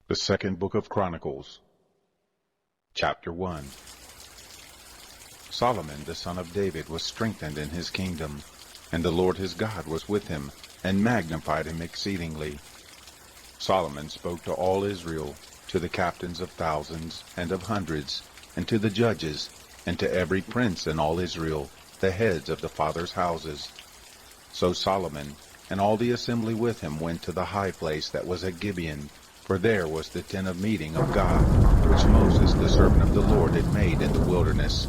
The second book of Chronicles, chapter 1. Solomon the son of David was strengthened in his kingdom, and the Lord his God was with him, and magnified him exceedingly. Solomon spoke to all Israel, to the captains of thousands and of hundreds, and to the judges, and to every prince in all Israel, the heads of the fathers' houses. So Solomon and all the assembly with him went to the high place that was at Gibeon, for there was the tent of meeting of God, which Moses the servant of the Lord had made in the wilderness.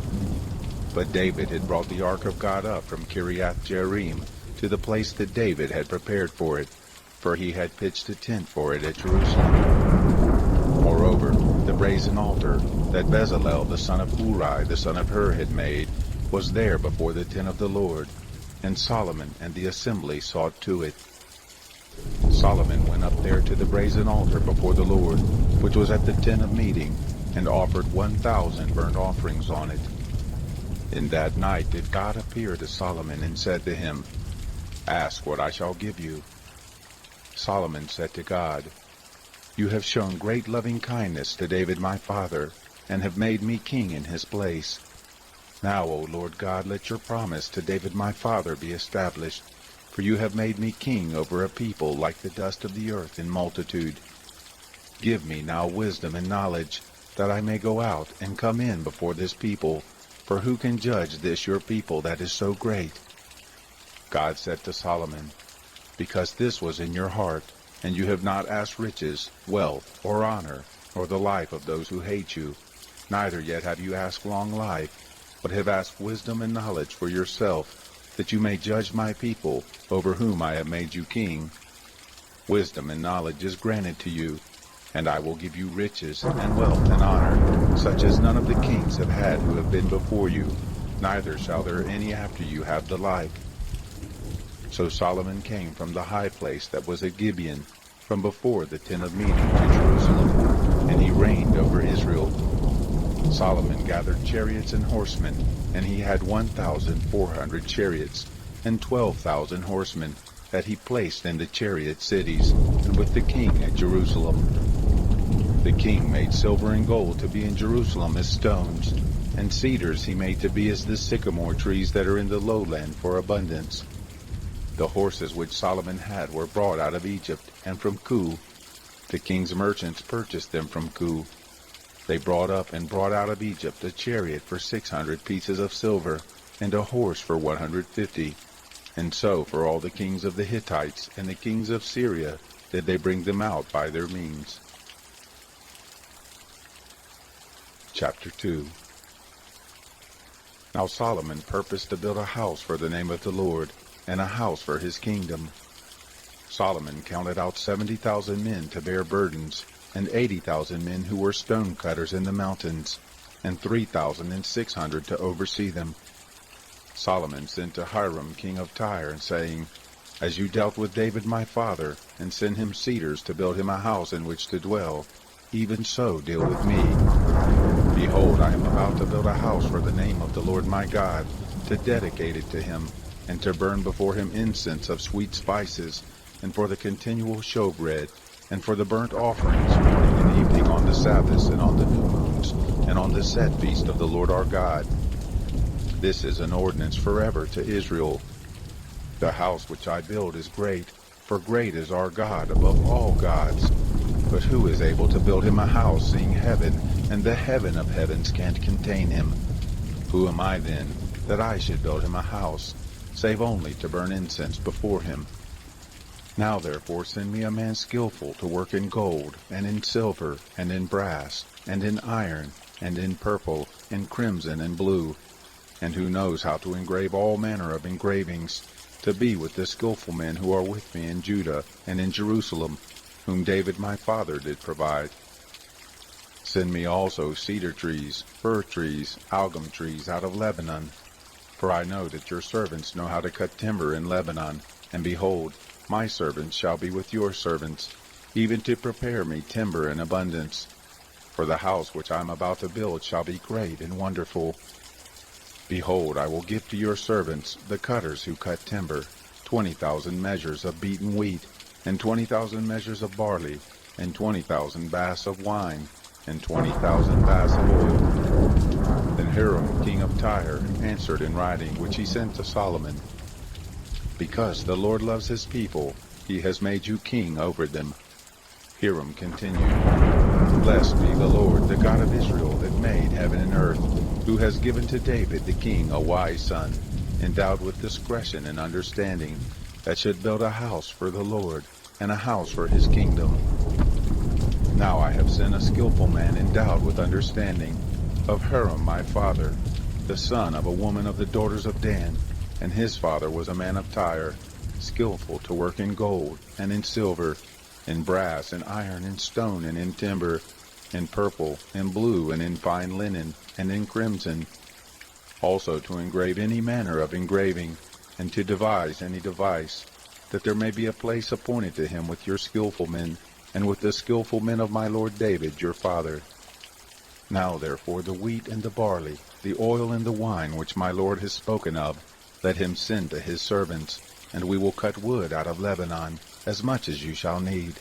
But David had brought the ark of God up from Kiriath-Jearim to the place that David had prepared for it, for he had pitched a tent for it at Jerusalem. Moreover, the brazen altar that Bezalel the son of Uri the son of Hur had made was there before the tent of the Lord, and Solomon and the assembly sought to it. Solomon went up there to the brazen altar before the Lord, which was at the tent of meeting, and offered 1,000 burnt offerings on it. In that night did God appear to Solomon and said to him, "Ask what I shall give you." Solomon said to God, "You have shown great loving kindness to David my father, and have made me king in his place. Now, O Lord God, let your promise to David my father be established, for you have made me king over a people like the dust of the earth in multitude. Give me now wisdom and knowledge, that I may go out and come in before this people, for who can judge this your people that is so great?" God said to Solomon, "Because this was in your heart, and you have not asked riches, wealth, or honor, or the life of those who hate you, neither yet have you asked long life, but have asked wisdom and knowledge for yourself, that you may judge my people, over whom I have made you king. Wisdom and knowledge is granted to you, and I will give you riches and wealth and honor, such as none of the kings have had who have been before you, neither shall there any after you have the like." So Solomon came from the high place that was at Gibeon, from before the tent of meeting to Jerusalem, and he reigned over Israel. Solomon gathered chariots and horsemen, and he had 1,400 chariots, and 12,000 horsemen, that he placed in the chariot cities, and with the king at Jerusalem. The king made silver and gold to be in Jerusalem as stones, and cedars he made to be as the sycamore trees that are in the lowland for abundance. The horses which Solomon had were brought out of Egypt, and from Cu. The king's merchants purchased them from Cu. They brought up and brought out of Egypt a chariot for 600 pieces of silver, and a horse for 150. And so for all the kings of the Hittites and the kings of Syria did they bring them out by their means. Chapter 2. Now Solomon purposed to build a house for the name of the Lord, and a house for his kingdom. Solomon counted out 70,000 men to bear burdens, and 80,000 men who were stone cutters in the mountains, and 3,600 to oversee them. Solomon sent to Hiram king of Tyre, saying, "As you dealt with David my father, and sent him cedars to build him a house in which to dwell, even so deal with me. Behold, I am about to build a house for the name of the Lord my God, to dedicate it to him, and to burn before him incense of sweet spices, and for the continual showbread, and for the burnt offerings morning and evening on the Sabbaths and on the new moons, and on the set feast of the Lord our God. This is an ordinance forever to Israel. The house which I build is great, for great is our God above all gods. But who is able to build him a house, seeing heaven and the heaven of heavens can't contain him? Who am I then, that I should build him a house, save only to burn incense before him? Now therefore send me a man skillful to work in gold, and in silver, and in brass, and in iron, and in purple, and crimson, and blue, and who knows how to engrave all manner of engravings, to be with the skillful men who are with me in Judah and in Jerusalem, whom David my father did provide. Send me also cedar trees, fir trees, algum trees out of Lebanon, for I know that your servants know how to cut timber in Lebanon, and behold, my servants shall be with your servants, even to prepare me timber in abundance. For the house which I am about to build shall be great and wonderful. Behold, I will give to your servants, the cutters who cut timber, 20,000 measures of beaten wheat, and 20,000 measures of barley, and 20,000 baths of wine, and 20,000 baths of oil. Then Hiram, king of Tyre, answered in writing, which he sent to Solomon, Because the Lord loves his people, he has made you king over them. Hiram continued, Blessed be the Lord, the God of Israel, that made heaven and earth, who has given to David the king a wise son, endowed with discretion and understanding, that should build a house for the Lord, and a house for his kingdom. Now I have sent a skillful man endowed with understanding, of Hiram my father, the son of a woman of the daughters of Dan, and his father was a man of Tyre, skillful to work in gold, and in silver, in brass, and iron, and stone, and in timber, in purple, and blue, and in fine linen, and in crimson, also to engrave any manner of engraving, and to devise any device, that there may be a place appointed to him with your skillful men, and with the skillful men of my lord David your father. Now therefore the wheat and the barley, the oil and the wine which my lord has spoken of, let him send to his servants, and we will cut wood out of Lebanon, as much as you shall need,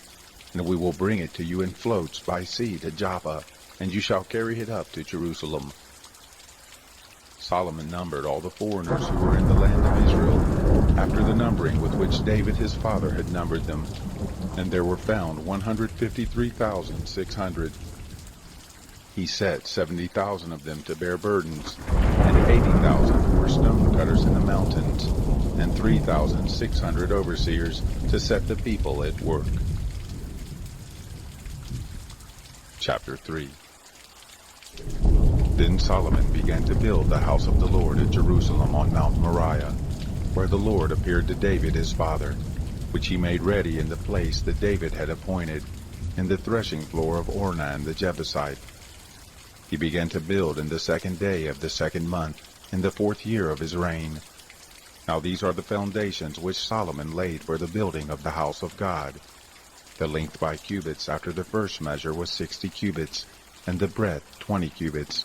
and we will bring it to you in floats by sea to Joppa, and you shall carry it up to Jerusalem. Solomon numbered all the foreigners who were in the land of Israel, after the numbering with which David his father had numbered them, and there were found 153,600. He set 70,000 of them to bear burdens, and 80,000 who were stone cutters in the mountains, and 3,600 overseers to set the people at work. Chapter 3. Then Solomon began to build the house of the Lord at Jerusalem on Mount Moriah, where the Lord appeared to David his father, which he made ready in the place that David had appointed, in the threshing floor of Ornan the Jebusite. He began to build in the 2nd day of the 2nd month, in the 4th year of his reign. Now these are the foundations which Solomon laid for the building of the house of God. The length by cubits after the first measure was 60 cubits, and the breadth 20 cubits.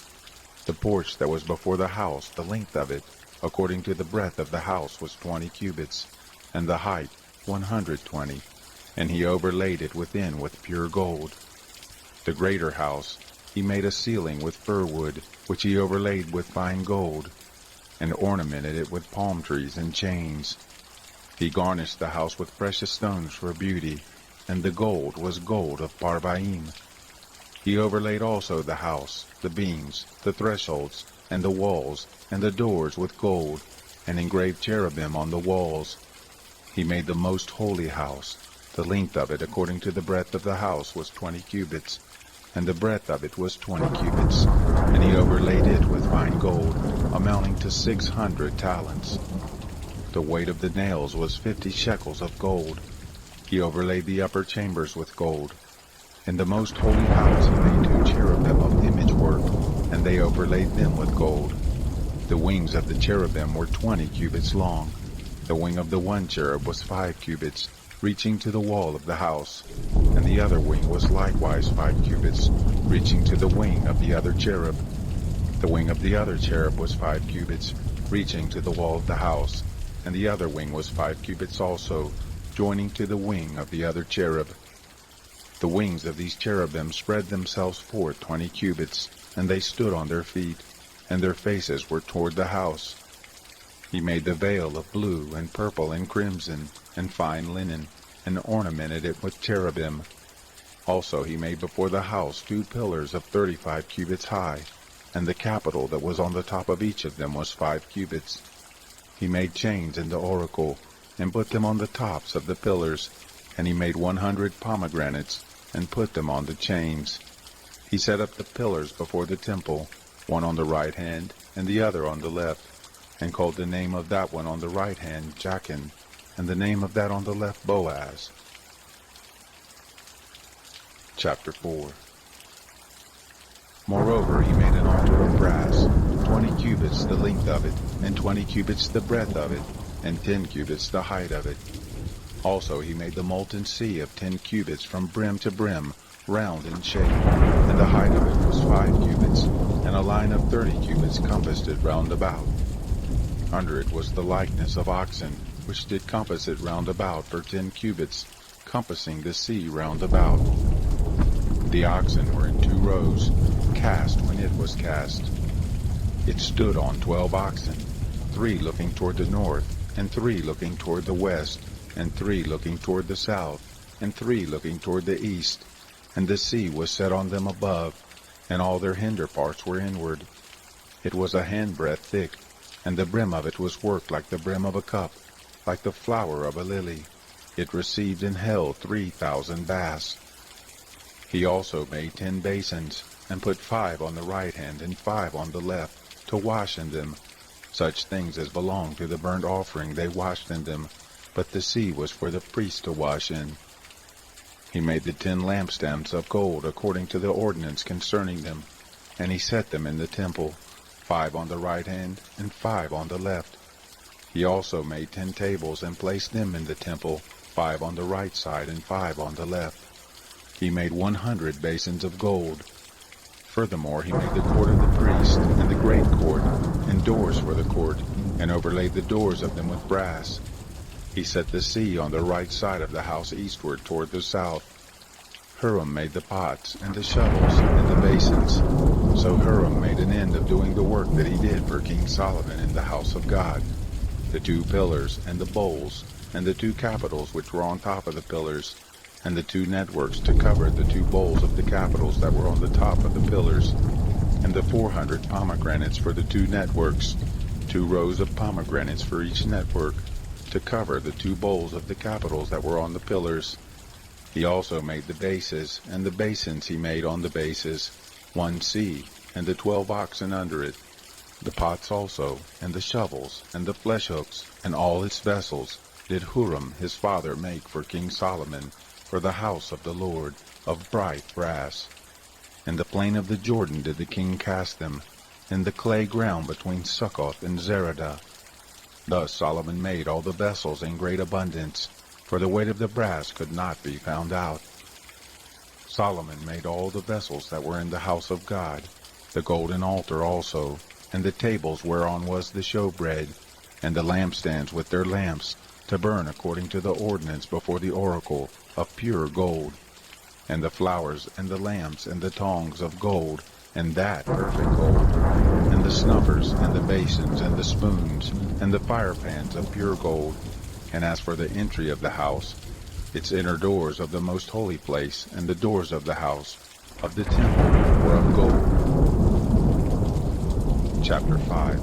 The porch that was before the house, the length of it, according to the breadth of the house, was 20 cubits, and the height 120, and he overlaid it within with pure gold. The greater house, he made a ceiling with fir wood, which he overlaid with fine gold, and ornamented it with palm trees and chains. He garnished the house with precious stones for beauty, and the gold was gold of Parvaim. He overlaid also the house, the beams, the thresholds, and the walls, and the doors with gold, and engraved cherubim on the walls. He made the most holy house. The length of it according to the breadth of the house was 20 cubits, and the breadth of it was 20 cubits, and he overlaid it with fine gold, amounting to 600 talents. The weight of the nails was 50 shekels of gold. He overlaid the upper chambers with gold. In the most holy house he made 2 cherubim of image work, and they overlaid them with gold. The wings of the cherubim were 20 cubits long. The wing of the one cherub was 5 cubits, reaching to the wall of the house, and the other wing was likewise 5 cubits, reaching to the wing of the other cherub. The wing of the other cherub was 5 cubits, reaching to the wall of the house, and the other wing was 5 cubits also, joining to the wing of the other cherub. The wings of these cherubim spread themselves forth 20 cubits, and they stood on their feet, and their faces were toward the house. He made the veil of blue and purple and crimson and fine linen, and ornamented it with cherubim. Also he made before the house 2 pillars of 35 cubits high, and the capital that was on the top of each of them was 5 cubits. He made chains in the oracle, and put them on the tops of the pillars, and he made 100 pomegranates, and put them on the chains. He set up the pillars before the temple, one on the right hand, and the other on the left, and called the name of that one on the right hand Jachin, and the name of that on the left Boaz. Chapter 4. Moreover he made an altar of brass, 20 cubits the length of it, and 20 cubits the breadth of it, and 10 cubits the height of it. Also he made the molten sea of 10 cubits from brim to brim, round in shape, and the height of it was 5 cubits, and a line of 30 cubits compassed it round about. Under it was the likeness of oxen, which did compass it round about for 10 cubits, compassing the sea round about. The oxen were in 2 rows, cast when it was cast. It stood on 12 oxen, 3 looking toward the north, and 3 looking toward the west, and 3 looking toward the south, and 3 looking toward the east. And the sea was set on them above, and all their hinder parts were inward. It was a handbreadth thick, and the brim of it was worked like the brim of a cup, like the flower of a lily. It received and held 3,000 baths. He also made 10 basins, and put 5 on the right hand and 5 on the left, to wash in them. Such things as belonged to the burnt offering they washed in them, but the sea was for the priest to wash in. He made the 10 lampstands of gold according to the ordinance concerning them, and he set them in the temple, 5 on the right hand and 5 on the left. He also made 10 tables and placed them in the temple, 5 on the right side and 5 on the left. He made 100 basins of gold. Furthermore, he made the court of the priest, and the great court, and doors for the court, and overlaid the doors of them with brass. He set the sea on the right side of the house eastward toward the south. Huram made the pots, and the shovels, and the basins. So Huram made an end of doing the work that he did for King Solomon in the house of God. The 2 pillars, and the bowls, and the 2 capitals which were on top of the pillars, and the 2 networks to cover the 2 bowls of the capitals that were on the top of the pillars, and the 400 pomegranates for the 2 networks, 2 rows of pomegranates for each network, to cover the 2 bowls of the capitals that were on the pillars. He also made the bases, and the basins he made on the bases, 1 sea, and the 12 oxen under it, the pots also, and the shovels, and the flesh hooks, and all its vessels, did Huram his father make for King Solomon, for the house of the Lord, of bright brass. In the plain of the Jordan did the king cast them, in the clay ground between Succoth and Zeradah. Thus Solomon made all the vessels in great abundance, for the weight of the brass could not be found out. Solomon made all the vessels that were in the house of God, the golden altar also, and the tables whereon was the showbread, and the lampstands with their lamps, to burn according to the ordinance before the oracle, of pure gold, and the flowers, and the lamps, and the tongs of gold, and that perfect gold, and the snuffers, and the basins, and the spoons, and the firepans of pure gold. And as for the entry of the house, its inner doors of the most holy place, and the doors of the house, of the temple, were of gold. Chapter 5.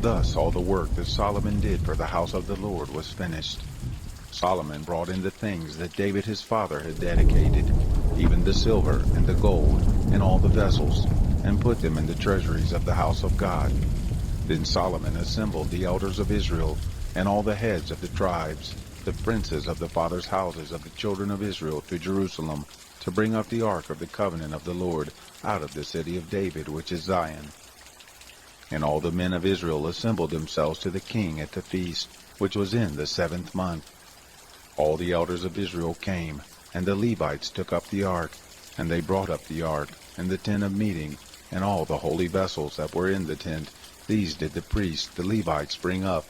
Thus all the work that Solomon did for the house of the Lord was finished. Solomon brought in the things that David his father had dedicated, even the silver and the gold, and all the vessels, and put them in the treasuries of the house of God. Then Solomon assembled the elders of Israel, and all the heads of the tribes, the princes of the fathers' houses of the children of Israel, to Jerusalem, to bring up the ark of the covenant of the Lord out of the city of David, which is Zion. And all the men of Israel assembled themselves to the king at the feast, which was in the 7th month. All the elders of Israel came, and the Levites took up the ark, and they brought up the ark, and the tent of meeting, and all the holy vessels that were in the tent. These did the priests, the Levites, bring up.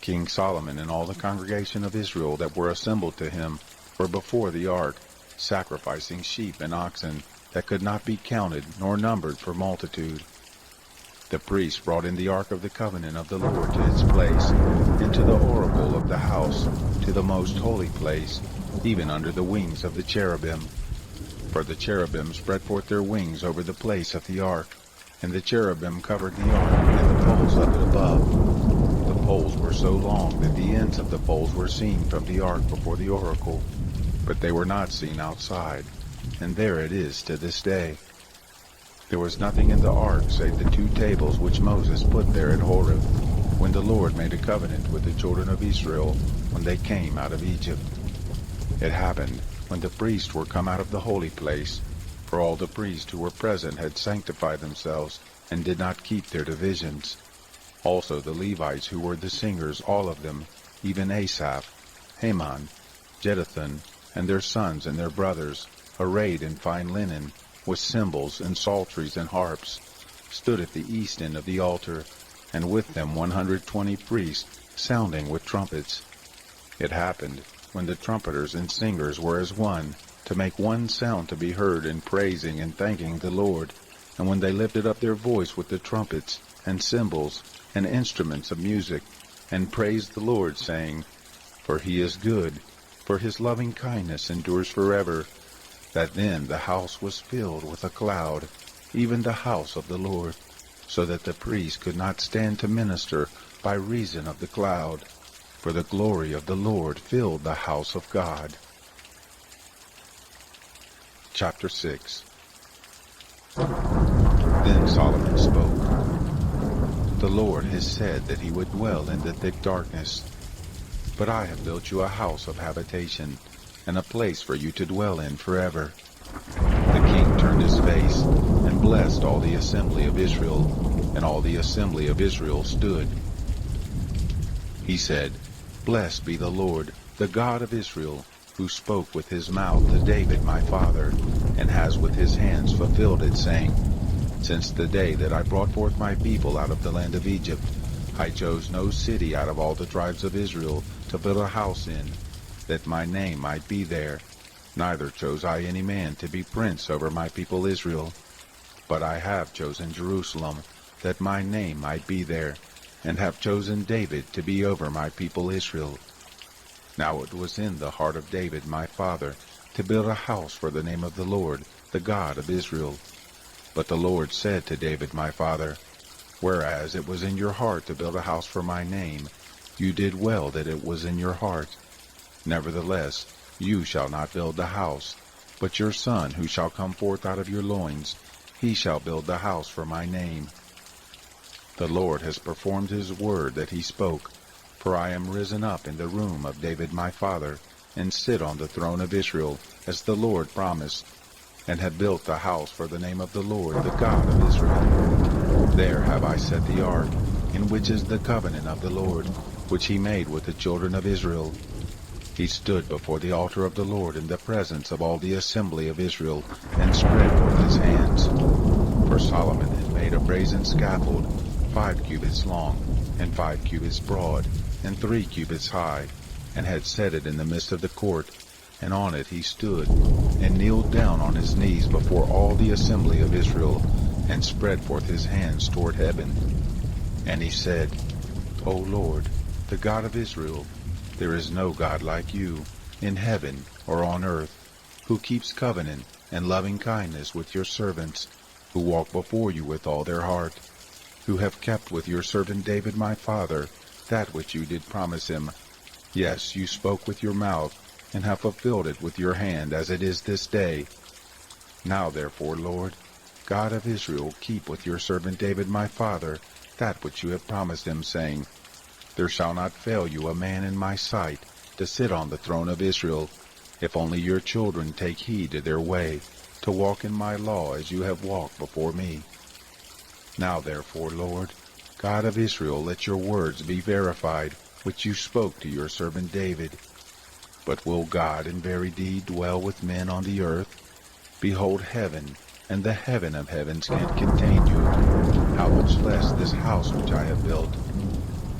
King Solomon and all the congregation of Israel that were assembled to him were before the ark, sacrificing sheep and oxen that could not be counted nor numbered for multitude. The priests brought in the ark of the covenant of the Lord to its place, into the oracle of the house, to the most holy place, even under the wings of the cherubim. For the cherubim spread forth their wings over the place of the ark, and the cherubim covered the ark and the poles of it above. The poles were so long that the ends of the poles were seen from the ark before the oracle, but they were not seen outside, and there it is to this day. There was nothing in the ark save the 2 tables which Moses put there at Horeb, when the Lord made a covenant with the children of Israel when they came out of Egypt. It happened, when the priests were come out of the holy place, for all the priests who were present had sanctified themselves, and did not keep their divisions. Also the Levites who were the singers, all of them, even Asaph, Heman, Jeduthun, and their sons and their brothers, arrayed in fine linen, with cymbals and psalteries and harps, stood at the east end of the altar, and with them 120 priests, sounding with trumpets. It happened, when the trumpeters and singers were as one, to make one sound to be heard in praising and thanking the Lord. And when they lifted up their voice with the trumpets and cymbals and instruments of music, and praised the Lord, saying, For he is good, for his loving kindness endures forever, that then the house was filled with a cloud, even the house of the Lord, so that the priest could not stand to minister by reason of the cloud, for the glory of the Lord filled the house of God. Chapter 6. Then Solomon spoke. The Lord has said that he would dwell in the thick darkness. But I have built you a house of habitation, and a place for you to dwell in forever. The king turned his face, and blessed all the assembly of Israel, and all the assembly of Israel stood. He said, Blessed be the Lord, the God of Israel, who spoke with his mouth to David my father, and has with his hands fulfilled it, saying, Since the day that I brought forth my people out of the land of Egypt, I chose no city out of all the tribes of Israel to build a house in, that my name might be there. Neither chose I any man to be prince over my people Israel. But I have chosen Jerusalem, that my name might be there, and have chosen David to be over my people Israel. Now it was in the heart of David my father to build a house for the name of the Lord, the God of Israel. But the Lord said to David my father, Whereas it was in your heart to build a house for my name, you did well that it was in your heart. Nevertheless, you shall not build the house, but your son who shall come forth out of your loins, he shall build the house for my name. The Lord has performed his word that he spoke, for I am risen up in the room of David my father, and sit on the throne of Israel, as the Lord promised, and have built the house for the name of the Lord, the God of Israel. There have I set the ark, in which is the covenant of the Lord, which he made with the children of Israel. He stood before the altar of the Lord in the presence of all the assembly of Israel, and spread forth his hands. For Solomon had made a brazen scaffold, 5 cubits long, and 5 cubits broad, and 3 cubits high, and had set it in the midst of the court, and on it he stood, and kneeled down on his knees before all the assembly of Israel, and spread forth his hands toward heaven. And he said, O Lord, the God of Israel, there is no God like you, in heaven or on earth, who keeps covenant and loving kindness with your servants, who walk before you with all their heart, who have kept with your servant David my father that which you did promise him. Yes, you spoke with your mouth, and have fulfilled it with your hand, as it is this day. Now therefore, Lord, God of Israel, keep with your servant David my father that which you have promised him, saying, There shall not fail you a man in my sight to sit on the throne of Israel, if only your children take heed to their way, to walk in my law as you have walked before me. Now therefore, Lord, God of Israel, let your words be verified, which you spoke to your servant David. But will God in very deed dwell with men on the earth? Behold, heaven and the heaven of heavens can't contain you, how much less this house which I have built.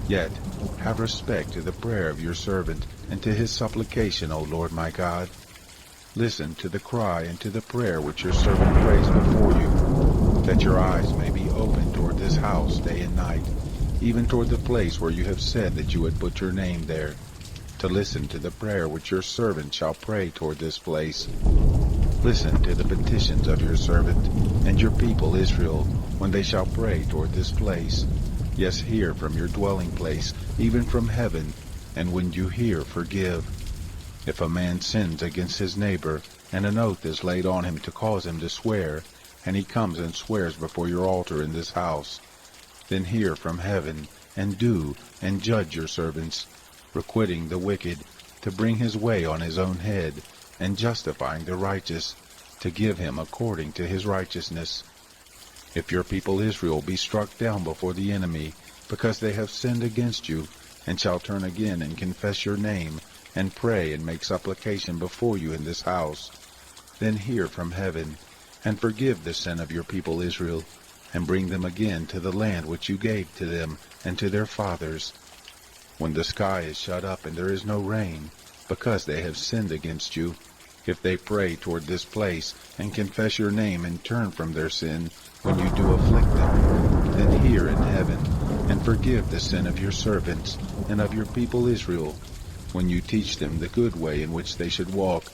Yet have respect to the prayer of your servant, and to his supplication, O Lord my God. Listen to the cry and to the prayer which your servant prays before you, that your eyes may be open toward this house day and night, even toward the place where you have said that you would put your name there, to listen to the prayer which your servant shall pray toward this place. Listen to the petitions of your servant and your people Israel, when they shall pray toward this place. Yes, hear from your dwelling place, even from heaven, and when you hear, forgive. If a man sins against his neighbor, and an oath is laid on him to cause him to swear, and he comes and swears before your altar in this house, then hear from heaven, and do, and judge your servants, requiting the wicked, to bring his way on his own head, and justifying the righteous, to give him according to his righteousness. If your people Israel be struck down before the enemy, because they have sinned against you, and shall turn again and confess your name, and pray and make supplication before you in this house, then hear from heaven, and forgive the sin of your people Israel, and bring them again to the land which you gave to them and to their fathers. When the sky is shut up and there is no rain, because they have sinned against you, If they pray toward this place, and confess your name, and turn from their sin, when you do afflict them, then hear in heaven, and forgive the sin of your servants, and of your people Israel, when you teach them the good way in which they should walk,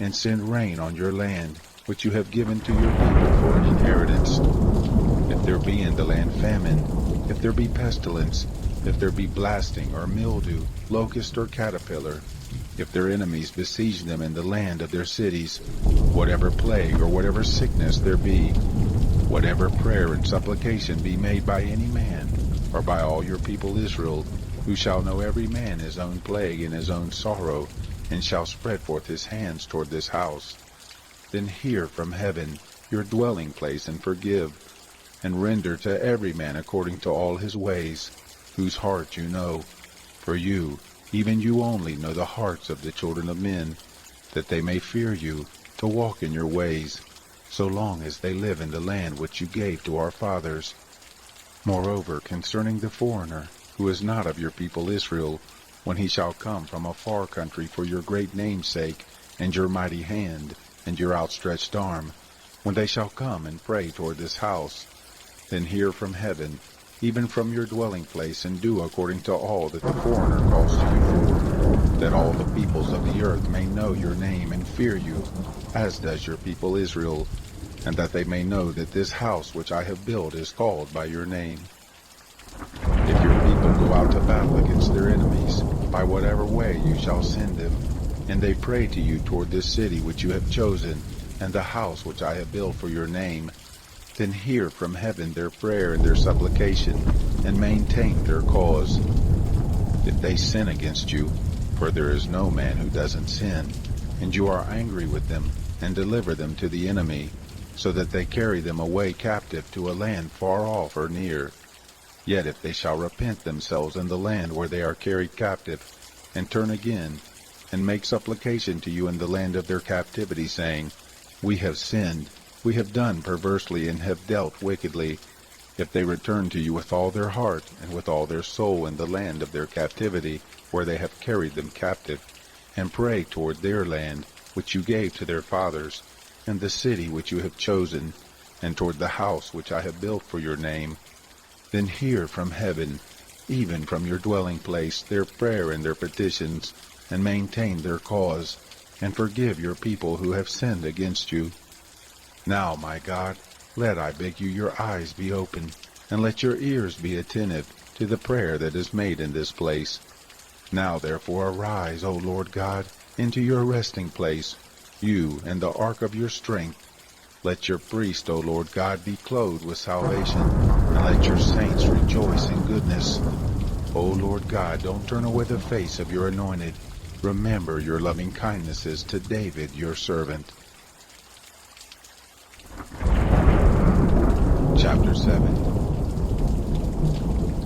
and send rain on your land, which you have given to your people for an inheritance. If there be in the land famine, if there be pestilence, if there be blasting or mildew, locust or caterpillar, if their enemies besiege them in the land of their cities, whatever plague or whatever sickness there be, whatever prayer and supplication be made by any man, or by all your people Israel, who shall know every man his own plague and his own sorrow, and shall spread forth his hands toward this house, then hear from heaven your dwelling place, and forgive, and render to every man according to all his ways, whose heart you know. For you, even you only, know the hearts of the children of men, that they may fear you, to walk in your ways, so long as they live in the land which you gave to our fathers. Moreover, concerning the foreigner, who is not of your people Israel, when he shall come from a far country for your great name's sake, and your mighty hand, and your outstretched arm, when they shall come and pray toward this house, then hear from heaven, even from your dwelling place, and do according to all that the foreigner calls to you for, that all the peoples of the earth may know your name and fear you, as does your people Israel, and that they may know that this house which I have built is called by your name. If your people go out to battle against their enemies, by whatever way you shall send them, and they pray to you toward this city which you have chosen, and the house which I have built for your name, then hear from heaven their prayer and their supplication, and maintain their cause. If they sin against you, for there is no man who doesn't sin, and you are angry with them, and deliver them to the enemy, so that they carry them away captive to a land far off or near, yet if they shall repent themselves in the land where they are carried captive, and turn again, and make supplication to you in the land of their captivity, saying, We have sinned, we have done perversely, and have dealt wickedly, if they return to you with all their heart and with all their soul in the land of their captivity, where they have carried them captive, and pray toward their land, which you gave to their fathers, and the city which you have chosen, and toward the house which I have built for your name, then hear from heaven, even from your dwelling place, their prayer and their petitions, and maintain their cause, and forgive your people who have sinned against you. Now, my God, let, I beg you, your eyes be open, and let your ears be attentive to the prayer that is made in this place. Now, therefore, arise, O Lord God, into your resting place, you and the ark of your strength. Let your priest, O Lord God, be clothed with salvation, and let your saints rejoice in goodness. O Lord God, don't turn away the face of your anointed. Remember your loving kindnesses to David, your servant. Chapter 7.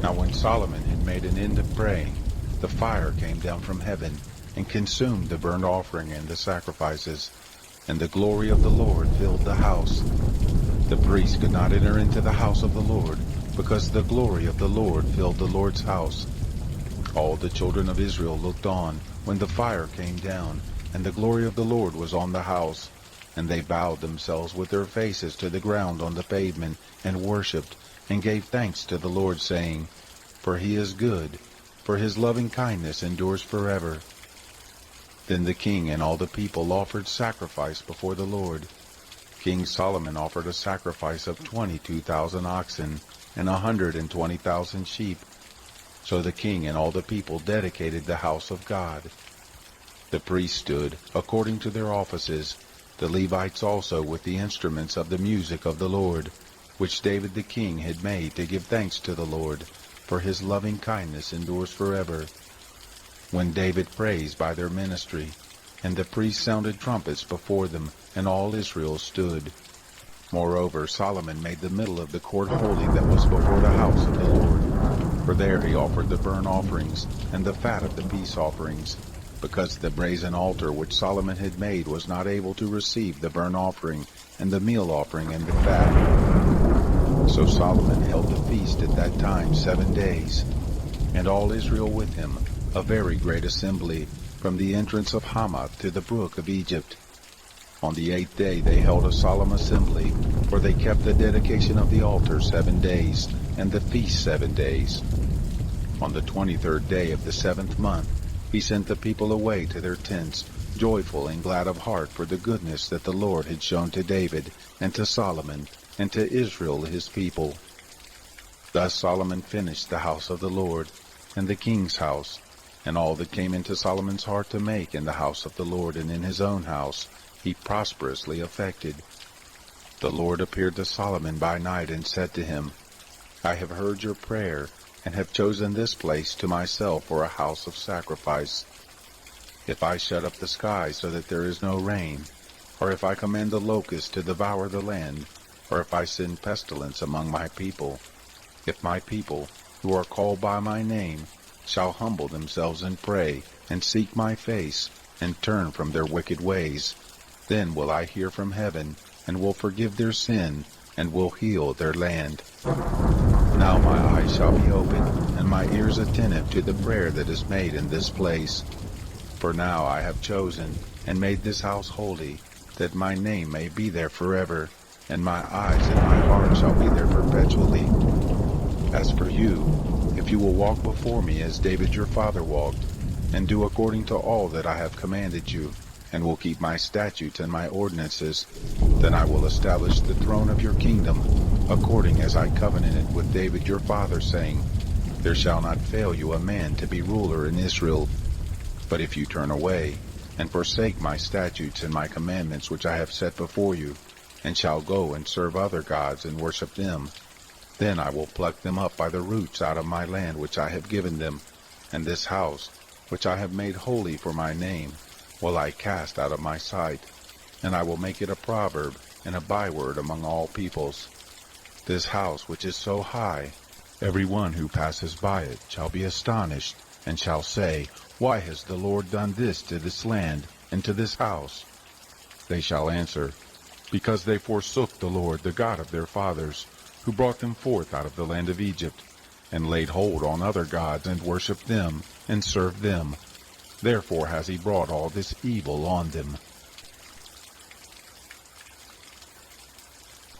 Now when Solomon had made an end of praying, the fire came down from heaven, and consumed the burnt offering and the sacrifices, and the glory of the Lord filled the house. The priest could not enter into the house of the Lord, because the glory of the Lord filled the Lord's house. All the children of Israel looked on, when the fire came down, and the glory of the Lord was on the house. And they bowed themselves with their faces to the ground on the pavement, and worshipped, and gave thanks to the Lord, saying, For he is good, for his loving kindness endures forever. Then the king and all the people offered sacrifice before the Lord. King Solomon offered a sacrifice of 22,000 oxen, and 120,000 sheep. So the king and all the people dedicated the house of God. The priests stood according to their offices, the Levites also with the instruments of the music of the Lord, which David the king had made to give thanks to the Lord, for his loving kindness endures forever. When David praised by their ministry, and the priests sounded trumpets before them, and all Israel stood. Moreover, Solomon made the middle of the court holy that was before the house of the Lord. For there he offered the burnt offerings, and the fat of the peace offerings, because the brazen altar which Solomon had made was not able to receive the burnt offering, and the meal offering, and the fat. So Solomon held the feast at that time 7 days, and all Israel with him, a very great assembly, from the entrance of Hamath to the brook of Egypt. On the 8th day they held a solemn assembly, for they kept the dedication of the altar 7 days, and the feast 7 days. On the 23rd day of the 7th month, he sent the people away to their tents, joyful and glad of heart for the goodness that the Lord had shown to David, and to Solomon, and to Israel his people. Thus Solomon finished the house of the Lord, and the king's house, and all that came into Solomon's heart to make in the house of the Lord and in his own house, he prosperously effected. The Lord appeared to Solomon by night and said to him, I have heard your prayer, and have chosen this place to myself for a house of sacrifice. If I shut up the sky so that there is no rain, or if I command the locusts to devour the land, or if I send pestilence among my people, if my people, who are called by my name, shall humble themselves and pray, and seek my face, and turn from their wicked ways, then will I hear from heaven, and will forgive their sin, and will heal their land. Now my eyes shall be open, and my ears attentive to the prayer that is made in this place. For now I have chosen, and made this house holy, that my name may be there forever, and my eyes and my heart shall be there perpetually. As for you, if you will walk before me as David your father walked, and do according to all that I have commanded you, and will keep my statutes and my ordinances, then I will establish the throne of your kingdom, according as I covenanted with David your father, saying, There shall not fail you a man to be ruler in Israel. But if you turn away, and forsake my statutes and my commandments which I have set before you, and shall go and serve other gods and worship them, then I will pluck them up by the roots out of my land which I have given them, and this house, which I have made holy for my name, will I cast out of my sight, and I will make it a proverb and a byword among all peoples. This house which is so high, every one who passes by it shall be astonished, and shall say, Why has the Lord done this to this land, and to this house? They shall answer, Because they forsook the Lord, the God of their fathers, who brought them forth out of the land of Egypt, and laid hold on other gods, and worshipped them, and served them. Therefore has he brought all this evil on them.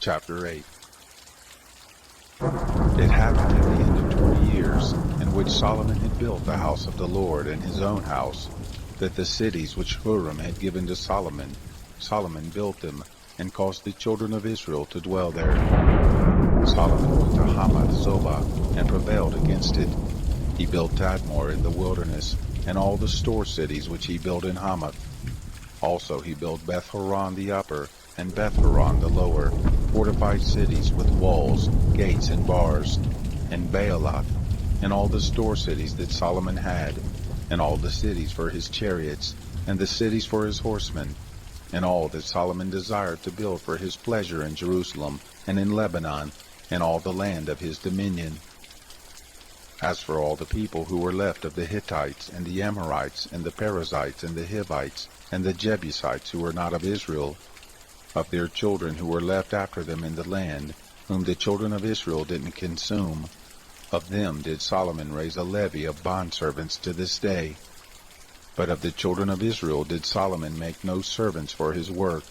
Chapter 8. It happened at the end of 20 years, in which Solomon had built the house of the Lord and his own house, that the cities which Huram had given to Solomon, Solomon built them, and caused the children of Israel to dwell there. Solomon went to Hamath Zobah, and prevailed against it. He built Tadmor in the wilderness, and all the store cities which he built in Hamath. Also he built Beth-horon the upper, and Beth-horon the lower, fortified cities with walls, gates, and bars, and Baalath, and all the store cities that Solomon had, and all the cities for his chariots, and the cities for his horsemen, and all that Solomon desired to build for his pleasure in Jerusalem, and in Lebanon, and all the land of his dominion. As for all the people who were left of the Hittites, and the Amorites, and the Perizzites, and the Hivites, and the Jebusites who were not of Israel, of their children who were left after them in the land, whom the children of Israel didn't consume, of them did Solomon raise a levy of bondservants to this day. But of the children of Israel did Solomon make no servants for his work,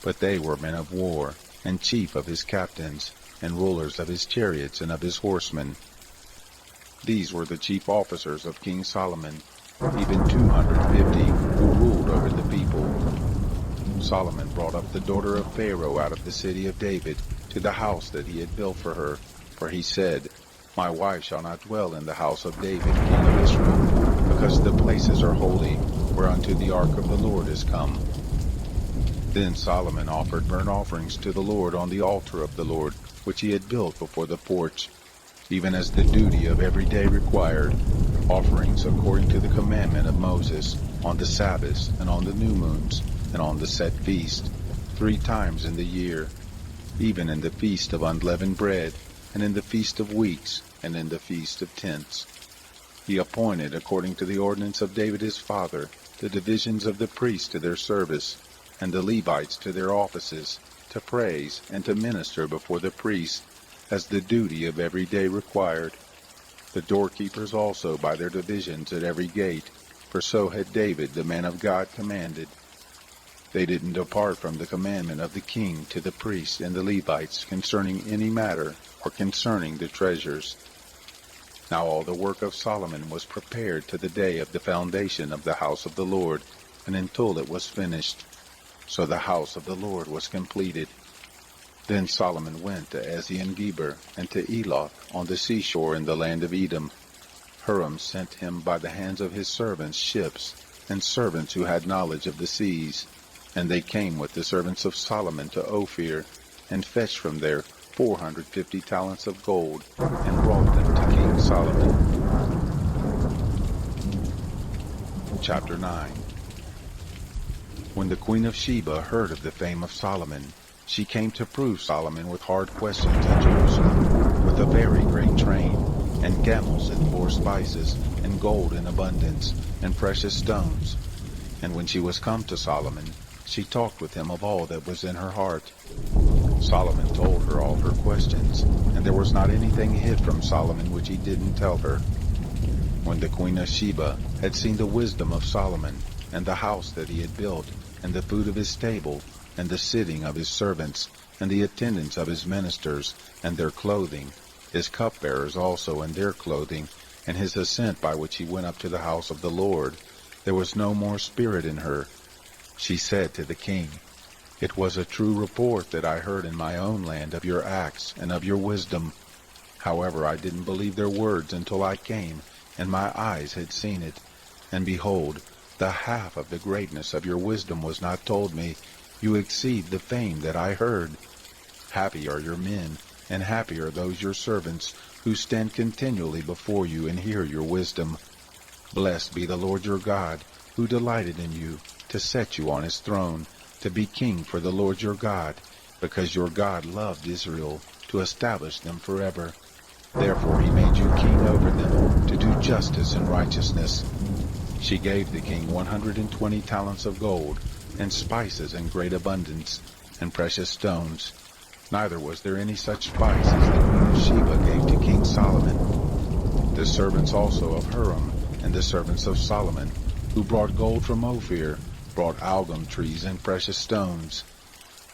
but they were men of war, and chief of his captains, and rulers of his chariots and of his horsemen. These were the chief officers of King Solomon, even 250, who ruled over the people. Solomon brought up the daughter of Pharaoh out of the city of David to the house that he had built for her, for he said, My wife shall not dwell in the house of David, king of Israel, because the places are holy, whereunto the ark of the Lord is come. Then Solomon offered burnt offerings to the Lord on the altar of the Lord, which he had built before the porch, even as the duty of every day required, offerings according to the commandment of Moses, on the Sabbaths, and on the new moons, and on the set feast, 3 times in the year, even in the feast of unleavened bread, and in the feast of weeks, and in the feast of tents. He appointed, according to the ordinance of David his father, the divisions of the priests to their service, and the Levites to their offices, to praise and to minister before the priests, as the duty of every day required. The doorkeepers also by their divisions at every gate, for so had David the man of God commanded. They didn't depart from the commandment of the king to the priests and the Levites concerning any matter or concerning the treasures. Now all the work of Solomon was prepared to the day of the foundation of the house of the Lord, and until it was finished. So the house of the Lord was completed. Then Solomon went to Ezion-Geber and to Eloth on the seashore in the land of Edom. Huram sent him by the hands of his servants ships, and servants who had knowledge of the seas. And they came with the servants of Solomon to Ophir, and fetched from there 450 talents of gold, and brought them to King Solomon. Chapter 9. When the queen of Sheba heard of the fame of Solomon, she came to prove Solomon with hard questions at Jerusalem, with a very great train, and camels and bore spices, and gold in abundance, and precious stones. And when she was come to Solomon, she talked with him of all that was in her heart. Solomon told her all her questions, and there was not anything hid from Solomon which he didn't tell her. When the queen of Sheba had seen the wisdom of Solomon, and the house that he had built, and the food of his table, and the sitting of his servants, and the attendance of his ministers, and their clothing, his cupbearers also and their clothing, and his ascent by which he went up to the house of the Lord, there was no more spirit in her. She said to the king, "It was a true report that I heard in my own land of your acts and of your wisdom. However, I didn't believe their words until I came, and my eyes had seen it. And behold, the half of the greatness of your wisdom was not told me. You exceed the fame that I heard. Happy are your men, and happy are those your servants, who stand continually before you and hear your wisdom. Blessed be the Lord your God, who delighted in you, to set you on his throne, to be king for the Lord your God, because your God loved Israel, to establish them forever. Therefore he made you king over them, to do justice and righteousness." She gave the king 120 talents of gold, and spices in great abundance, and precious stones. Neither was there any such spice as the queen of Sheba gave to King Solomon. The servants also of Huram, and the servants of Solomon, who brought gold from Ophir, brought algum trees and precious stones.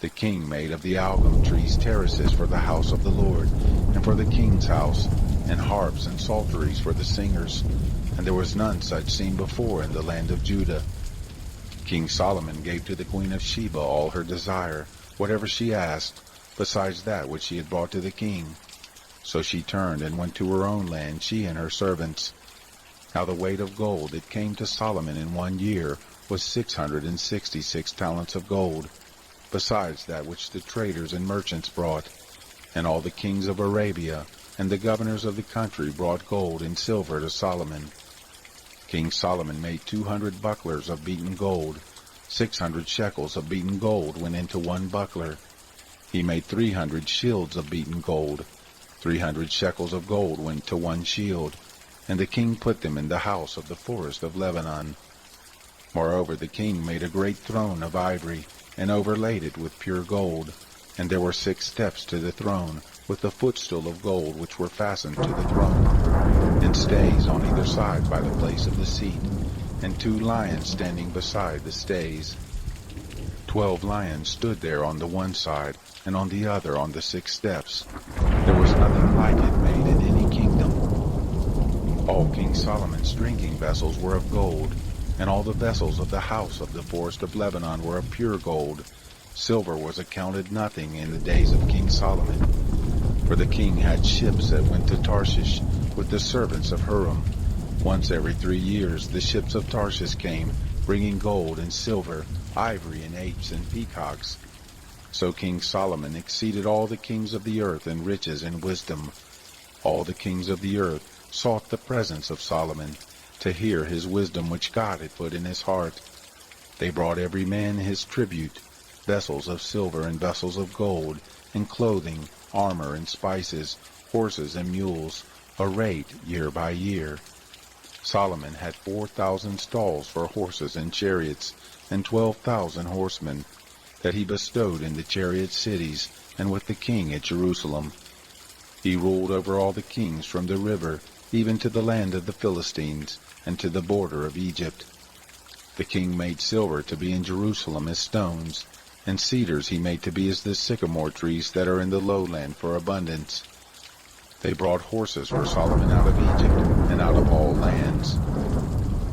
The king made of the algum trees terraces for the house of the Lord, and for the king's house, and harps and psalteries for the singers, and there was none such seen before in the land of Judah. King Solomon gave to the queen of Sheba all her desire, whatever she asked, besides that which she had brought to the king. So she turned and went to her own land, she and her servants. Now the weight of gold that came to Solomon in 1 year was 666 talents of gold, besides that which the traders and merchants brought. And all the kings of Arabia and the governors of the country brought gold and silver to Solomon. King Solomon made 200 bucklers of beaten gold. 600 shekels of beaten gold went into one buckler. He made 300 shields of beaten gold. 300 shekels of gold went to one shield, and the king put them in the house of the forest of Lebanon. Moreover, the king made a great throne of ivory, and overlaid it with pure gold. And there were 6 steps to the throne, with a footstool of gold which were fastened to the throne, and stays on either side by the place of the seat, and 2 lions standing beside the stays. 12 lions stood there on the one side, and on the other on the 6 steps. There was nothing like it made in any kingdom. All King Solomon's drinking vessels were of gold, and all the vessels of the house of the forest of Lebanon were of pure gold. Silver was accounted nothing in the days of King Solomon. For the king had ships that went to Tarshish with the servants of Huram. Once every 3 years the ships of Tarshish came, bringing gold and silver, ivory and apes and peacocks. So King Solomon exceeded all the kings of the earth in riches and wisdom. All the kings of the earth sought the presence of Solomon, to hear his wisdom which God had put in his heart. They brought every man his tribute, vessels of silver and vessels of gold, and clothing, armor and spices, horses and mules, a rate year by year. Solomon had 4,000 stalls for horses and chariots, and 12,000 horsemen, that he bestowed in the chariot cities, and with the king at Jerusalem. He ruled over all the kings from the river, even to the land of the Philistines, and to the border of Egypt. The king made silver to be in Jerusalem as stones, and cedars he made to be as the sycamore trees that are in the lowland for abundance. They brought horses for Solomon out of Egypt and out of all lands.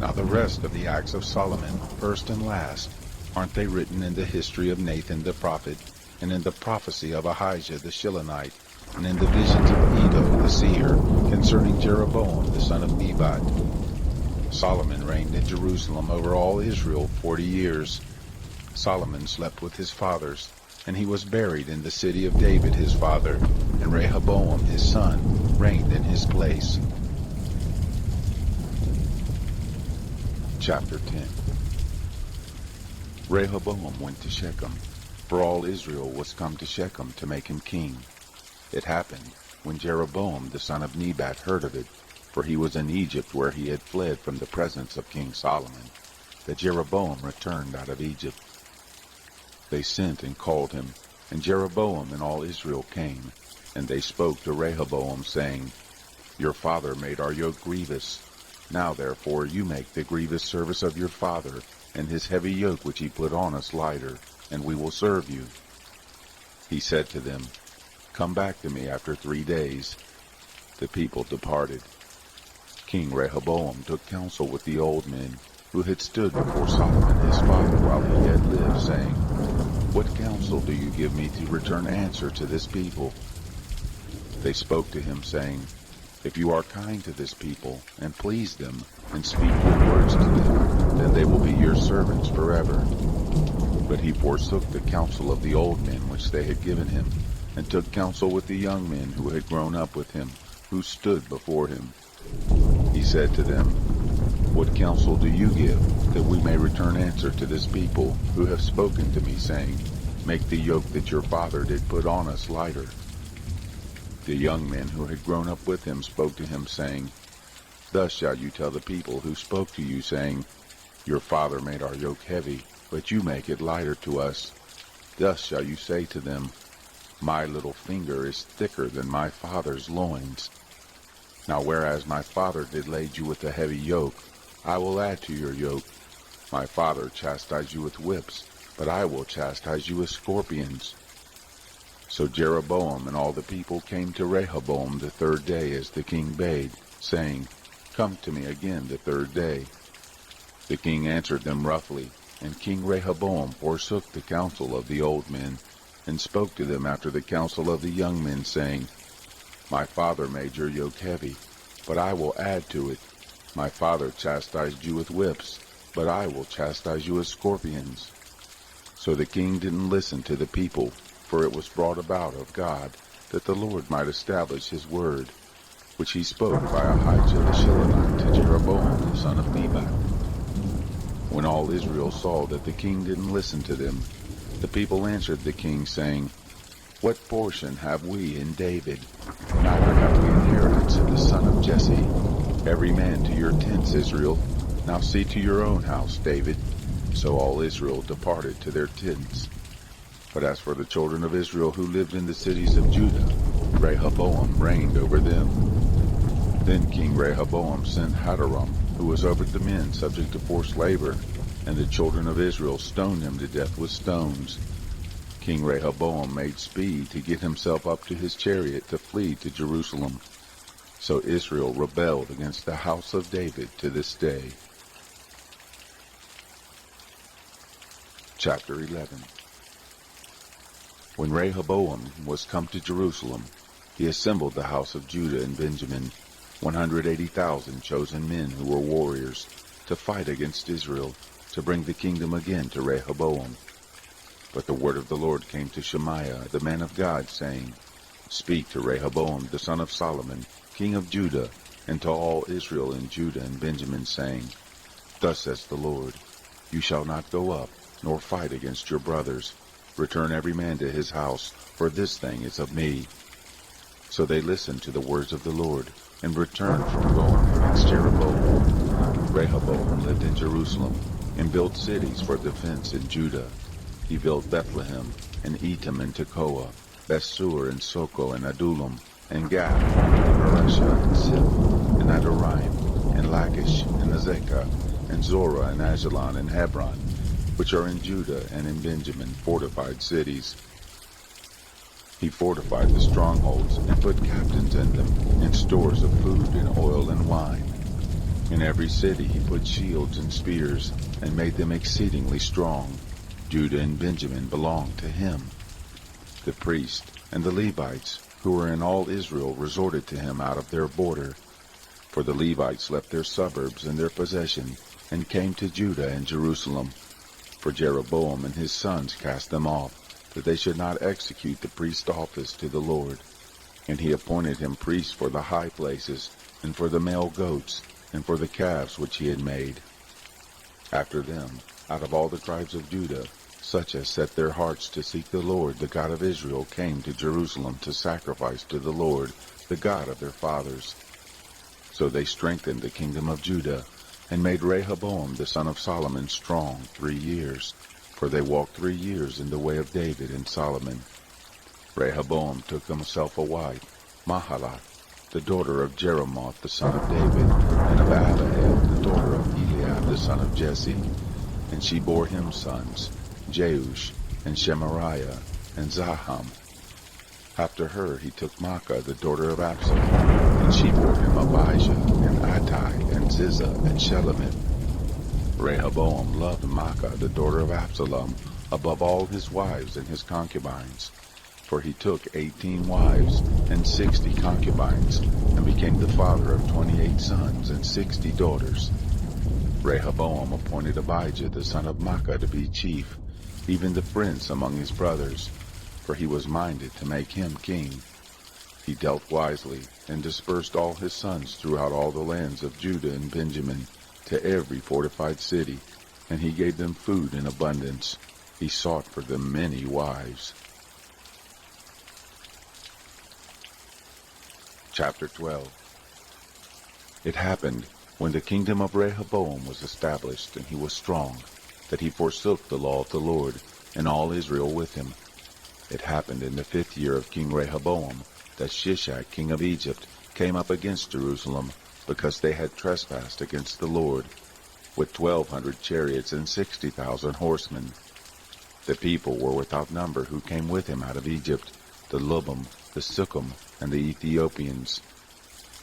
Now the rest of the acts of Solomon, first and last, aren't they written in the history of Nathan the prophet, and in the prophecy of Ahijah the Shilonite, and in the visions of Edo the seer, concerning Jeroboam the son of Nebat? Solomon reigned in Jerusalem over all Israel 40 years. Solomon slept with his fathers, and he was buried in the city of David his father, and Rehoboam his son reigned in his place. Chapter 10. Rehoboam went to Shechem, for all Israel was come to Shechem to make him king. It happened, when Jeroboam the son of Nebat heard of it, for he was in Egypt where he had fled from the presence of King Solomon, that Jeroboam returned out of Egypt. They sent and called him, and Jeroboam and all Israel came, and they spoke to Rehoboam, saying, Your father made our yoke grievous. Now therefore you make the grievous service of your father, and his heavy yoke which he put on us lighter, and we will serve you. He said to them, Come back to me after 3 days. The people departed. King Rehoboam took counsel with the old men, who had stood before Solomon his father while he had lived, saying, What counsel do you give me to return answer to this people? They spoke to him, saying, If you are kind to this people, and please them, and speak good words to them, then they will be your servants forever. But he forsook the counsel of the old men which they had given him, and took counsel with the young men who had grown up with him, who stood before him. He said to them, What counsel do you give, that we may return answer to this people, who have spoken to me, saying, Make the yoke that your father did put on us lighter? The young men who had grown up with him spoke to him, saying, Thus shall you tell the people who spoke to you, saying, Your father made our yoke heavy, but you make it lighter to us. Thus shall you say to them, My little finger is thicker than my father's loins. Now whereas my father did lade you with a heavy yoke, I will add to your yoke. My father chastised you with whips, but I will chastise you with scorpions. So Jeroboam and all the people came to Rehoboam the 3rd day as the king bade, saying, Come to me again the 3rd day. The king answered them roughly, and King Rehoboam forsook the counsel of the old men, and spoke to them after the counsel of the young men, saying, My father made your yoke heavy, but I will add to it. My father chastised you with whips, but I will chastise you with scorpions. So the king didn't listen to the people, for it was brought about of God, that the Lord might establish his word, which he spoke by Ahijah the Shilonite to Jeroboam the son of Nebat. When all Israel saw that the king didn't listen to them, the people answered the king, saying, What portion have we in David? Neither have we inheritance in the son of Jesse. Every man to your tents, Israel. Now see to your own house, David. So all Israel departed to their tents. But as for the children of Israel who lived in the cities of Judah, Rehoboam reigned over them. Then King Rehoboam sent Hadoram, who was over the men subject to forced labor, and the children of Israel stoned him to death with stones. King Rehoboam made speed to get himself up to his chariot to flee to Jerusalem. So Israel rebelled against the house of David to this day. Chapter 11. When Rehoboam was come to Jerusalem, he assembled the house of Judah and Benjamin, 180,000 chosen men who were warriors, to fight against Israel, to bring the kingdom again to Rehoboam. But the word of the Lord came to Shemaiah, the man of God, saying, Speak to Rehoboam, the son of Solomon, king of Judah, and to all Israel in Judah and Benjamin, saying, Thus says the Lord, You shall not go up, nor fight against your brothers. Return every man to his house, for this thing is of me. So they listened to the words of the Lord, and returned from going against Jeroboam. Rehoboam lived in Jerusalem, and built cities for defense in Judah. He built Bethlehem, and Etam, and Tekoa, Bethsur, and Soko, and Adullam, and Gath, and Maresha, and Sif, and Adoraim, and Lachish, and Azekah, and Zorah, and Ajalon, and Hebron, which are in Judah and in Benjamin, fortified cities. He fortified the strongholds, and put captains in them, and stores of food, and oil, and wine. In every city he put shields and spears, and made them exceedingly strong. Judah and Benjamin belonged to him. The priests and the Levites, who were in all Israel, resorted to him out of their border. For the Levites left their suburbs and their possession, and came to Judah and Jerusalem. For Jeroboam and his sons cast them off, that they should not execute the priest's office to the Lord. And he appointed him priests for the high places, and for the male goats, and for the calves which he had made. After them, out of all the tribes of Judah, such as set their hearts to seek the Lord, the God of Israel, came to Jerusalem to sacrifice to the Lord, the God of their fathers. So they strengthened the kingdom of Judah, and made Rehoboam the son of Solomon strong 3 years, for they walked 3 years in the way of David and Solomon. Rehoboam took himself a wife, Mahalath, the daughter of Jeremoth the son of David, and of Abihail, the daughter of Eliab the son of Jesse. And she bore him sons, Jeush, and Shemariah, and Zaham. After her he took Maacah, the daughter of Absalom, and she bore him Abijah, and Attai, and Ziza, and Shelomith. Rehoboam loved Maacah, the daughter of Absalom, above all his wives and his concubines. For he took 18 wives and 60 concubines, and became the father of 28 sons and 60 daughters. Rehoboam appointed Abijah the son of Maacah to be chief, even the prince among his brothers, for he was minded to make him king. He dealt wisely, and dispersed all his sons throughout all the lands of Judah and Benjamin, to every fortified city, and he gave them food in abundance. He sought for them many wives. Chapter 12. It happened, when the kingdom of Rehoboam was established, and he was strong, that he forsook the law of the Lord, and all Israel with him. It happened in the 5th year of King Rehoboam, that Shishak king of Egypt came up against Jerusalem, because they had trespassed against the Lord, with 1,200 chariots and 60,000 horsemen. The people were without number who came with him out of Egypt, the Lubim, the Sukkim, and the Ethiopians.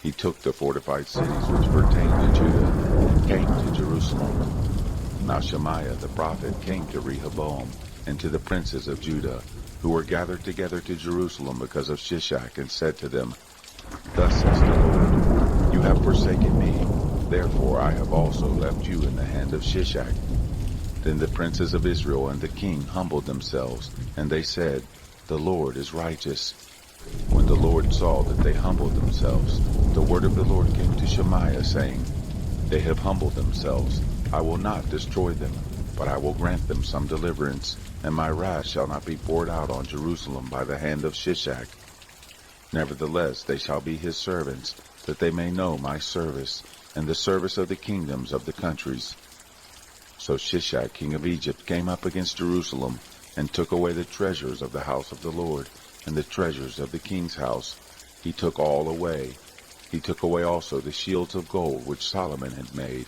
He took the fortified cities which pertained to Judah, and came to Jerusalem. Now Shemaiah the prophet came to Rehoboam, and to the princes of Judah, who were gathered together to Jerusalem because of Shishak, and said to them, Thus says the Lord, You have forsaken me, therefore I have also left you in the hand of Shishak. Then the princes of Israel and the king humbled themselves, and they said, The Lord is righteous. When the Lord saw that they humbled themselves, the word of the Lord came to Shemaiah, saying, They have humbled themselves. I will not destroy them, but I will grant them some deliverance, and my wrath shall not be poured out on Jerusalem by the hand of Shishak. Nevertheless they shall be his servants, that they may know my service, and the service of the kingdoms of the countries. So Shishak king of Egypt came up against Jerusalem, and took away the treasures of the house of the Lord, and the treasures of the king's house. He took all away. He took away also the shields of gold which Solomon had made.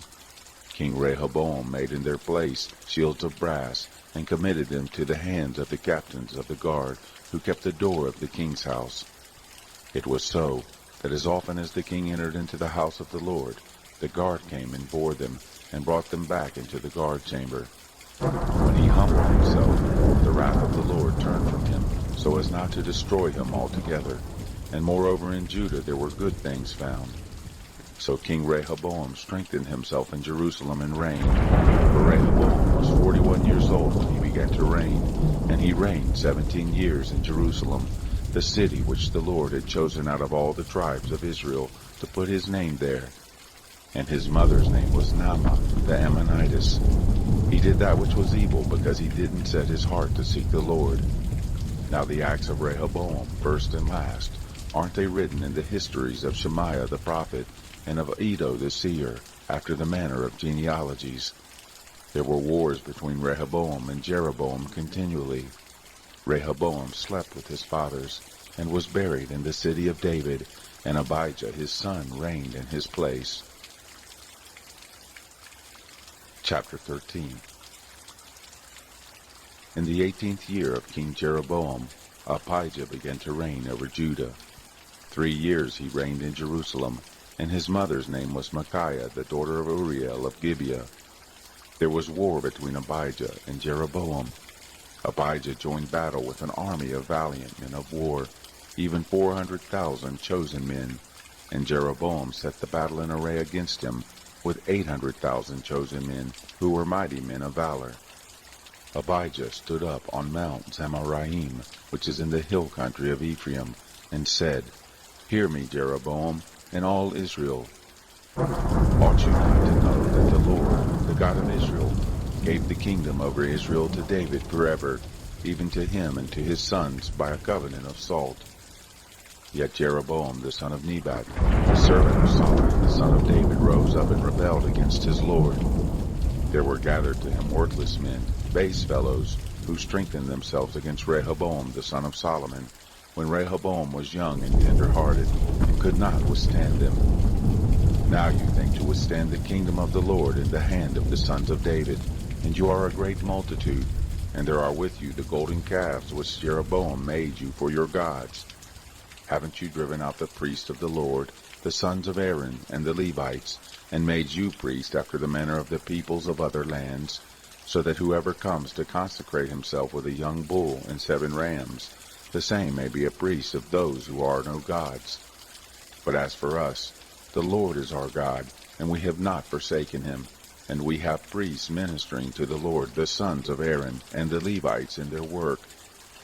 King Rehoboam made in their place shields of brass, and committed them to the hands of the captains of the guard, who kept the door of the king's house. It was so, that as often as the king entered into the house of the Lord, the guard came and bore them, and brought them back into the guard chamber. When he humbled himself, the wrath of the Lord turned from him, so as not to destroy him altogether. And moreover in Judah there were good things found. So King Rehoboam strengthened himself in Jerusalem and reigned. For Rehoboam was 41 years old when he began to reign, and he reigned 17 years in Jerusalem, the city which the Lord had chosen out of all the tribes of Israel to put his name there. And his mother's name was Naamah the Ammonitess. He did that which was evil, because he didn't set his heart to seek the Lord. Now the acts of Rehoboam, first and last, aren't they written in the histories of Shemaiah the prophet, and of Iddo the seer, after the manner of genealogies? There were wars between Rehoboam and Jeroboam continually. Rehoboam slept with his fathers, and was buried in the city of David, and Abijah his son reigned in his place. Chapter 13. In the 18th year of King Jeroboam, Abijah began to reign over Judah. 3 years he reigned in Jerusalem, and his mother's name was Micaiah, the daughter of Uriel of Gibeah. There was war between Abijah and Jeroboam. Abijah joined battle with an army of valiant men of war, even 400,000 chosen men, and Jeroboam set the battle in array against him with 800,000 chosen men who were mighty men of valor. Abijah stood up on Mount Zemaraim, which is in the hill country of Ephraim, and said, Hear me, Jeroboam, and all Israel. Ought you not to know that the Lord, the God of Israel, gave the kingdom over Israel to David forever, even to him and to his sons by a covenant of salt? Yet Jeroboam the son of Nebat, the servant of Solomon the son of David, rose up and rebelled against his Lord. There were gathered to him worthless men, base fellows, who strengthened themselves against Rehoboam the son of Solomon, when Rehoboam was young and tender-hearted, and could not withstand them. Now you think to withstand the kingdom of the Lord in the hand of the sons of David, and you are a great multitude, and there are with you the golden calves which Jeroboam made you for your gods. Haven't you driven out the priests of the Lord, the sons of Aaron, and the Levites, and made you priests after the manner of the peoples of other lands, so that whoever comes to consecrate himself with a young bull and 7 rams, the same may be a priest of those who are no gods? But as for us, the Lord is our God, and we have not forsaken him, and we have priests ministering to the Lord, the sons of Aaron, and the Levites in their work,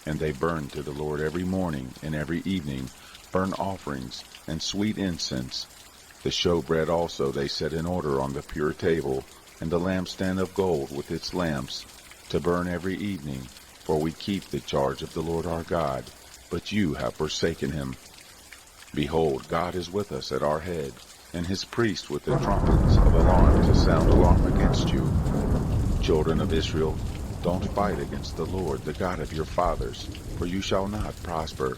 and they burn to the Lord every morning and every evening burnt offerings and sweet incense. The showbread also they set in order on the pure table, and the lampstand of gold with its lamps, to burn every evening, for we keep the charge of the Lord our God, but you have forsaken him. Behold, God is with us at our head, and his priests with the trumpets of alarm to sound alarm against you. Children of Israel, don't fight against the Lord, the God of your fathers, for you shall not prosper.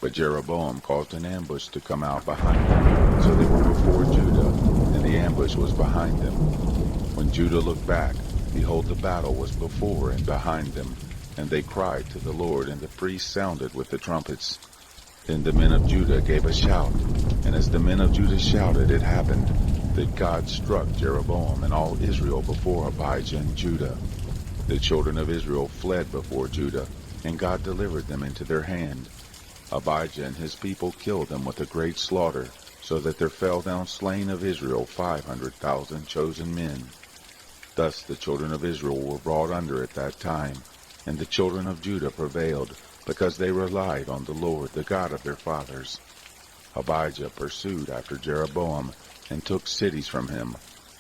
But Jeroboam caused an ambush to come out behind them, so they were before Judah, and the ambush was behind them. When Judah looked back, behold, the battle was before and behind them, and they cried to the Lord, and the priests sounded with the trumpets. Then the men of Judah gave a shout, and as the men of Judah shouted, it happened that God struck Jeroboam and all Israel before Abijah and Judah. The children of Israel fled before Judah, and God delivered them into their hand. Abijah and his people killed them with a great slaughter, so that there fell down slain of Israel 500,000 chosen men. Thus the children of Israel were brought under at that time, and the children of Judah prevailed, because they relied on the Lord, the God of their fathers. Abijah pursued after Jeroboam, and took cities from him,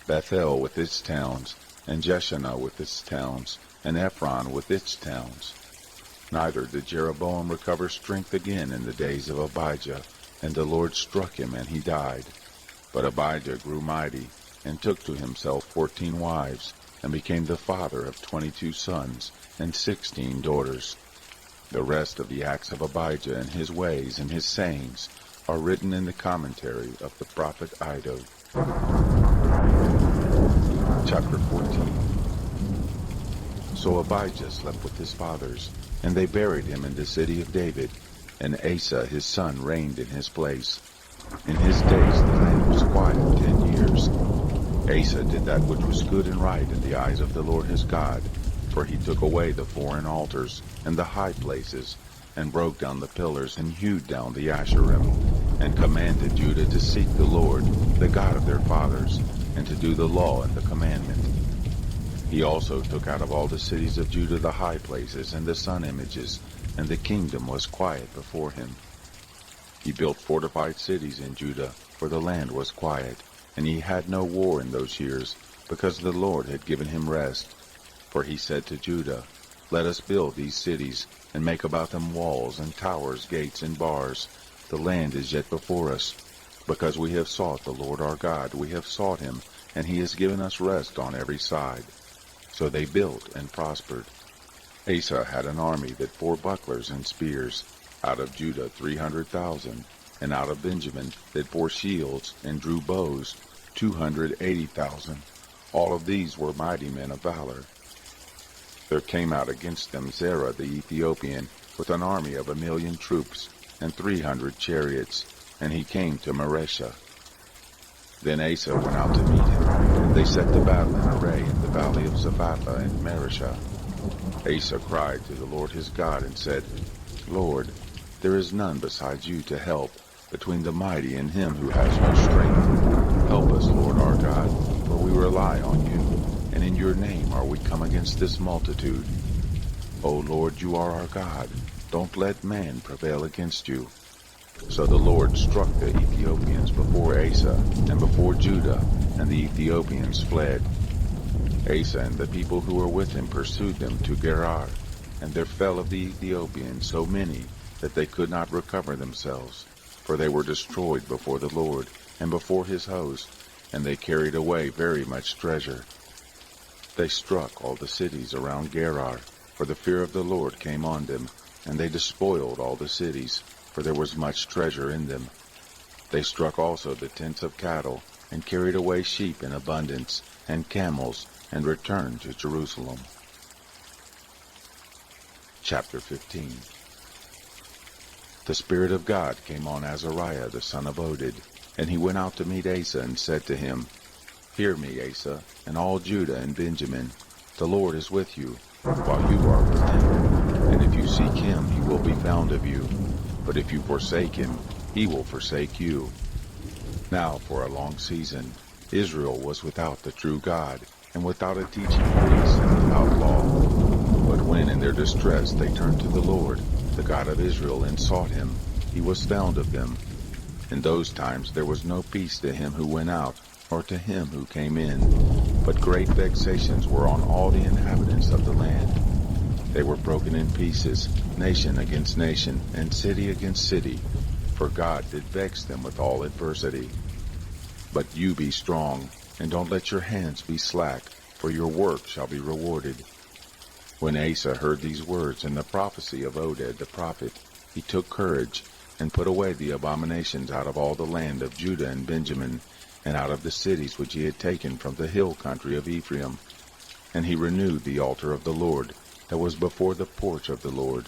Bethel with its towns, and Jeshanah with its towns, and Ephron with its towns. Neither did Jeroboam recover strength again in the days of Abijah, and the Lord struck him, and he died. But Abijah grew mighty, and took to himself 14 wives, and became the father of 22 sons, and 16 daughters. The rest of the acts of Abijah and his ways and his sayings are written in the commentary of the prophet Iddo. Chapter 14. So Abijah slept with his fathers, and they buried him in the city of David, and Asa his son reigned in his place. In his days the land was quiet 10 years. Asa did that which was good and right in the eyes of the Lord his God, for he took away the foreign altars and the high places, and broke down the pillars, and hewed down the Asherim, and commanded Judah to seek the Lord, the God of their fathers, and to do the law and the commandment. He also took out of all the cities of Judah the high places and the sun images, and the kingdom was quiet before him. He built fortified cities in Judah, for the land was quiet, and he had no war in those years, because the Lord had given him rest. For he said to Judah, Let us build these cities, and make about them walls and towers, gates and bars. The land is yet before us. Because we have sought the Lord our God, we have sought him, and he has given us rest on every side. So they built and prospered. Asa had an army that bore bucklers and spears, out of Judah 300,000, and out of Benjamin that bore shields and drew bows 280,000. All of these were mighty men of valor. There came out against them Zerah the Ethiopian with an army of 1,000,000 troops and 300 chariots, and he came to Mareshah. Then Asa went out to meet him, and they set the battle in array in the valley of Zaphatha and Mareshah. Asa cried to the Lord his God and said, Lord, there is none besides you to help, between the mighty and him who has no strength. Help us, Lord our God, for we rely on you, and in your name are we come against this multitude. O Lord, you are our God. Don't let man prevail against you. So the Lord struck the Ethiopians before Asa and before Judah, and the Ethiopians fled. Asa and the people who were with him pursued them to Gerar, and there fell of the Ethiopians so many that they could not recover themselves, for they were destroyed before the Lord and before his host, and they carried away very much treasure. They struck all the cities around Gerar, for the fear of the Lord came on them, and they despoiled all the cities, for there was much treasure in them. They struck also the tents of cattle, and carried away sheep in abundance, and camels, and returned to Jerusalem. Chapter 15. The Spirit of God came on Azariah the son of Oded, and he went out to meet Asa and said to him, Hear me, Asa, and all Judah and Benjamin. The Lord is with you, while you are with him. And if you seek him, he will be found of you. But if you forsake him, he will forsake you. Now for a long season, Israel was without the true God, and without a teaching priest, and without law. But when in their distress they turned to the Lord, the God of Israel, and sought him, he was found of them. In those times there was no peace to him who went out, or to him who came in, but great vexations were on all the inhabitants of the land. They were broken in pieces, nation against nation, and city against city, for God did vex them with all adversity. But you be strong, and don't let your hands be slack, for your work shall be rewarded. When Asa heard these words and the prophecy of Oded the prophet, he took courage, and put away the abominations out of all the land of Judah and Benjamin, and out of the cities which he had taken from the hill country of Ephraim. And he renewed the altar of the Lord, that was before the porch of the Lord.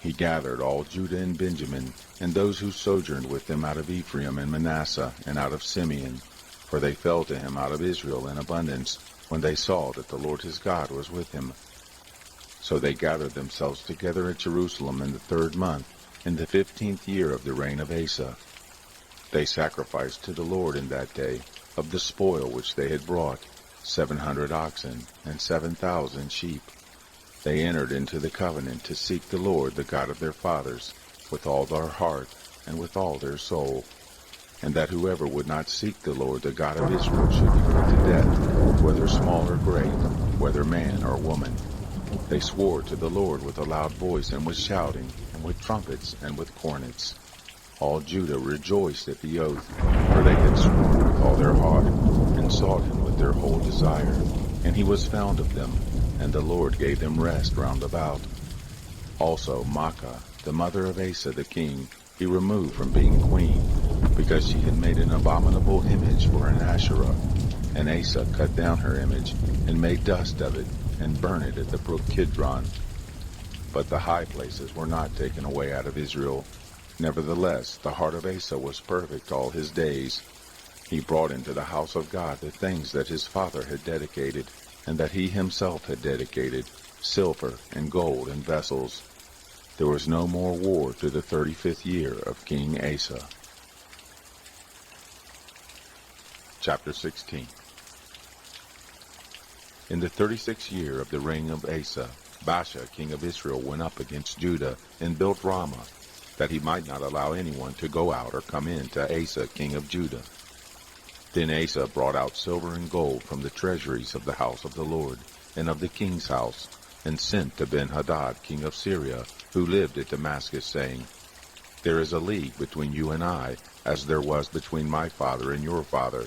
He gathered all Judah and Benjamin, and those who sojourned with them out of Ephraim and Manasseh, and out of Simeon, for they fell to him out of Israel in abundance, when they saw that the Lord his God was with him. So they gathered themselves together at Jerusalem in the 3rd month, in the 15th year of the reign of Asa. They sacrificed to the Lord in that day, of the spoil which they had brought, 700 oxen, and 7,000 sheep. They entered into the covenant to seek the Lord, the God of their fathers, with all their heart, and with all their soul, and that whoever would not seek the Lord, the God of Israel, should be put to death, whether small or great, whether man or woman. They swore to the Lord with a loud voice, and with shouting, and with trumpets, and with cornets. All Judah rejoiced at the oath, for they had sworn with all their heart, and sought him with their whole desire. And he was found of them, and the Lord gave them rest round about. Also Maacah, the mother of Asa the king, he removed from being queen, because she had made an abominable image for an Asherah. And Asa cut down her image, and made dust of it, and burned it at the brook Kidron. But the high places were not taken away out of Israel. Nevertheless, the heart of Asa was perfect all his days. He brought into the house of God the things that his father had dedicated, and that he himself had dedicated, silver and gold and vessels. There was no more war to the 35th year of King Asa. Chapter 16. In the 36th year of the reign of Asa, Baasha king of Israel went up against Judah, and built Ramah, that he might not allow anyone to go out or come in to Asa king of Judah. Then Asa brought out silver and gold from the treasuries of the house of the Lord, and of the king's house, and sent to Ben-Hadad king of Syria, who lived at Damascus, saying, There is a league between you and I, as there was between my father and your father.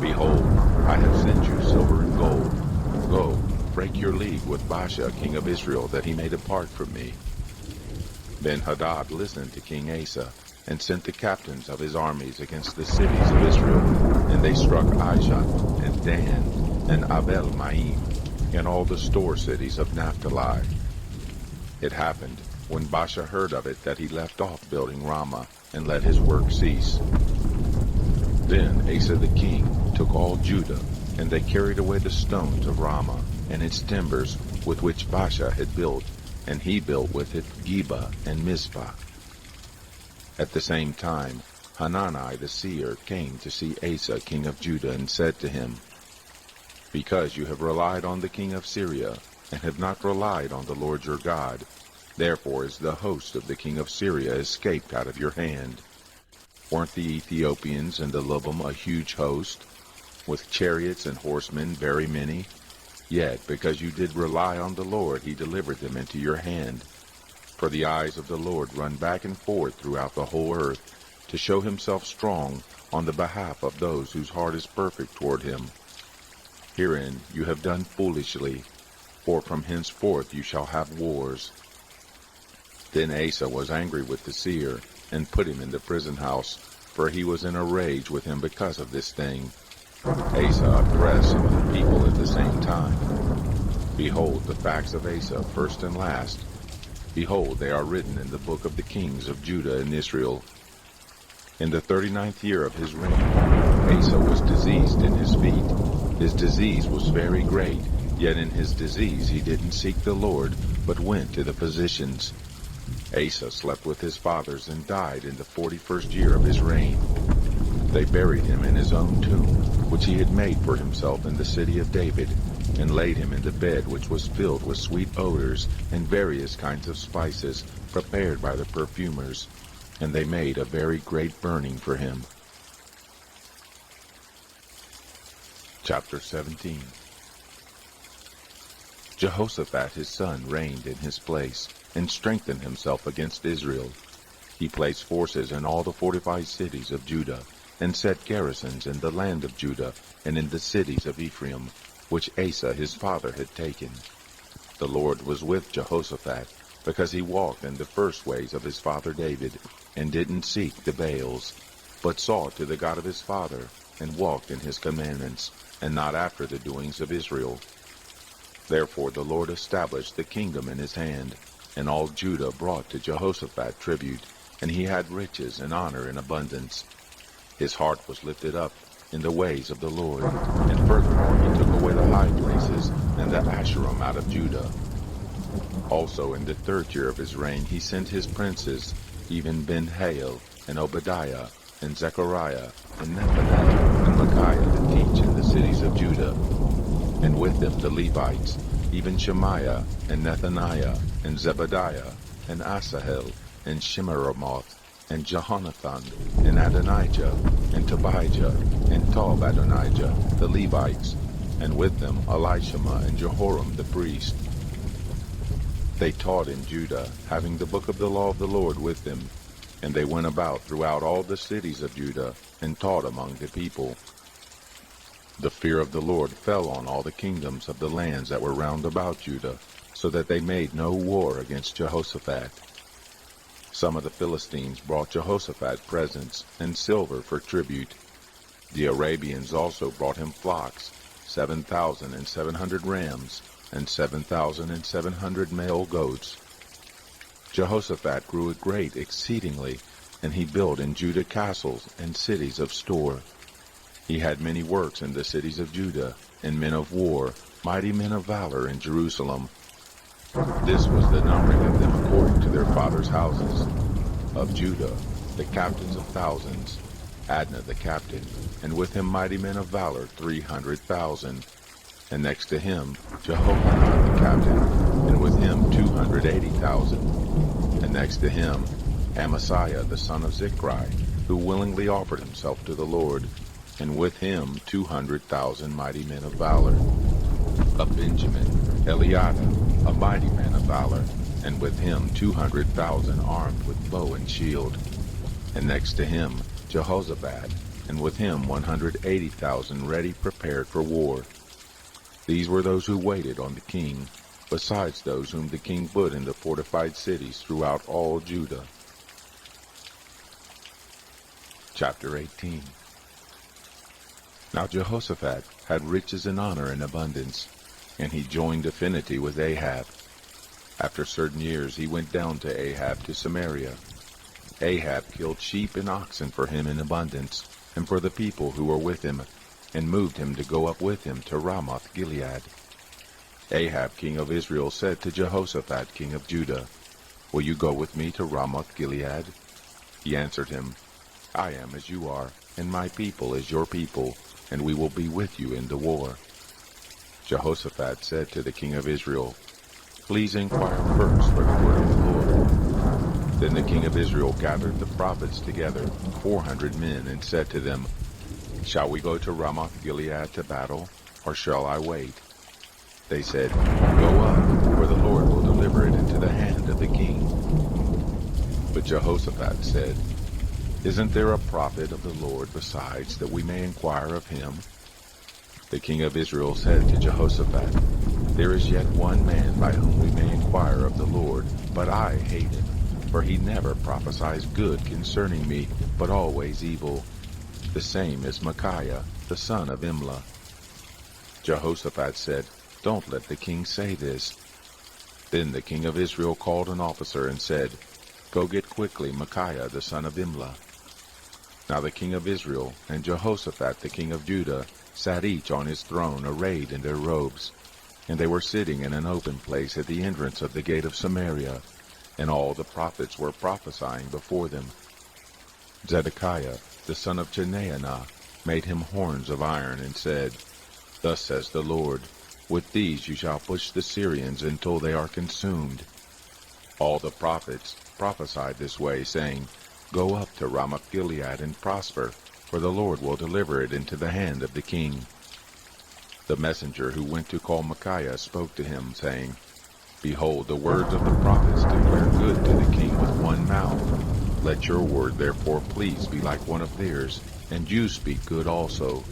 Behold, I have sent you silver and gold. Go, break your league with Baasha king of Israel, that he may depart from me. Ben-Hadad listened to King Asa, and sent the captains of his armies against the cities of Israel. and they struck Aishan, and Dan, and Abel-Maim, and all the store cities of Naphtali. It happened, when Baasha heard of it, that he left off building Ramah, and let his work cease. Then Asa the king took all Judah, and they carried away the stones of Ramah, and its timbers, with which Baasha had built, and he built with it Geba and Mizpah. At the same time, Hanani the seer came to see Asa king of Judah, and said to him, Because you have relied on the king of Syria, and have not relied on the Lord your God, therefore is the host of the king of Syria escaped out of your hand. Weren't the Ethiopians and the Lubim a huge host, with chariots and horsemen very many? Yet because you did rely on the Lord, he delivered them into your hand. For the eyes of the Lord run back and forth throughout the whole earth, to show himself strong on the behalf of those whose heart is perfect toward him. Herein you have done foolishly, for from henceforth you shall have wars. Then Asa was angry with the seer, and put him in the prison house, for he was in a rage with him because of this thing. Asa oppressed some of the people at the same time. Behold the facts of Asa, first and last. Behold, they are written in the book of the kings of Judah and Israel. In the 39th year of his reign, Asa was diseased in his feet. His disease was very great, yet in his disease he didn't seek the Lord, but went to the physicians. Asa slept with his fathers and died in the 41st year of his reign. They buried him in his own tomb, which he had made for himself in the city of David, and laid him in the bed which was filled with sweet odors and various kinds of spices prepared by the perfumers, and they made a very great burning for him. Chapter 17. Jehoshaphat his son reigned in his place, and strengthened himself against Israel. He placed forces in all the fortified cities of Judah, and set garrisons in the land of Judah, and in the cities of Ephraim, which Asa his father had taken. The Lord was with Jehoshaphat, because he walked in the first ways of his father David, and didn't seek the Baals, but sought to the God of his father, and walked in his commandments, and not after the doings of Israel. Therefore the Lord established the kingdom in his hand, and all Judah brought to Jehoshaphat tribute, and he had riches and honor in abundance. His heart was lifted up in the ways of the Lord, and furthermore he took away the high places and the Asherim out of Judah. Also in the 3rd year of his reign he sent his princes, even Ben-Hail, and Obadiah, and Zechariah, and Nethanel, and Micaiah to teach in the cities of Judah. And with them the Levites, even Shemaiah, and Nethaniah, and Zebadiah, and Asahel, and Shemiramoth, and Jehonathan, and Adonijah, and Tobijah, and Tob-Adonijah, the Levites, and with them Elishama and Jehoram the priest. They taught in Judah, having the book of the law of the Lord with them, and they went about throughout all the cities of Judah, and taught among the people. The fear of the Lord fell on all the kingdoms of the lands that were round about Judah, so that they made no war against Jehoshaphat. Some of the Philistines brought Jehoshaphat presents and silver for tribute. The Arabians also brought him flocks, 7,700 rams, and 7,700 male goats. Jehoshaphat grew great exceedingly, and he built in Judah castles and cities of store. He had many works in the cities of Judah, and men of war, mighty men of valor in Jerusalem. This was the numbering of them according to their fathers' houses. Of Judah, the captains of thousands, Adnah the captain, and with him mighty men of valor 300,000. And next to him, Jehohanan the captain, and with him 280,000. And next to him, Amasiah the son of Zichri, who willingly offered himself to the Lord, and with him 200,000 mighty men of valor. Of Benjamin, Eliada, a mighty man of valor, and with him 200,000 armed with bow and shield. And next to him, Jehozabad, and with him 180,000 ready prepared for war. These were those who waited on the king, besides those whom the king put in the fortified cities throughout all Judah. Chapter 18. Now Jehoshaphat had riches and honor in abundance, and he joined affinity with Ahab. After certain years he went down to Ahab to Samaria. Ahab killed sheep and oxen for him in abundance, and for the people who were with him, and moved him to go up with him to Ramoth Gilead. Ahab king of Israel said to Jehoshaphat king of Judah, "Will you go with me to Ramoth Gilead?" He answered him, "I am as you are, and my people as your people, and we will be with you in the war." Jehoshaphat said to the king of Israel, "Please inquire first for the word of the Lord." Then the king of Israel gathered the prophets together, 400 men, and said to them, "Shall we go to Ramoth Gilead to battle, or shall I wait?" They said, "Go up, for the Lord will deliver it into the hand of the king." But Jehoshaphat said, "Isn't there a prophet of the Lord besides, that we may inquire of him?" The king of Israel said to Jehoshaphat, "There is yet one man by whom we may inquire of the Lord, but I hate him, for he never prophesies good concerning me, but always evil. The same is Micaiah, the son of Imlah." Jehoshaphat said, "Don't let the king say this." Then the king of Israel called an officer and said, "Go get quickly Micaiah the son of Imlah." Now the king of Israel and Jehoshaphat the king of Judah sat each on his throne arrayed in their robes, and they were sitting in an open place at the entrance of the gate of Samaria, and all the prophets were prophesying before them. Zedekiah the son of Chenaanah made him horns of iron and said, "Thus says the Lord, with these you shall push the Syrians until they are consumed." All the prophets prophesied this way, saying, "Go up to Ramoth Gilead and prosper, for the Lord will deliver it into the hand of the king." The messenger who went to call Micaiah spoke to him, saying, "Behold, the words of the prophets declare good to the king with one mouth. Let your word therefore please be like one of theirs, and you speak good also."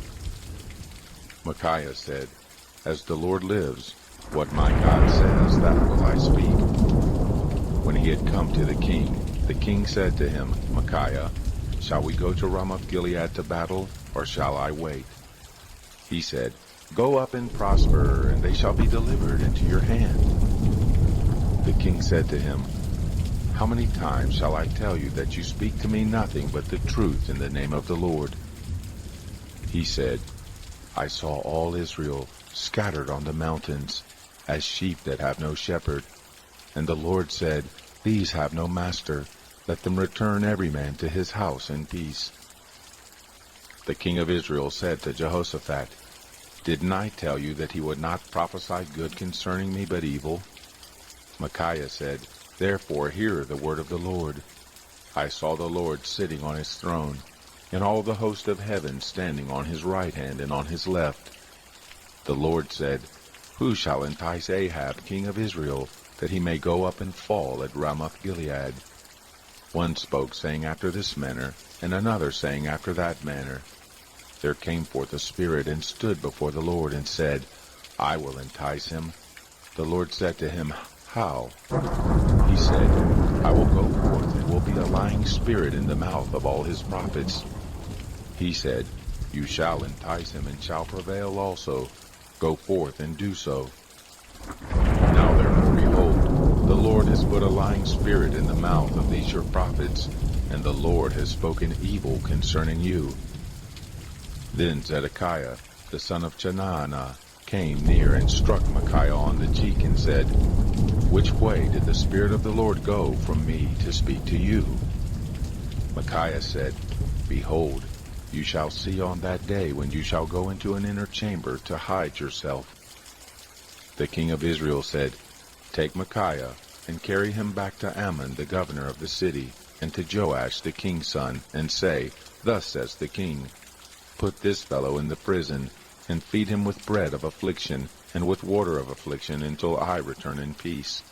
Micaiah said, "As the Lord lives, what my God says, that will I speak." When he had come to the king said to him, "Micaiah, shall we go to Ramoth Gilead to battle, or shall I wait?" He said, "Go up and prosper, and they shall be delivered into your hand." The king said to him, "How many times shall I tell you that you speak to me nothing but the truth in the name of the Lord?" He said, "I saw all Israel scattered on the mountains, as sheep that have no shepherd. And the Lord said, These have no master. Let them return every man to his house in peace." The king of Israel said to Jehoshaphat, "Didn't I tell you that he would not prophesy good concerning me, but evil?" Micaiah said, "Therefore hear the word of the Lord. I saw the Lord sitting on his throne, and all the host of heaven standing on his right hand and on his left. The Lord said, Who shall entice Ahab king of Israel, that he may go up and fall at Ramoth Gilead?" One spoke, saying after this manner, and another saying after that manner. There came forth a spirit and stood before the Lord and said, "I will entice him." The Lord said to him, "How?" He said, "I will go forth and will be a lying spirit in the mouth of all his prophets." He said, "You shall entice him and shall prevail also. Go forth and do so." Now therefore, behold, the Lord has put a lying spirit in the mouth of these your prophets, and the Lord has spoken evil concerning you. Then Zedekiah, the son of Chenaanah, came near and struck Micaiah on the cheek and said, "Which way did the Spirit of the Lord go from me to speak to you?" Micaiah said, "Behold, you shall see on that day when you shall go into an inner chamber to hide yourself." The king of Israel said, "Take Micaiah, and carry him back to Ammon the governor of the city, and to Joash the king's son, and say, Thus says the king, Put this fellow in the prison, and feed him with bread of affliction, and with water of affliction, until I return in peace."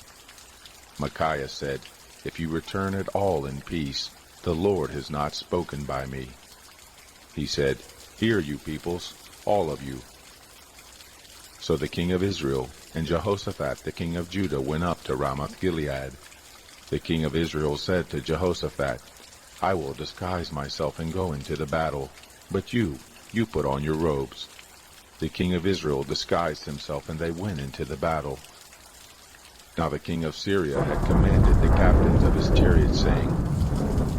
Micaiah said, "If you return at all in peace, the Lord has not spoken by me." He said, "Hear, you peoples, all of you." So the king of Israel and Jehoshaphat the king of Judah went up to Ramoth Gilead. The king of Israel said to Jehoshaphat, "I will disguise myself and go into the battle, but you You put on your robes." The king of Israel disguised himself, and they went into the battle. Now the king of Syria had commanded the captains of his chariots, saying,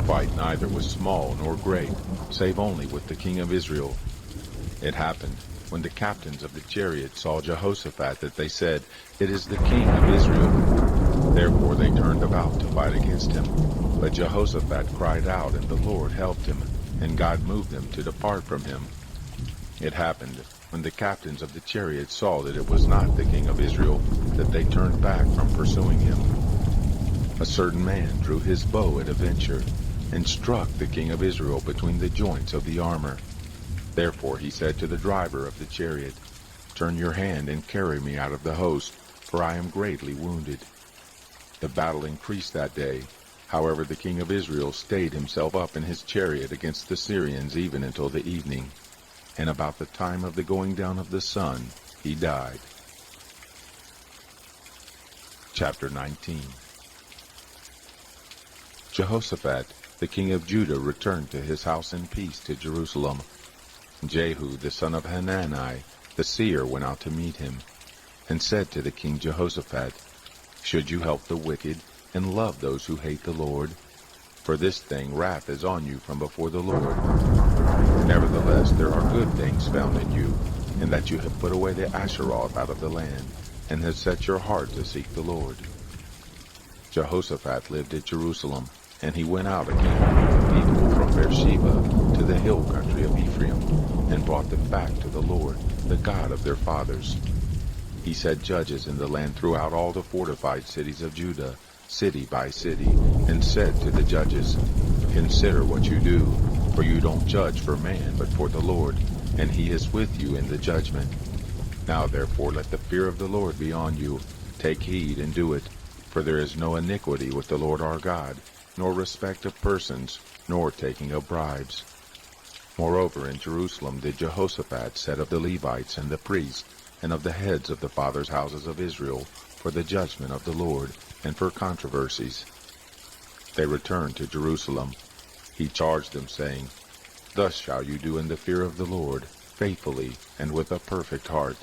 "Fight neither with small nor great, save only with the king of Israel." It happened, when the captains of the chariots saw Jehoshaphat, that they said, "It is the king of Israel." Therefore they turned about to fight against him. But Jehoshaphat cried out, and the Lord helped him, and God moved them to depart from him. It happened, when the captains of the chariots saw that it was not the king of Israel, that they turned back from pursuing him. A certain man drew his bow at a venture, and struck the king of Israel between the joints of the armor. Therefore he said to the driver of the chariot, "Turn your hand and carry me out of the host, for I am greatly wounded." The battle increased that day. However, the king of Israel stayed himself up in his chariot against the Syrians even until the evening. And about the time of the going down of the sun, he died. Chapter 19. Jehoshaphat, the king of Judah, returned to his house in peace to Jerusalem. Jehu, the son of Hanani, the seer, went out to meet him, and said to the king Jehoshaphat, "Should you help the wicked, and love those who hate the Lord? For this thing wrath is on you from before the Lord. Nevertheless, there are good things found in you, in that you have put away the Asheroth out of the land, and have set your heart to seek the Lord." Jehoshaphat lived at Jerusalem, and he went out again with the people from Beersheba to the hill country of Ephraim, and brought them back to the Lord, the God of their fathers. He set judges in the land throughout all the fortified cities of Judah, city by city, and said to the judges, "Consider what you do, for you don't judge for man, but for the Lord, and he is with you in the judgment. Now therefore let the fear of the Lord be on you. Take heed and do it, for there is no iniquity with the Lord our God, nor respect of persons, nor taking of bribes." Moreover, in Jerusalem did Jehoshaphat set of the Levites and the priests, and of the heads of the fathers' houses of Israel, for the judgment of the Lord, and for controversies. They returned to Jerusalem. He charged them, saying, "Thus shall you do in the fear of the Lord, faithfully, and with a perfect heart.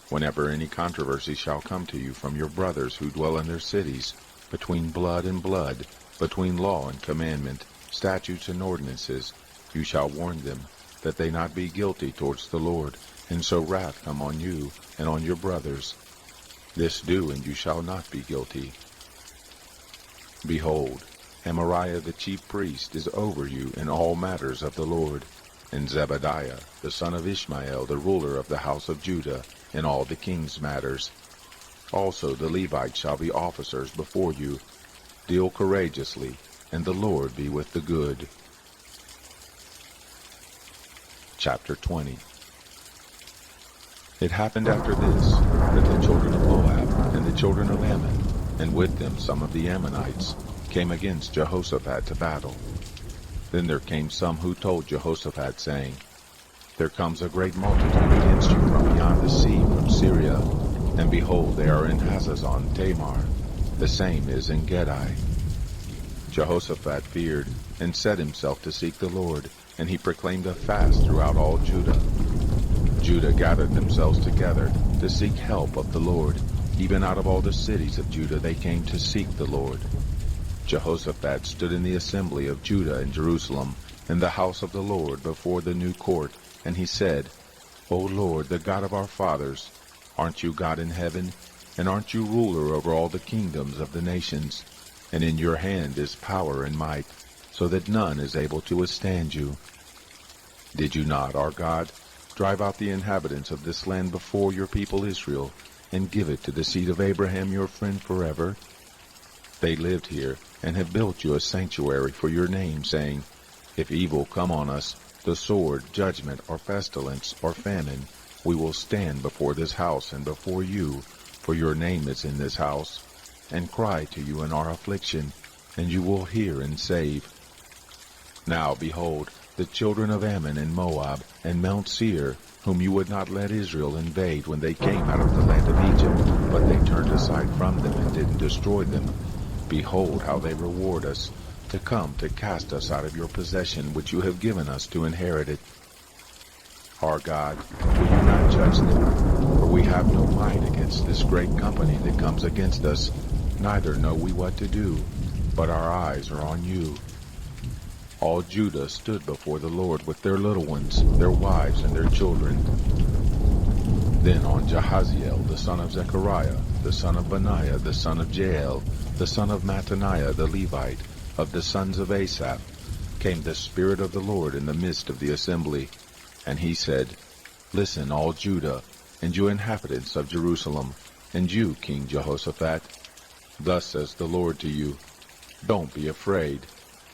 Whenever any controversy shall come to you from your brothers who dwell in their cities, between blood and blood, between law and commandment, statutes and ordinances, you shall warn them, that they not be guilty towards the Lord, and so wrath come on you and on your brothers. This do, and you shall not be guilty. Behold, Amariah the chief priest is over you in all matters of the Lord, and Zebadiah the son of Ishmael the ruler of the house of Judah in all the king's matters. Also the Levites shall be officers before you. Deal courageously, and the Lord be with the good." Chapter 20. It happened after this, that the children of Moab and the children of Ammon, and with them some of the Ammonites, came against Jehoshaphat to battle. Then there came some who told Jehoshaphat, saying, "There comes a great multitude against you from beyond the sea, from Syria, and behold, they are in Hazazon Tamar, the same is in Gedi." Jehoshaphat feared, and set himself to seek the Lord, and he proclaimed a fast throughout all Judah. Judah gathered themselves together to seek help of the Lord. Even out of all the cities of Judah they came to seek the Lord. Jehoshaphat stood in the assembly of Judah in Jerusalem, in the house of the Lord before the new court, and he said, "O Lord, the God of our fathers, aren't you God in heaven? And aren't you ruler over all the kingdoms of the nations? And in your hand is power and might, so that none is able to withstand you. Did you not, our God, drive out the inhabitants of this land before your people Israel, and give it to the seed of Abraham your friend forever? They lived here, and have built you a sanctuary for your name, saying, If evil come on us, the sword, judgment, or pestilence, or famine, we will stand before this house and before you, for your name is in this house, and cry to you in our affliction, and you will hear and save. Now, behold, the children of Ammon and Moab and Mount Seir, whom you would not let Israel invade when they came out of the land of Egypt, but they turned aside from them and didn't destroy them. Behold how they reward us, to come to cast us out of your possession which you have given us to inherit it. Our God, will you not judge them? For we have no might against this great company that comes against us, neither know we what to do, but our eyes are on you. All Judah stood before the Lord with their little ones, their wives, and their children. Then on Jahaziel, the son of Zechariah, the son of Benaiah, the son of Jael, the son of Mattaniah the Levite, of the sons of Asaph, came the Spirit of the Lord in the midst of the assembly. And he said, Listen, all Judah, and you inhabitants of Jerusalem, and you, King Jehoshaphat. Thus says the Lord to you, Don't be afraid,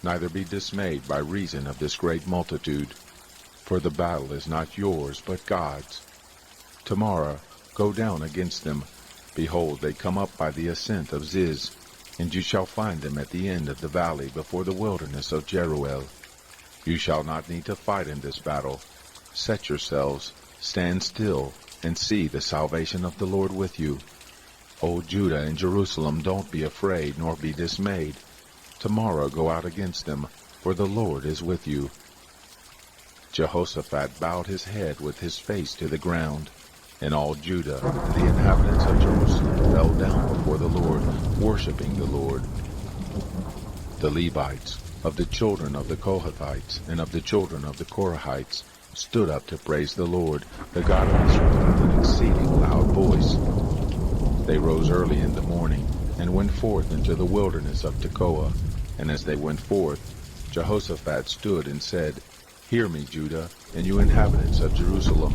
neither be dismayed by reason of this great multitude. For the battle is not yours, but God's. Tomorrow go down against them. Behold, they come up by the ascent of Ziz, and you shall find them at the end of the valley before the wilderness of Jeruel. You shall not need to fight in this battle. Set yourselves, stand still, and see the salvation of the Lord with you. O Judah and Jerusalem, don't be afraid, nor be dismayed. Tomorrow go out against them, for the Lord is with you. Jehoshaphat bowed his head with his face to the ground, and all Judah and the inhabitants of Jerusalem fell down before the Lord, worshiping the Lord. The Levites, of the children of the Kohathites and of the children of the Korahites, stood up to praise the Lord, the God of Israel, with an exceeding loud voice. They rose early in the morning, and went forth into the wilderness of Tekoa. And as they went forth, Jehoshaphat stood and said, Hear me, Judah, and you inhabitants of Jerusalem.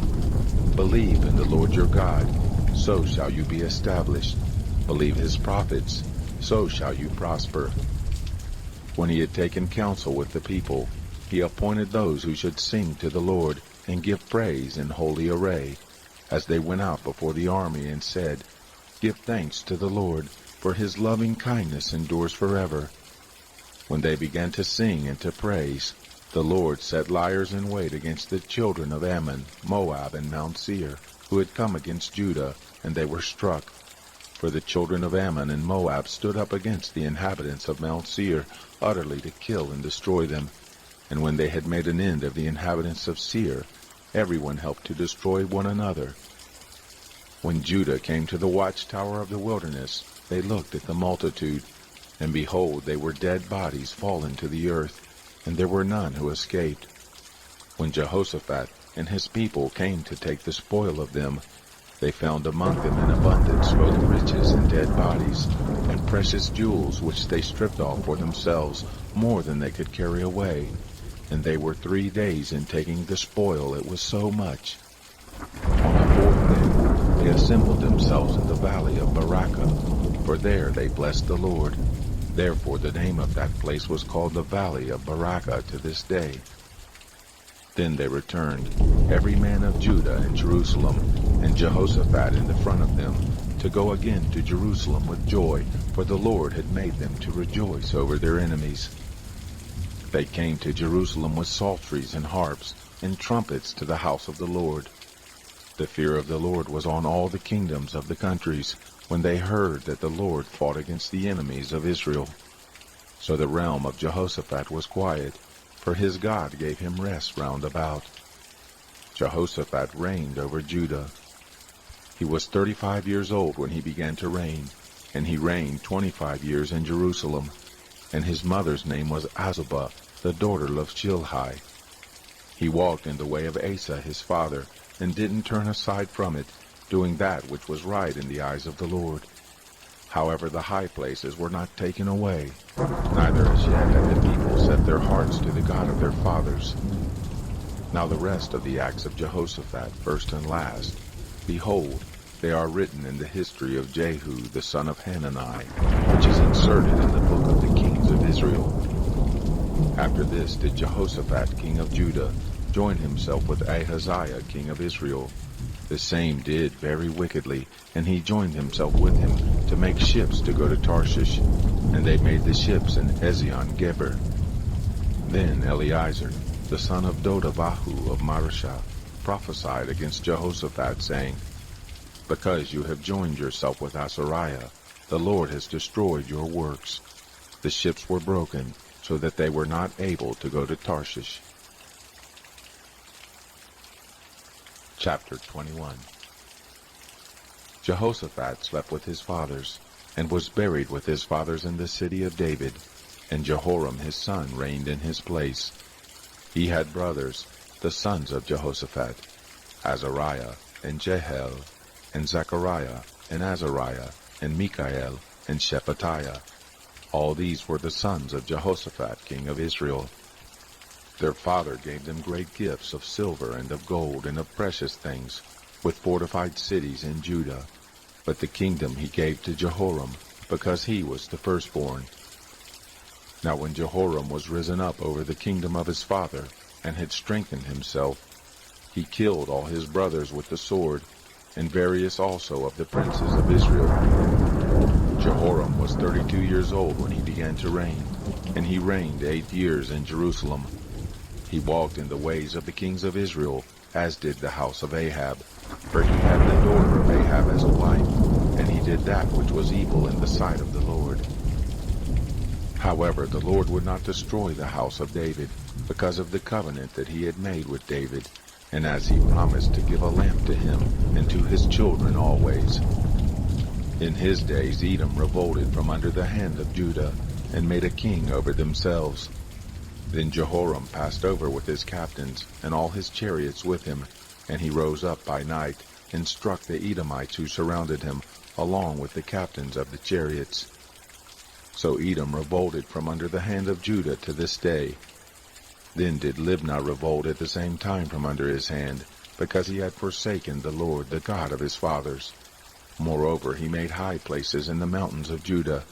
Believe in the Lord your God, so shall you be established. Believe his prophets, so shall you prosper. When he had taken counsel with the people, he appointed those who should sing to the Lord and give praise in holy array, as they went out before the army, and said, Give thanks to the Lord, for his loving kindness endures forever. When they began to sing and to praise, the Lord set liers in wait against the children of Ammon, Moab, and Mount Seir, who had come against Judah, and they were struck. For the children of Ammon and Moab stood up against the inhabitants of Mount Seir, utterly to kill and destroy them. And when they had made an end of the inhabitants of Seir, everyone helped to destroy one another. When Judah came to the watchtower of the wilderness, they looked at the multitude, and behold, they were dead bodies fallen to the earth, and there were none who escaped. When Jehoshaphat and his people came to take the spoil of them, they found among them in abundance both riches and dead bodies, and precious jewels which they stripped off for themselves, more than they could carry away. And they were 3 days in taking the spoil, it was so much. On the 4th day they assembled themselves in the valley of Barakah, for there they blessed the Lord. Therefore the name of that place was called the Valley of Barakah to this day. Then they returned, every man of Judah and Jerusalem, and Jehoshaphat in the front of them, to go again to Jerusalem with joy, for the Lord had made them to rejoice over their enemies. They came to Jerusalem with psalteries and harps, and trumpets to the house of the Lord. The fear of the Lord was on all the kingdoms of the countries, when they heard that the Lord fought against the enemies of Israel. So the realm of Jehoshaphat was quiet, for his God gave him rest round about. Jehoshaphat reigned over Judah. He was 35 years old when he began to reign, and he reigned 25 years in Jerusalem. And his mother's name was Azubah, the daughter of Shilhi. He walked in the way of Asa his father, and didn't turn aside from it, doing that which was right in the eyes of the Lord. However, the high places were not taken away, neither as yet had the people set their hearts to the God of their fathers. Now the rest of the acts of Jehoshaphat, first and last, behold, they are written in the history of Jehu the son of Hanani, which is inserted in the book of the kings of Israel. After this did Jehoshaphat king of Judah join himself with Ahaziah king of Israel. The same did very wickedly, and he joined himself with him to make ships to go to Tarshish, and they made the ships in Ezion-Geber. Then Eleazar, the son of Dodavahu of Mareshah, prophesied against Jehoshaphat, saying, Because you have joined yourself with Azariah, the Lord has destroyed your works. The ships were broken, so that they were not able to go to Tarshish. Chapter 21. Jehoshaphat slept with his fathers, and was buried with his fathers in the city of David, and Jehoram his son reigned in his place. He had brothers, the sons of Jehoshaphat, Azariah, and Jehiel, and Zechariah, and Azariah, and Mikael, and Shephatiah. All these were the sons of Jehoshaphat king of Israel. Their father gave them great gifts of silver and of gold and of precious things, with fortified cities in Judah. But the kingdom he gave to Jehoram, because he was the firstborn. Now when Jehoram was risen up over the kingdom of his father, and had strengthened himself, he killed all his brothers with the sword, and various also of the princes of Israel. Jehoram was 32 years old when he began to reign, and he reigned 8 years in Jerusalem. He walked in the ways of the kings of Israel, as did the house of Ahab, for he had the daughter of Ahab as a wife, and he did that which was evil in the sight of the Lord. However, the Lord would not destroy the house of David, because of the covenant that he had made with David, and as he promised to give a lamp to him and to his children always. In his days Edom revolted from under the hand of Judah, and made a king over themselves. Then Jehoram passed over with his captains, and all his chariots with him, and he rose up by night, and struck the Edomites who surrounded him, along with the captains of the chariots. So Edom revolted from under the hand of Judah to this day. Then did Libnah revolt at the same time from under his hand, because he had forsaken the Lord, the God of his fathers. Moreover, he made high places in the mountains of Judah,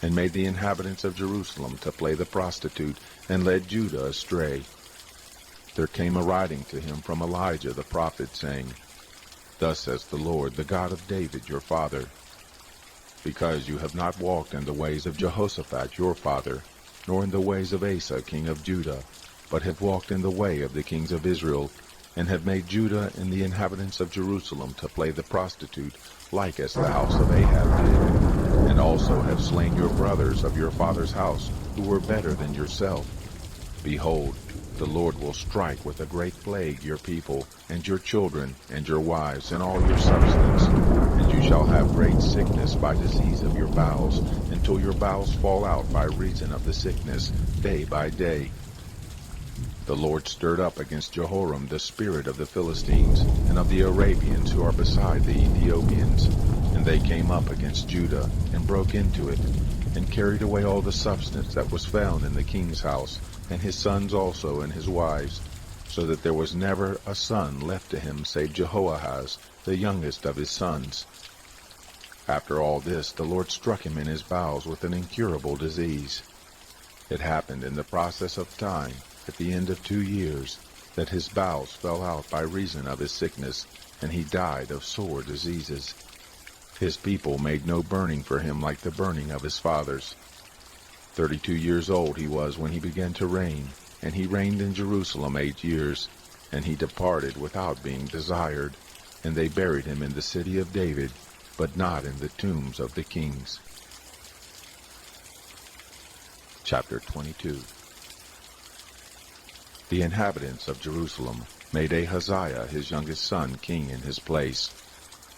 and made the inhabitants of Jerusalem to play the prostitute, and led Judah astray. There came a writing to him from Elijah the prophet, saying, Thus says the Lord, the God of David your father, because you have not walked in the ways of Jehoshaphat your father, nor in the ways of Asa king of Judah, but have walked in the way of the kings of Israel, and have made Judah and the inhabitants of Jerusalem to play the prostitute, like as the house of Ahab did, and also have slain your brothers of your father's house, who were better than yourself. Behold, the Lord will strike with a great plague your people, and your children, and your wives, and all your substance, and you shall have great sickness by disease of your bowels, until your bowels fall out by reason of the sickness, day by day. The Lord stirred up against Jehoram the spirit of the Philistines, and of the Arabians who are beside the Ethiopians, and they came up against Judah, and broke into it, and carried away all the substance that was found in the king's house, and his sons also and his wives, so that there was never a son left to him save Jehoahaz, the youngest of his sons. After all this, the Lord struck him in his bowels with an incurable disease. It happened in the process of time, at the end of 2 years, that his bowels fell out by reason of his sickness, and he died of sore diseases. His people made no burning for him like the burning of his fathers. 32 years old he was when he began to reign, and he reigned in Jerusalem 8 years, and he departed without being desired, and they buried him in the city of David, but not in the tombs of the kings. Chapter 22. The inhabitants of Jerusalem made Ahaziah his youngest son king in his place,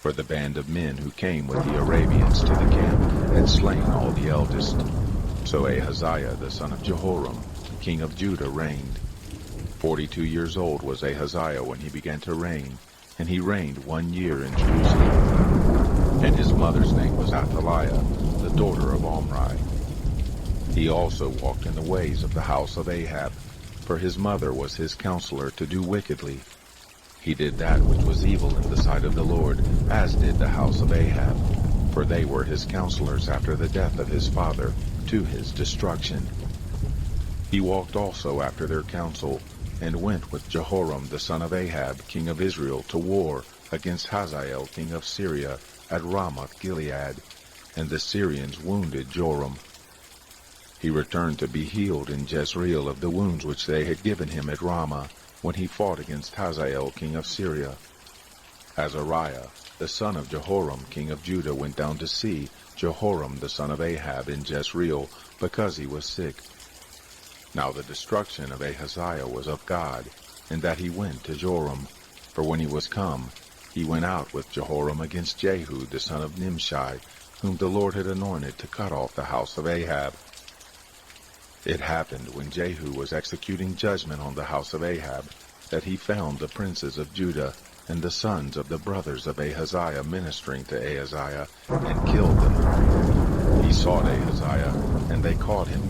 for the band of men who came with the Arabians to the camp had slain all the eldest. So Ahaziah the son of Jehoram, king of Judah, reigned. 42 years old was Ahaziah when he began to reign, and he reigned 1 year in Jerusalem. And his mother's name was Athaliah, the daughter of Omri. He also walked in the ways of the house of Ahab, for his mother was his counselor to do wickedly. He did that which was evil in the sight of the Lord, as did the house of Ahab, for they were his counselors after the death of his father, to his destruction. He walked also after their counsel, and went with Jehoram the son of Ahab, king of Israel, to war against Hazael king of Syria at Ramoth Gilead, and the Syrians wounded Joram. He returned to be healed in Jezreel of the wounds which they had given him at Ramah, when he fought against Hazael king of Syria. Azariah, the son of Jehoram king of Judah, went down to see Jehoram the son of Ahab in Jezreel, because he was sick. Now the destruction of Ahaziah was of God, and that he went to Joram. For when he was come, he went out with Jehoram against Jehu the son of Nimshi, whom the Lord had anointed to cut off the house of Ahab. It happened, when Jehu was executing judgment on the house of Ahab, that he found the princes of Judah and the sons of the brothers of Ahaziah ministering to Ahaziah, and killed them. He sought Ahaziah, and they caught him.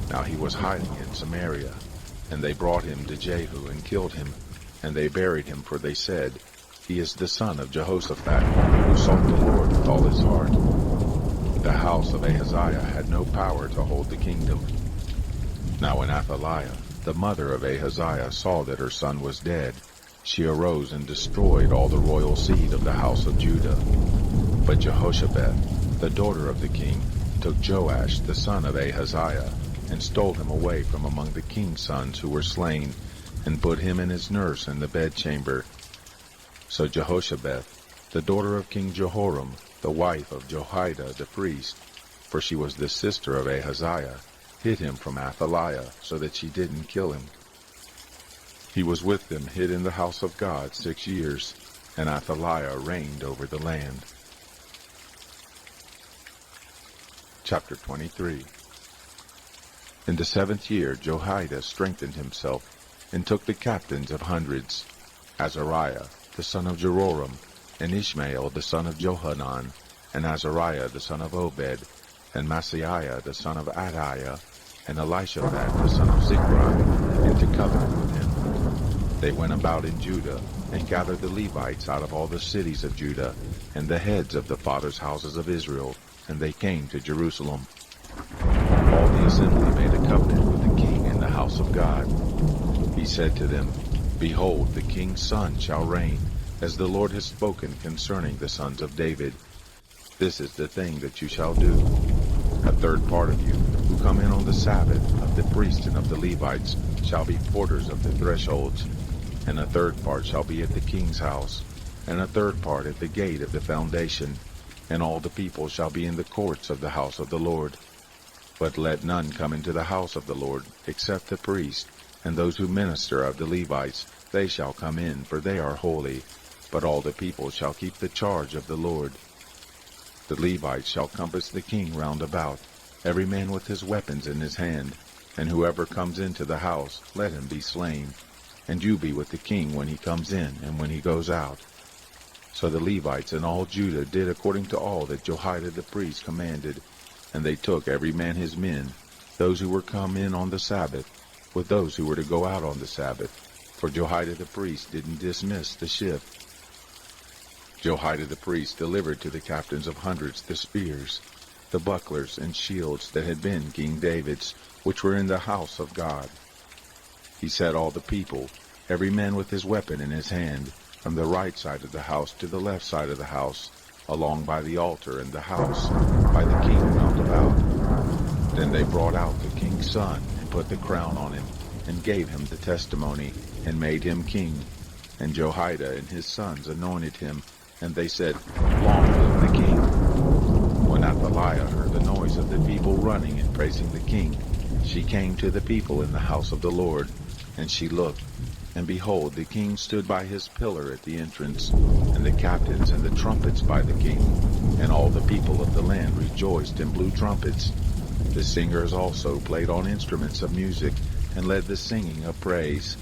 Now he was hiding in Samaria. And they brought him to Jehu, and killed him. And they buried him, for they said, He is the son of Jehoshaphat, who sought the Lord with all his heart. The house of Ahaziah had no power to hold the kingdom. Now when Athaliah, the mother of Ahaziah, saw that her son was dead, she arose and destroyed all the royal seed of the house of Judah. But Jehoshaphat, the daughter of the king, took Joash the son of Ahaziah, and stole him away from among the king's sons who were slain, and put him and his nurse in the bedchamber. So Jehoshabeth, the daughter of King Jehoram, the wife of Jehoiada the priest, for she was the sister of Ahaziah, hid him from Athaliah, so that she didn't kill him. He was with them hid in the house of God 6 years, and Athaliah reigned over the land. Chapter 23. In the 7th year Jehoiada strengthened himself, and took the captains of hundreds, Azariah the son of Jeroram, and Ishmael the son of Johanan, and Azariah the son of Obed, and Maaseiah the son of Adiah, and Elishaphat the son of Zichri, into covenant with him. They went about in Judah, and gathered the Levites out of all the cities of Judah, and the heads of the fathers' houses of Israel, and they came to Jerusalem. All the assembly made a covenant with the king in the house of God. He said to them, Behold, the king's son shall reign, as the Lord has spoken concerning the sons of David. This is the thing that you shall do. A third part of you, who come in on the Sabbath, of the priests and of the Levites, shall be porters of the thresholds, and a third part shall be at the king's house, and a third part at the gate of the foundation, and all the people shall be in the courts of the house of the Lord. But let none come into the house of the Lord, except the priest, and those who minister of the Levites, they shall come in, for they are holy, but all the people shall keep the charge of the Lord. The Levites shall compass the king round about, every man with his weapons in his hand, and whoever comes into the house, let him be slain. And you be with the king when he comes in and when he goes out. So the Levites and all Judah did according to all that Jehoiada the priest commanded, and they took every man his men, those who were come in on the Sabbath, with those who were to go out on the Sabbath, for Jehoiada the priest didn't dismiss the shift. Jehoiada the priest delivered to the captains of hundreds the spears, the bucklers and shields that had been King David's, which were in the house of God. He set all the people, every man with his weapon in his hand, from the right side of the house to the left side of the house, along by the altar and the house, by the king round about. Then they brought out the king's son, and put the crown on him, and gave him the testimony, and made him king. And Jehoiada and his sons anointed him, and they said, Long live the king. When Athaliah heard the noise of the people running and praising the king, she came to the people in the house of the Lord, and she looked, and behold, the king stood by his pillar at the entrance, and the captains and the trumpets by the king, and all the people of the land rejoiced and blew trumpets. The singers also played on instruments of music, and led the singing of praise.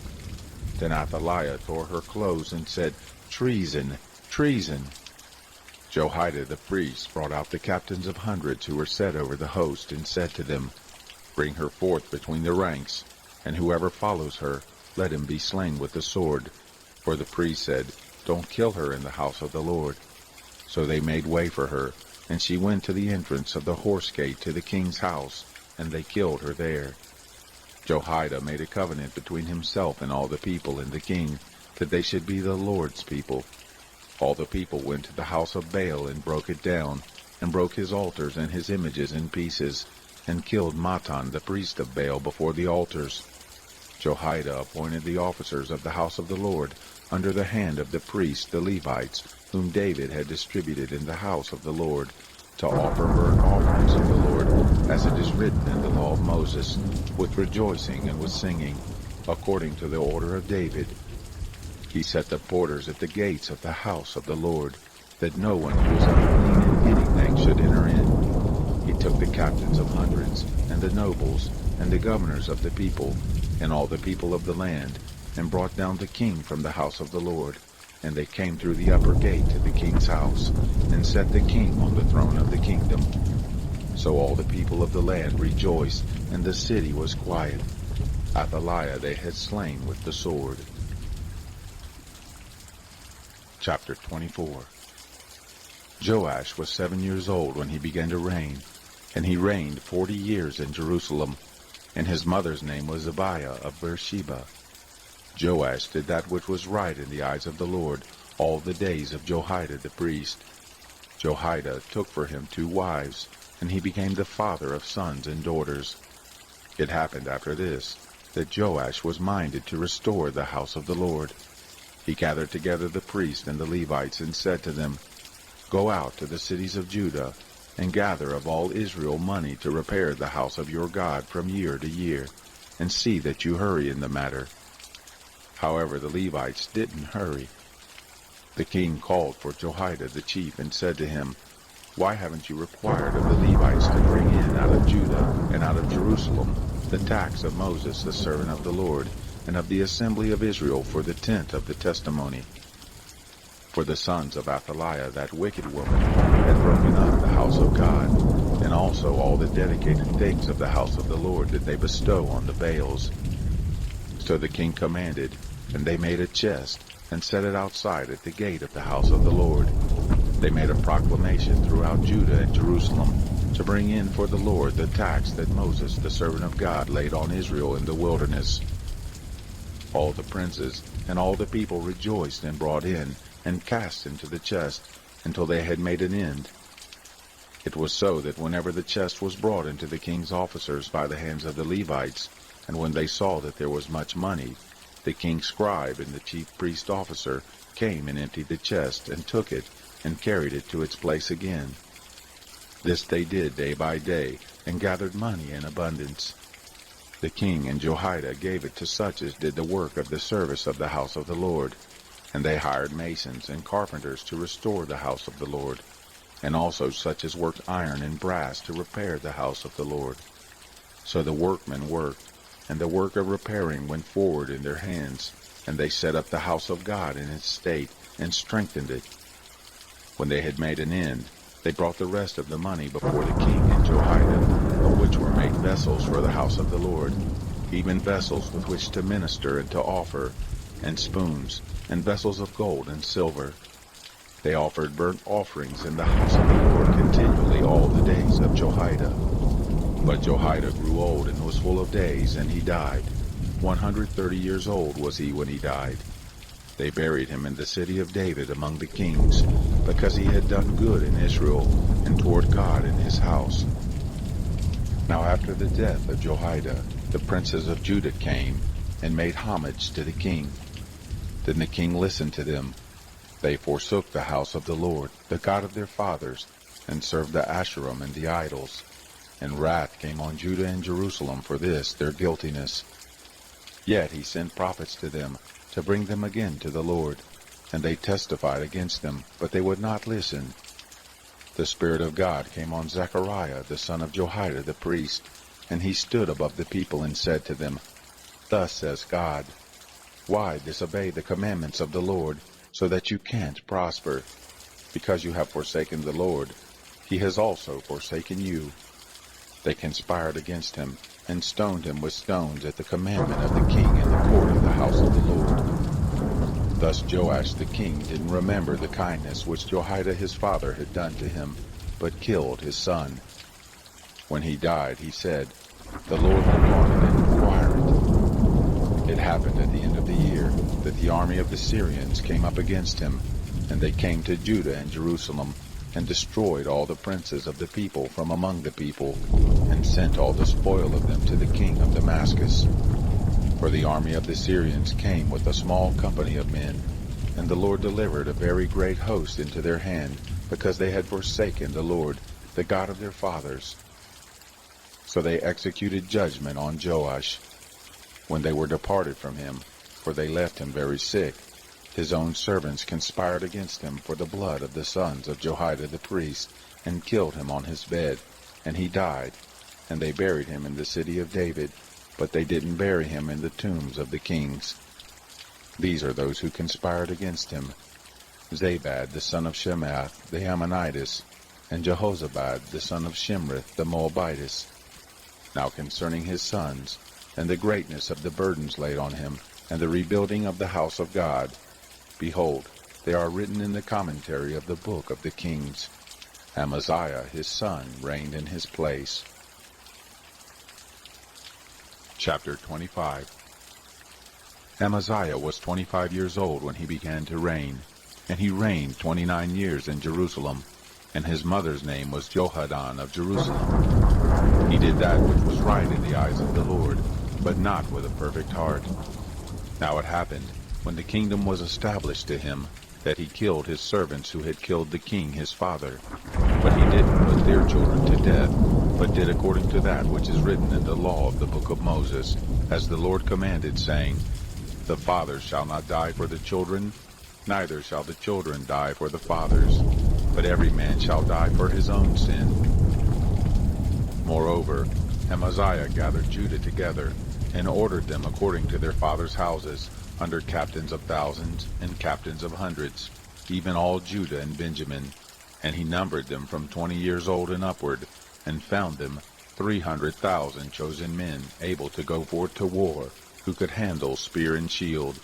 Then Athaliah tore her clothes and said, Treason! Treason! Jehoiada the priest brought out the captains of hundreds who were set over the host, and said to them, Bring her forth between the ranks, and whoever follows her, let him be slain with the sword. For the priest said, Don't kill her in the house of the Lord. So they made way for her, and she went to the entrance of the horse gate to the king's house, and they killed her there. Jehoiada made a covenant between himself and all the people and the king, that they should be the Lord's people. All the people went to the house of Baal and broke it down, and broke his altars and his images in pieces, and killed Matan the priest of Baal before the altars. Jehoiada appointed the officers of the house of the Lord under the hand of the priests the Levites, whom David had distributed in the house of the Lord, to offer burnt offerings of the Lord, as it is written in the law of Moses, with rejoicing and with singing, according to the order of David. He set the porters at the gates of the house of the Lord, that no one who was unclean in anything should enter in. He took the captains of hundreds, and the nobles, and the governors of the people, and all the people of the land, and brought down the king from the house of the Lord. And they came through the upper gate to the king's house, and set the king on the throne of the kingdom. So all the people of the land rejoiced, and the city was quiet. Athaliah they had slain with the sword. Chapter 24. Joash was 7 years old when he began to reign, and he reigned 40 years in Jerusalem, and his mother's name was Abiah of Beersheba. Joash did that which was right in the eyes of the Lord all the days of Jehoiada the priest. Jehoiada took for him 2 wives, and he became the father of sons and daughters. It happened after this, that Joash was minded to restore the house of the Lord. He gathered together the priests and the Levites, and said to them, "Go out to the cities of Judah, and gather of all Israel money to repair the house of your God from year to year, and see that you hurry in the matter." However, the Levites didn't hurry. The king called for Jehoiada the chief, and said to him, "Why haven't you required of the Levites to bring in out of Judah and out of Jerusalem the tax of Moses the servant of the Lord, and of the assembly of Israel for the tent of the testimony?" For the sons of Athaliah, that wicked woman, had broken up the house of God, and also all the dedicated things of the house of the Lord did they bestow on the Baals. So the king commanded, and they made a chest, and set it outside at the gate of the house of the Lord. They made a proclamation throughout Judah and Jerusalem, to bring in for the Lord the tax that Moses the servant of God laid on Israel in the wilderness. All the princes and all the people rejoiced, and brought in, and cast into the chest, until they had made an end. It was so that whenever the chest was brought into the king's officers by the hands of the Levites, and when they saw that there was much money, the king's scribe and the chief priest officer came and emptied the chest, and took it, and carried it to its place again. This they did day by day, and gathered money in abundance. The king and Jehoiada gave it to such as did the work of the service of the house of the Lord, and they hired masons and carpenters to restore the house of the Lord, and also such as worked iron and brass to repair the house of the Lord. So the workmen worked, and the work of repairing went forward in their hands, and they set up the house of God in its state, and strengthened it. When they had made an end, they brought the rest of the money before the king and Jehoiada, of which were made vessels for the house of the Lord, even vessels with which to minister and to offer, and spoons, and vessels of gold and silver. They offered burnt offerings in the house of the Lord continually all the days of Jehoiada. But Jehoiada grew old and was full of days, and he died. 130 years old was he when he died. They buried him in the city of David among the kings, because he had done good in Israel, and toward God in his house. Now after the death of Jehoiada, the princes of Judah came, and made homage to the king. Then the king listened to them. They forsook the house of the Lord, the God of their fathers, and served the Asherim and the idols. And wrath came on Judah and Jerusalem for this their guiltiness. Yet he sent prophets to them, to bring them again to the Lord. And they testified against them, but they would not listen. The Spirit of God came on Zechariah the son of Jehoiada the priest, and he stood above the people and said to them, "Thus says God, why disobey the commandments of the Lord, so that you can't prosper? Because you have forsaken the Lord, he has also forsaken you." They conspired against him, and stoned him with stones at the commandment of the king in the court of the house of the Lord. Thus Joash the king didn't remember the kindness which Jehoiada his father had done to him, but killed his son. When he died, he said, "The Lord look on it and inquire it." It happened at the end of the year that the army of the Syrians came up against him, and they came to Judah and Jerusalem, and destroyed all the princes of the people from among the people, and sent all the spoil of them to the king of Damascus. For the army of the Syrians came with a small company of men, and the Lord delivered a very great host into their hand, because they had forsaken the Lord, the God of their fathers. So they executed judgment on Joash. When they were departed from him, for they left him very sick, His own servants conspired against him for the blood of the sons of Jehoiada the priest, and killed him on his bed, and he died. And they buried him in the city of David, but they didn't bury him in the tombs of the kings. These are those who conspired against him: Zabad the son of Shemath the Ammonitess, and Jehozabad the son of Shimrith the Moabitess. Now concerning his sons, and the greatness of the burdens laid on him, and the rebuilding of the house of God, behold, they are written in the commentary of the book of the kings. Amaziah his son reigned in his place. Chapter 25. Amaziah was 25 years old when he began to reign, and he reigned 29 years in Jerusalem, and his mother's name was Jehoaddan of Jerusalem. He did that which was right in the eyes of the Lord, but not with a perfect heart. Now it happened, when the kingdom was established to him, that he killed his servants who had killed the king his father. But he didn't put their children to death, but did according to that which is written in the law of the book of Moses, as the Lord commanded, saying, The fathers shall not die for the children, neither shall the children die for the fathers, but every man shall die for his own sin. Moreover, Amaziah gathered Judah together, and ordered them according to their fathers' houses, under captains of thousands and captains of hundreds, even all Judah and Benjamin. And he numbered them from 20 years old and upward, and found them 300,000 chosen men, able to go forth to war, who could handle spear and shield.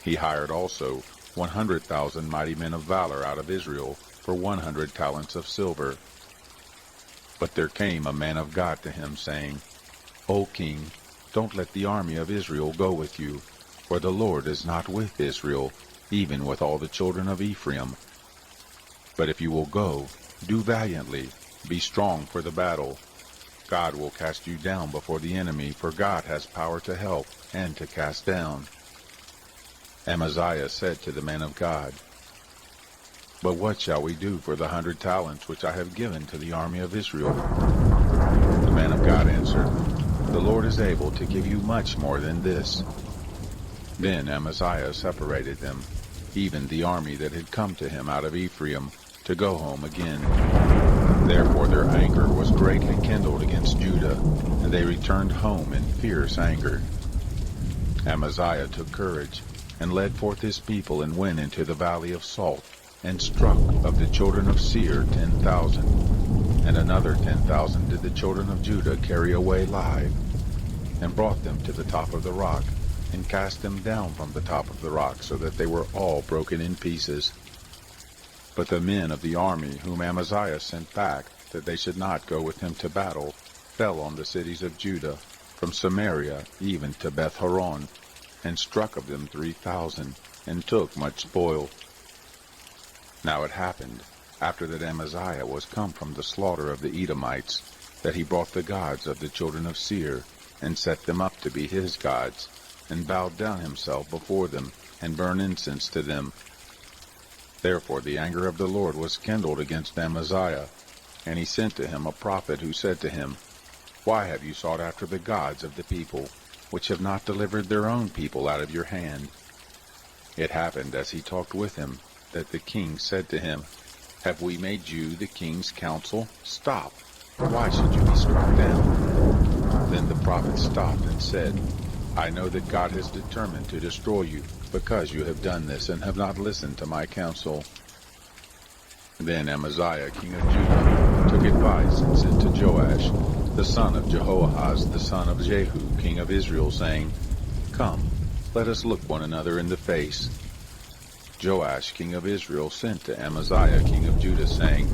He hired also 100,000 mighty men of valor out of Israel for 100 talents of silver. But there came a man of God to him, saying, O king, don't let the army of Israel go with you, for the Lord is not with Israel, even with all the children of Ephraim. But if you will go, do valiantly, be strong for the battle. God will cast you down before the enemy, for God has power to help and to cast down. Amaziah said to the man of God, But what shall we do for the 100 talents which I have given to the army of Israel? The man of God answered, The Lord is able to give you much more than this. Then Amaziah separated them, even the army that had come to him out of Ephraim, to go home again. Therefore their anger was greatly kindled against Judah, and they returned home in fierce anger. Amaziah took courage, and led forth his people, and went into the valley of Salt, and struck of the children of Seir 10,000, and another 10,000 did the children of Judah carry away alive, and brought them to the top of the rock, and cast them down from the top of the rock, so that they were all broken in pieces. But the men of the army whom Amaziah sent back, that they should not go with him to battle, fell on the cities of Judah, from Samaria even to Beth-horon, and struck of them 3,000, and took much spoil. Now it happened, after that Amaziah was come from the slaughter of the Edomites, that he brought the gods of the children of Seir, and set them up to be his gods, and bowed down himself before them, and burned incense to them. Therefore the anger of the Lord was kindled against Amaziah, and he sent to him a prophet, who said to him, Why have you sought after the gods of the people, which have not delivered their own people out of your hand? It happened, as he talked with him, that the king said to him, Have we made you the king's counsel? Stop! Why should you be struck down? Then the prophet stopped and said, I know that God has determined to destroy you, because you have done this, and have not listened to my counsel. Then Amaziah king of Judah took advice, and sent to Joash, the son of Jehoahaz, the son of Jehu, king of Israel, saying, Come, let us look one another in the face. Joash king of Israel sent to Amaziah king of Judah, saying,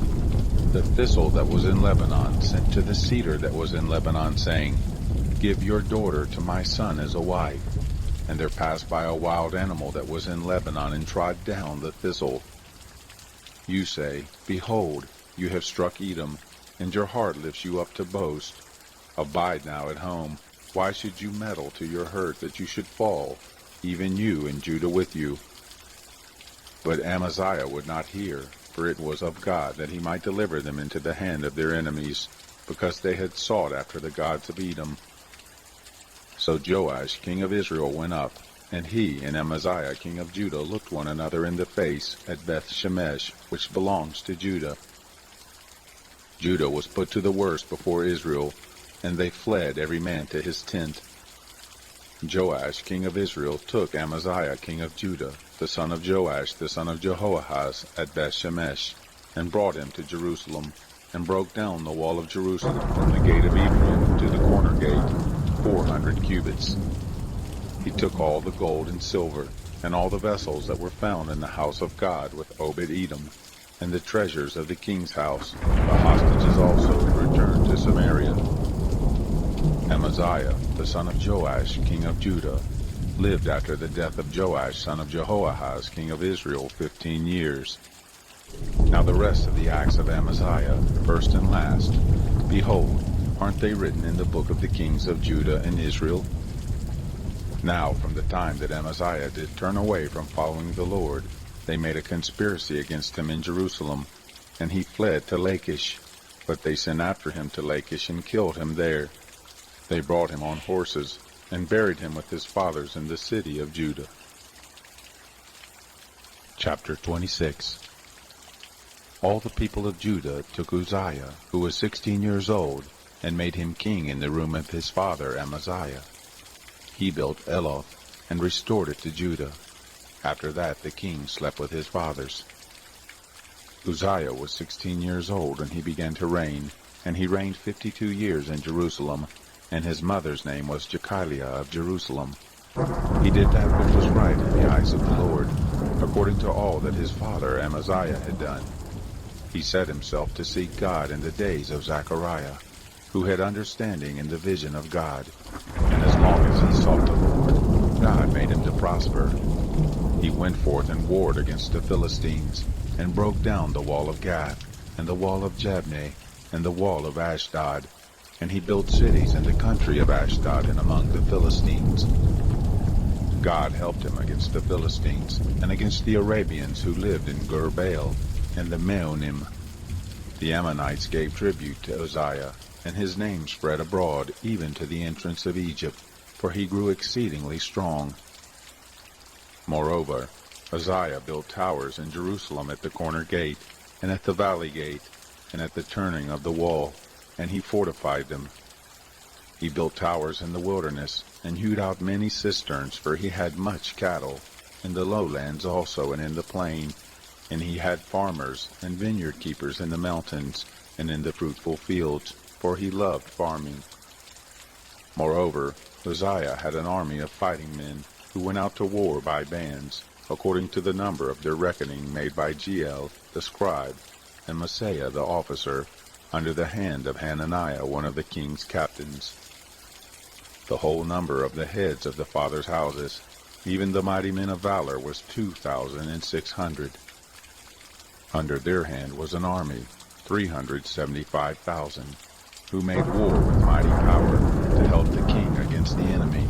The thistle that was in Lebanon sent to the cedar that was in Lebanon, saying, Give your daughter to my son as a wife. And there passed by a wild animal that was in Lebanon, and trod down the thistle. You say, Behold, you have struck Edom, and your heart lifts you up to boast. Abide now at home. Why should you meddle to your hurt, that you should fall, even you and Judah with you? But Amaziah would not hear, for it was of God, that he might deliver them into the hand of their enemies, because they had sought after the gods of Edom. So Joash king of Israel went up, And he and Amaziah king of Judah looked one another in the face at Beth-shemesh, which belongs to Judah. Judah was put to the worst before Israel, and they fled every man to his tent. Joash king of Israel took Amaziah king of Judah, the son of Joash the son of Jehoahaz, at Beth-shemesh, and brought him to Jerusalem, and broke down the wall of Jerusalem from the gate of Ephraim to the corner gate, 400 cubits. He took all the gold and silver, and all the vessels that were found in the house of God with Obed-Edom, and the treasures of the king's house, the hostages also, and returned to Samaria. Amaziah, the son of Joash, king of Judah, lived after the death of Joash, son of Jehoahaz, king of Israel, 15 years. Now the rest of the acts of Amaziah, first and last, behold, aren't they written in the book of the kings of Judah and Israel? Now from the time that Amaziah did turn away from following the Lord, they made a conspiracy against him in Jerusalem, and he fled to Lachish. But they sent after him to Lachish and killed him there. They brought him on horses, and buried him with his fathers in the city of Judah. Chapter 26. All the people of Judah took Uzziah, who was 16 years old, and made him king in the room of his father Amaziah. He built Eloth, and restored it to Judah. After that the king slept with his fathers. Uzziah was 16 years old, and he began to reign, and he reigned 52 years in Jerusalem, and his mother's name was Jechiliah of Jerusalem. He did that which was right in the eyes of the Lord, according to all that his father Amaziah had done. He set himself to seek God in the days of Zechariah, who had understanding in the vision of God, and as long as he sought the Lord, God made him to prosper. He went forth and warred against the Philistines, and broke down the wall of Gath, and the wall of Jabneh, and the wall of Ashdod, and he built cities in the country of Ashdod and among the Philistines. God helped him against the Philistines, and against the Arabians who lived in Gur-baal, and the Meonim. The Ammonites gave tribute to Uzziah, and his name spread abroad even to the entrance of Egypt, for he grew exceedingly strong. Moreover, Uzziah built towers in Jerusalem at the corner gate, and at the valley gate, and at the turning of the wall, and he fortified them. He built towers in the wilderness, and hewed out many cisterns, for he had much cattle, in the lowlands also and in the plain, and he had farmers and vineyard keepers in the mountains, and in the fruitful fields, for he loved farming. Moreover, Uzziah had an army of fighting men, who went out to war by bands, according to the number of their reckoning made by Jeiel the scribe, and Maaseiah the officer, under the hand of Hananiah one of the king's captains. The whole number of the heads of the fathers' houses, even the mighty men of valor, was 2,600. Under their hand was an army, 375,000, who made war with mighty power to help the king against the enemy.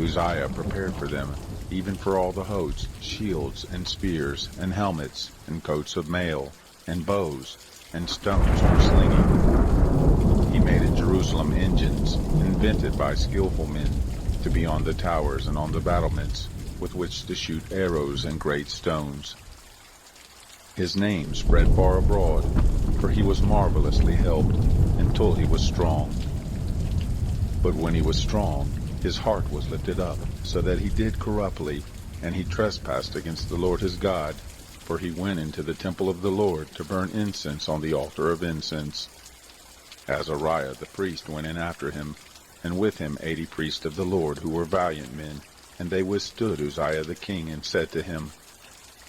Uzziah prepared for them, even for all the hosts, shields and spears and helmets and coats of mail and bows and stones for slinging. He made in Jerusalem engines, invented by skillful men, to be on the towers and on the battlements, with which to shoot arrows and great stones. His name spread far abroad, for he was marvelously helped, until he was strong. But when he was strong, his heart was lifted up, so that he did corruptly, and he trespassed against the Lord his God, for he went into the temple of the Lord to burn incense on the altar of incense. Azariah the priest went in after him, and with him 80 priests of the Lord who were valiant men, and they withstood Uzziah the king, and said to him,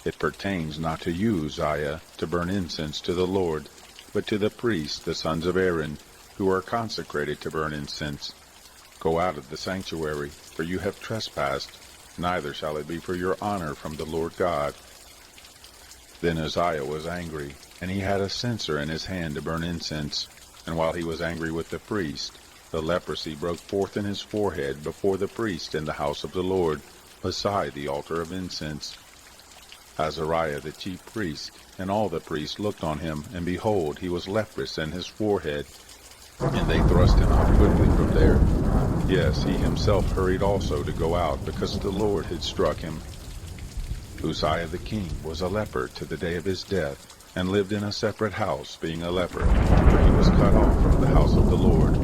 It pertains not to you, Uzziah, to burn incense to the Lord, but to the priests, the sons of Aaron, who are consecrated to burn incense. Go out of the sanctuary, for you have trespassed, neither shall it be for your honor from the Lord God. Then Uzziah was angry, and he had a censer in his hand to burn incense. And while he was angry with the priest, the leprosy broke forth in his forehead before the priest in the house of the Lord, beside the altar of incense. Azariah the chief priest, and all the priests looked on him, and behold, he was leprous in his forehead. And they thrust him out quickly from there. Yes, he himself hurried also to go out, because the Lord had struck him. Uzziah the king was a leper to the day of his death, and lived in a separate house, being a leper, for he was cut off from the house of the Lord.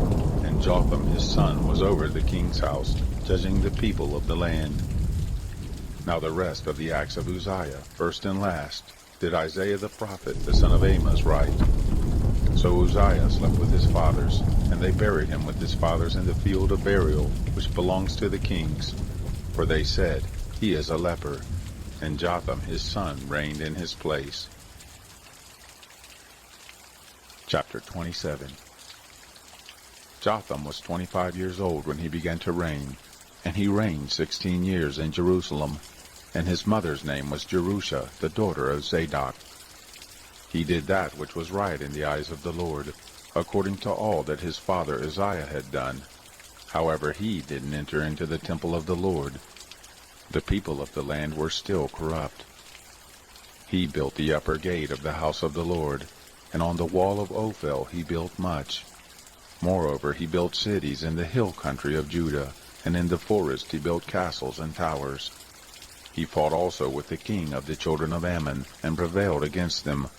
And Jotham his son was over the king's house, judging the people of the land. Now the rest of the acts of Uzziah, first and last, did Isaiah the prophet, the son of Amos, write. So Uzziah slept with his fathers, and they buried him with his fathers in the field of burial, which belongs to the kings. For they said, He is a leper. And Jotham his son reigned in his place. Chapter 27. Jotham was 25 years old when he began to reign, and he reigned 16 years in Jerusalem, and his mother's name was Jerusha, the daughter of Zadok. He did that which was right in the eyes of the Lord, according to all that his father Uzziah had done. However, he didn't enter into the temple of the Lord. The people of the land were still corrupt. He built the upper gate of the house of the Lord, and on the wall of Ophel he built much. Moreover, he built cities in the hill country of Judah, and in the forest he built castles and towers. He fought also with the king of the children of Ammon, and prevailed against them.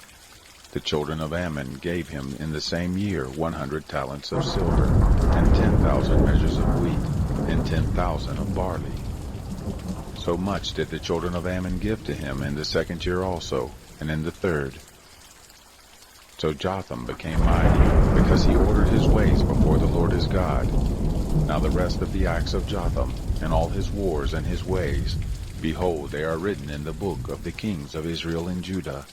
The children of Ammon gave him in the same year 100 talents of silver, and 10,000 measures of wheat, and 10,000 of barley. So much did the children of Ammon give to him in the second year also, and in the third. So Jotham became mighty, because he ordered his ways before the Lord his God. Now the rest of the acts of Jotham, and all his wars and his ways, behold, they are written in the book of the kings of Israel and Judah.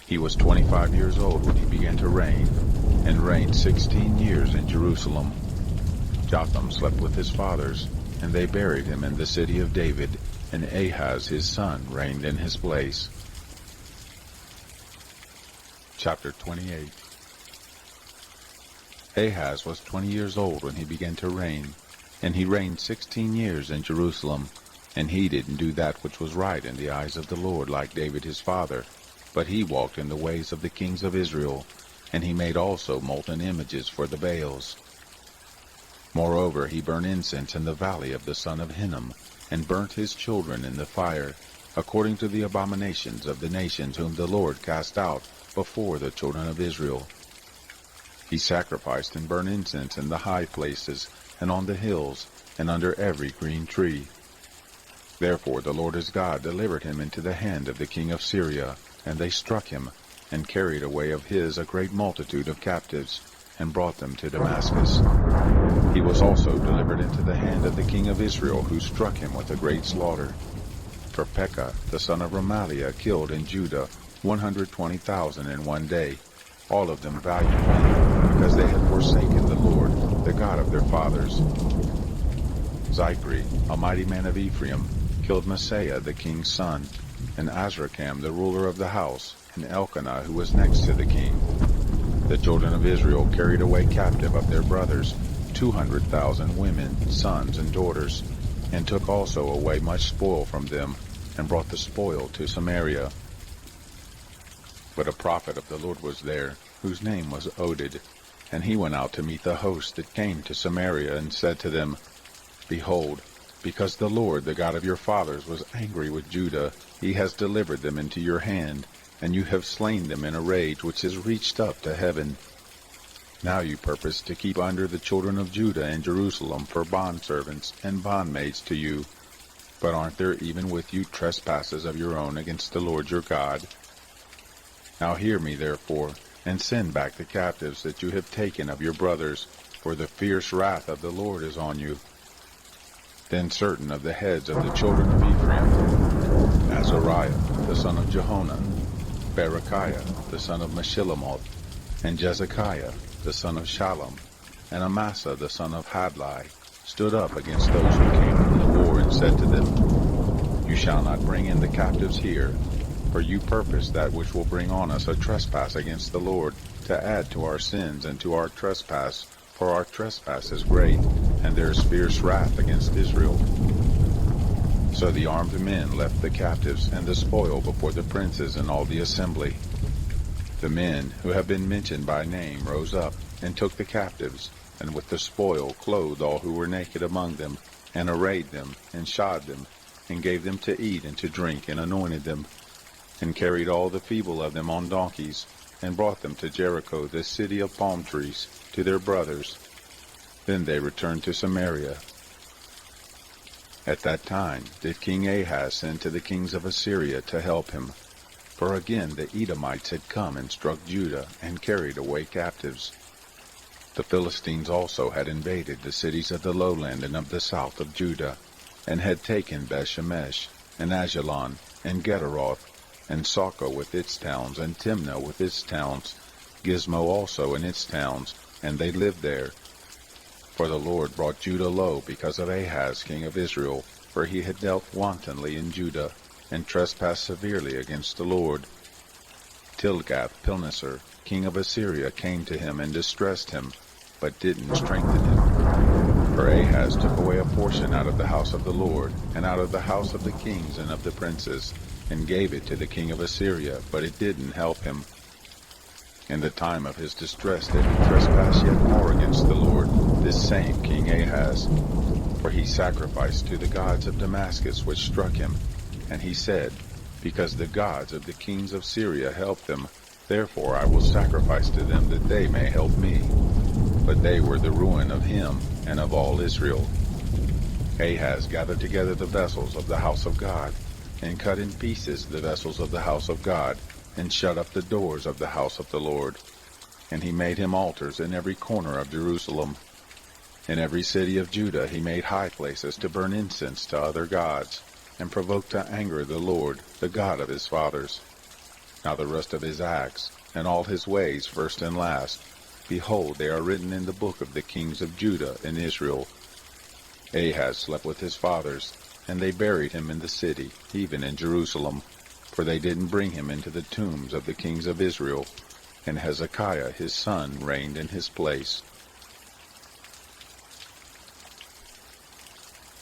He was 25 years old when he began to reign, and reigned 16 years in Jerusalem. Jotham slept with his fathers, and they buried him in the city of David, and Ahaz his son reigned in his place. Chapter 28. Ahaz was 20 years old when he began to reign, and he reigned 16 years in Jerusalem. And he didn't do that which was right in the eyes of the Lord like David his father, but he walked in the ways of the kings of Israel, and he made also molten images for the Baals. Moreover, he burned incense in the valley of the son of Hinnom, and burnt his children in the fire, according to the abominations of the nations whom the Lord cast out before the children of Israel. He sacrificed and burned incense in the high places, and on the hills, and under every green tree. Therefore the Lord his God delivered him into the hand of the king of Syria, and they struck him, and carried away of his a great multitude of captives, and brought them to Damascus. He was also delivered into the hand of the king of Israel, who struck him with a great slaughter. For Pekah, the son of Remaliah, killed in Judah 120,000 in one day, all of them valiant men, because they had forsaken the Lord, the God of their fathers. Zichri, a mighty man of Ephraim, killed Maaseiah the king's son, and Azrikam the ruler of the house, and Elkanah who was next to the king. The children of Israel carried away captive of their brothers 200,000 women, sons, and daughters, and took also away much spoil from them, and brought the spoil to Samaria. But a prophet of the Lord was there, whose name was Oded, and he went out to meet the host that came to Samaria, and said to them, Behold, because the Lord, the God of your fathers, was angry with Judah, he has delivered them into your hand, and you have slain them in a rage which has reached up to heaven. Now you purpose to keep under the children of Judah and Jerusalem for bondservants and bondmaids to you. But aren't there even with you trespasses of your own against the Lord your God? Now hear me, therefore, and send back the captives that you have taken of your brothers, for the fierce wrath of the Lord is on you. Then certain of the heads of the children of Ephraim, Azariah the son of Jehonan, Berechiah the son of Meshillemoth, and Jezekiah the son of Shallum, and Amasa the son of Hadlai, stood up against those who came from the war, and said to them, You shall not bring in the captives here, for you purpose that which will bring on us a trespass against the Lord, to add to our sins and to our trespass, for our trespass is great, and there is fierce wrath against Israel. So the armed men left the captives and the spoil before the princes and all the assembly. The men who have been mentioned by name rose up and took the captives, and with the spoil clothed all who were naked among them, and arrayed them, and shod them, and gave them to eat and to drink, and anointed them, and carried all the feeble of them on donkeys, and brought them to Jericho, the city of palm trees, to their brothers. Then they returned to Samaria. At that time did King Ahaz send to the kings of Assyria to help him, for again the Edomites had come and struck Judah, and carried away captives. The Philistines also had invaded the cities of the lowland and of the south of Judah, and had taken Bethshemesh, and Ajalon, and Gederoth, and Socoh with its towns, and Timnah with its towns, Gizmo also and its towns, and they lived there. For the Lord brought Judah low because of Ahaz king of Israel, for he had dealt wantonly in Judah, and trespassed severely against the Lord. Tilgath-Pilneser, king of Assyria, came to him and distressed him, but didn't strengthen him. For Ahaz took away a portion out of the house of the Lord, and out of the house of the kings and of the princes, and gave it to the king of Assyria, but it didn't help him. In the time of his distress did he trespass yet more against the Lord, this same King Ahaz. For he sacrificed to the gods of Damascus which struck him, and he said, Because the gods of the kings of Syria helped them, therefore I will sacrifice to them that they may help me. But they were the ruin of him and of all Israel. Ahaz gathered together the vessels of the house of God, and cut in pieces the vessels of the house of God, and shut up the doors of the house of the Lord. And he made him altars in every corner of Jerusalem. In every city of Judah he made high places to burn incense to other gods, and provoked to anger the Lord, the God of his fathers. Now the rest of his acts, and all his ways, first and last, behold, they are written in the book of the kings of Judah and Israel. Ahaz slept with his fathers, and they buried him in the city, even in Jerusalem, for they didn't bring him into the tombs of the kings of Israel, and Hezekiah his son reigned in his place.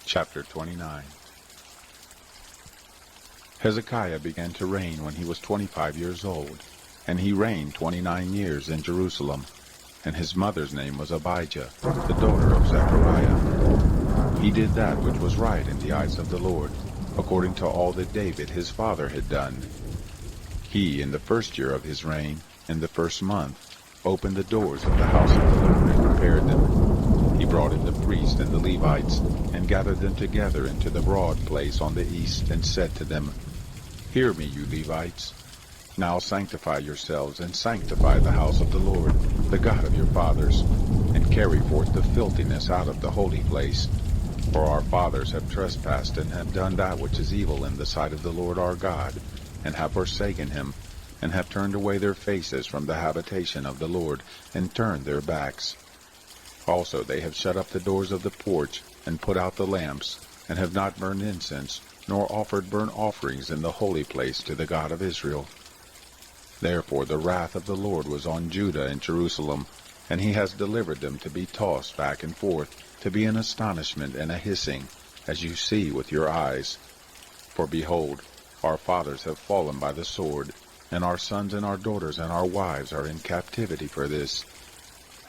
Chapter 29. Hezekiah began to reign when he was 25 years old, and he reigned 29 years in Jerusalem, and his mother's name was Abijah, the daughter of Zechariah. He did that which was right in the eyes of the Lord, according to all that David his father had done. He, in the first year of his reign, in the first month, opened the doors of the house of the Lord and prepared them. He brought in the priests and the Levites, and gathered them together into the broad place on the east, and said to them, Hear me, you Levites. Now sanctify yourselves, and sanctify the house of the Lord, the God of your fathers, and carry forth the filthiness out of the holy place. For our fathers have trespassed, and have done that which is evil in the sight of the Lord our God, and have forsaken him, and have turned away their faces from the habitation of the Lord, and turned their backs. Also they have shut up the doors of the porch, and put out the lamps, and have not burned incense, nor offered burnt offerings in the holy place to the God of Israel. Therefore the wrath of the Lord was on Judah and Jerusalem, and he has delivered them to be tossed back and forth, to be an astonishment and a hissing, as you see with your eyes. For behold, our fathers have fallen by the sword, and our sons and our daughters and our wives are in captivity for this.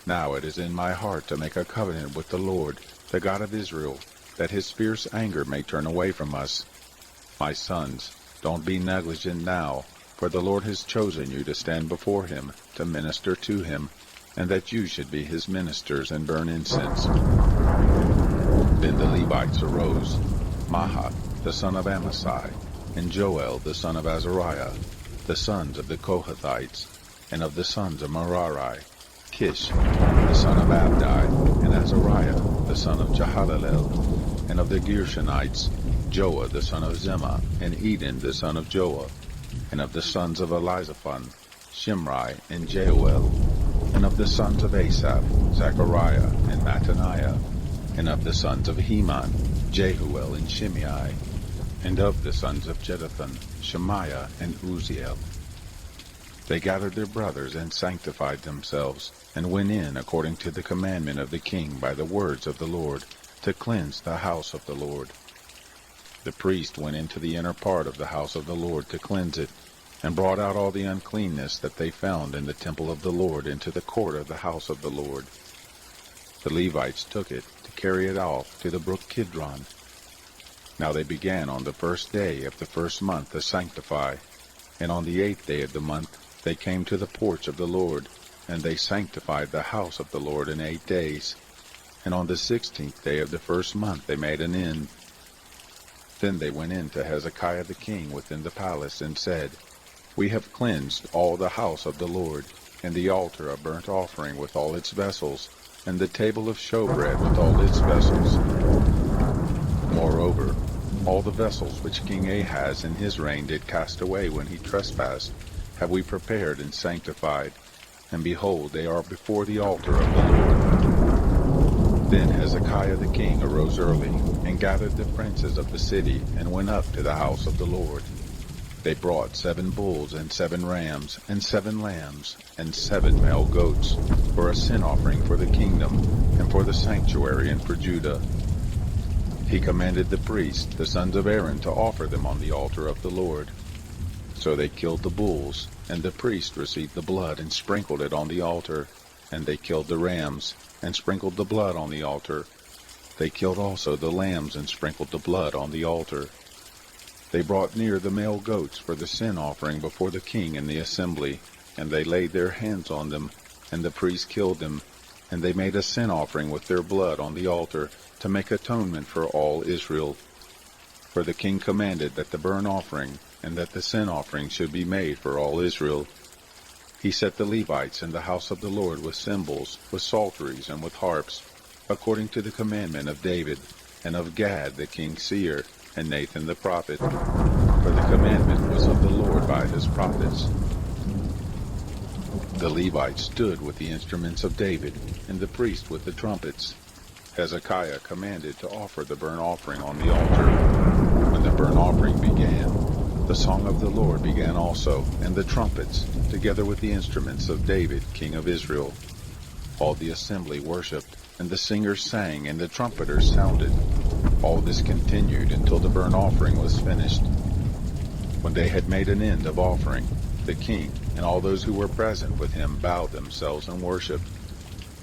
Now it is in my heart to make a covenant with the Lord, the God of Israel, that his fierce anger may turn away from us. My sons, don't be negligent now, for the Lord has chosen you to stand before him, to minister to him, and that you should be his ministers and burn incense. Then the Levites arose, Mahath the son of Amasai, and Joel the son of Azariah, the sons of the Kohathites, and of the sons of Merari, Kish the son of Abdi, and Azariah the son of Jehalalel, and of the Gershonites, Joah the son of Zimmah, and Eden the son of Joah, and of the sons of Elizaphan, Shimri and Jeuel, and of the sons of Asaph, Zechariah and Mattaniah, and of the sons of Heman, Jehuel and Shimei, and of the sons of Jeduthun, Shemaiah and Uzziel. They gathered their brothers and sanctified themselves, and went in according to the commandment of the king by the words of the Lord, to cleanse the house of the Lord. The priest went into the inner part of the house of the Lord to cleanse it, and brought out all the uncleanness that they found in the temple of the Lord into the court of the house of the Lord. The Levites took it to carry it off to the brook Kidron. Now they began on the first day of the first month to sanctify, and on the 8th day of the month they came to the porch of the Lord, and they sanctified the house of the Lord in 8 days. And on the 16th day of the first month they made an end. Then they went in to Hezekiah the king within the palace, and said, We have cleansed all the house of the Lord, and the altar of burnt offering with all its vessels, and the table of showbread with all its vessels. Moreover, all the vessels which King Ahaz in his reign did cast away when he trespassed, have we prepared and sanctified, and behold, they are before the altar of the Lord. Then Hezekiah the king arose early, and gathered the princes of the city, and went up to the house of the Lord. They brought 7 bulls, and 7 rams, and 7 lambs, and 7 male goats, for a sin offering for the kingdom, and for the sanctuary, and for Judah. He commanded the priests, the sons of Aaron, to offer them on the altar of the Lord. So they killed the bulls, and the priests received the blood, and sprinkled it on the altar. And they killed the rams, and sprinkled the blood on the altar. They killed also the lambs, and sprinkled the blood on the altar. They brought near the male goats for the sin offering before the king in the assembly, and they laid their hands on them, and the priests killed them, and they made a sin offering with their blood on the altar, to make atonement for all Israel. For the king commanded that the burnt offering and that the sin offering should be made for all Israel. He set the Levites in the house of the Lord with cymbals, with psalteries, and with harps, according to the commandment of David, and of Gad the king's seer, and Nathan the prophet. For the commandment was of the Lord by his prophets. The Levites stood with the instruments of David, and the priests with the trumpets. Hezekiah commanded to offer the burnt offering on the altar. When the burnt offering began, the song of the Lord began also, and the trumpets, together with the instruments of David, king of Israel. All the assembly worshipped, and the singers sang, and the trumpeters sounded. All this continued until the burnt offering was finished. When they had made an end of offering, the king and all those who were present with him bowed themselves and worshipped.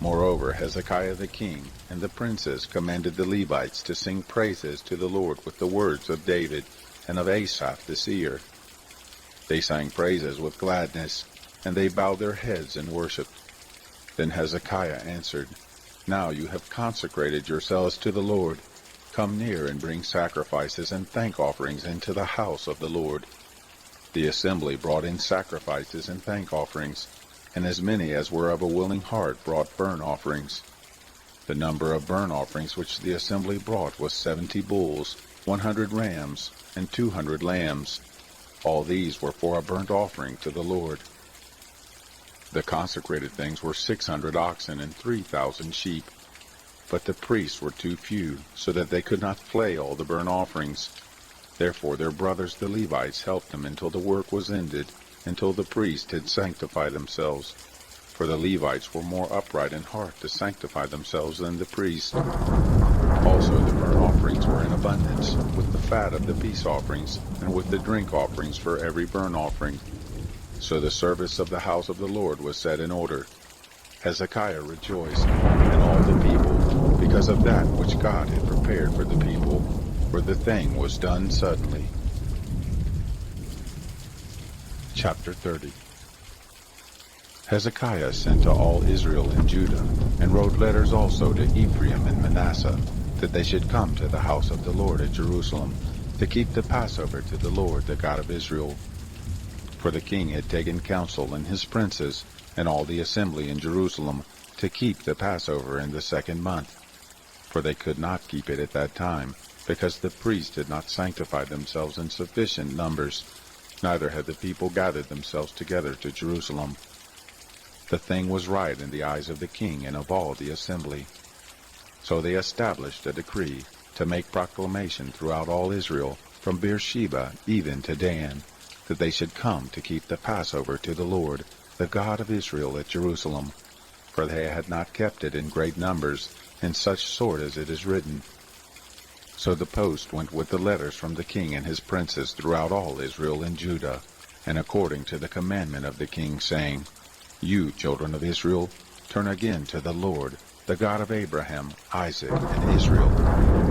Moreover, Hezekiah the king and the princes commanded the Levites to sing praises to the Lord with the words of David and of Asaph the seer. They sang praises with gladness, and they bowed their heads and worshipped. Then Hezekiah answered, Now you have consecrated yourselves to the Lord. Come near and bring sacrifices and thank offerings into the house of the Lord. The assembly brought in sacrifices and thank offerings, and as many as were of a willing heart brought burnt offerings. The number of burnt offerings which the assembly brought was 70 bulls, 100 rams, and 200 lambs. All these were for a burnt offering to the Lord. The consecrated things were 600 oxen and 3,000 sheep. But the priests were too few, so that they could not flay all the burnt offerings. Therefore their brothers the Levites helped them until the work was ended, until the priests had sanctified themselves. For the Levites were more upright in heart to sanctify themselves than the priests. Also the burnt offerings were in abundance, with the fat of the peace offerings, and with the drink offerings for every burnt offering. So the service of the house of the Lord was set in order. Hezekiah rejoiced, and all the people, because of that which God had prepared for the people, for the thing was done suddenly. Chapter 30. Hezekiah sent to all Israel and Judah, and wrote letters also to Ephraim and Manasseh, that they should come to the house of the Lord at Jerusalem, to keep the Passover to the Lord, the God of Israel. For the king had taken counsel, and his princes, and all the assembly in Jerusalem, to keep the Passover in the 2nd month. For they could not keep it at that time, because the priests had not sanctified themselves in sufficient numbers, neither had the people gathered themselves together to Jerusalem. The thing was right in the eyes of the king and of all the assembly. So they established a decree to make proclamation throughout all Israel, from Beersheba even to Dan, that they should come to keep the Passover to the Lord, the God of Israel, at Jerusalem. For they had not kept it in great numbers, in such sort as it is written. So the post went with the letters from the king and his princes throughout all Israel and Judah, and according to the commandment of the king, saying, You, children of Israel, turn again to the Lord, the God of Abraham, Isaac, and Israel,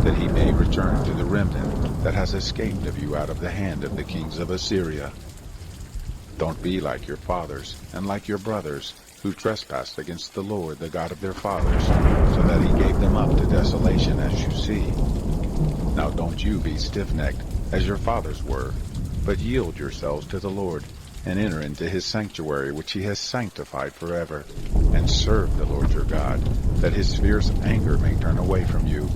that he may return to the remnant that has escaped of you out of the hand of the kings of Assyria. Don't be like your fathers and like your brothers, who trespassed against the Lord, the God of their fathers, so that he gave them up to desolation, as you see. Now don't you be stiff-necked, as your fathers were, but yield yourselves to the Lord, and enter into his sanctuary which he has sanctified forever, and serve the Lord your God, that his fierce anger may turn away from you.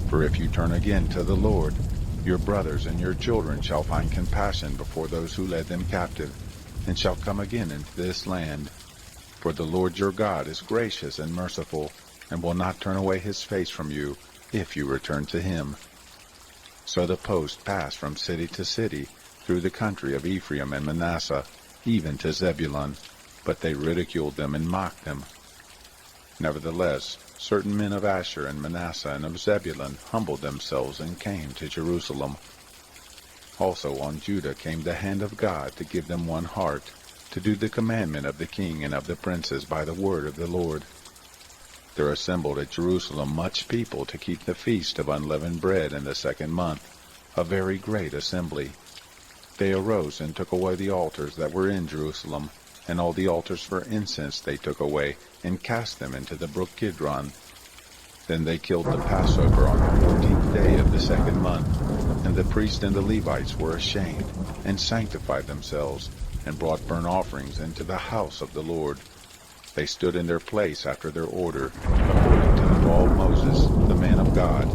For if you turn again to the Lord, your brothers and your children shall find compassion before those who led them captive, and shall come again into this land. For the Lord your God is gracious and merciful, and will not turn away his face from you, if you return to him. So the post passed from city to city, through the country of Ephraim and Manasseh, even to Zebulun, but they ridiculed them and mocked them. Nevertheless, certain men of Asher and Manasseh and of Zebulun humbled themselves and came to Jerusalem. Also on Judah came the hand of God to give them one heart, to do the commandment of the king and of the princes by the word of the Lord. There assembled at Jerusalem much people to keep the feast of unleavened bread in the 2nd month, a very great assembly. They arose and took away the altars that were in Jerusalem, and all the altars for incense they took away, and cast them into the brook Kidron. Then they killed the Passover on the 14th day of the 2nd month, and the priests and the Levites were ashamed, and sanctified themselves, and brought burnt offerings into the house of the Lord. They stood in their place after their order, according to the law of Moses, the man of God.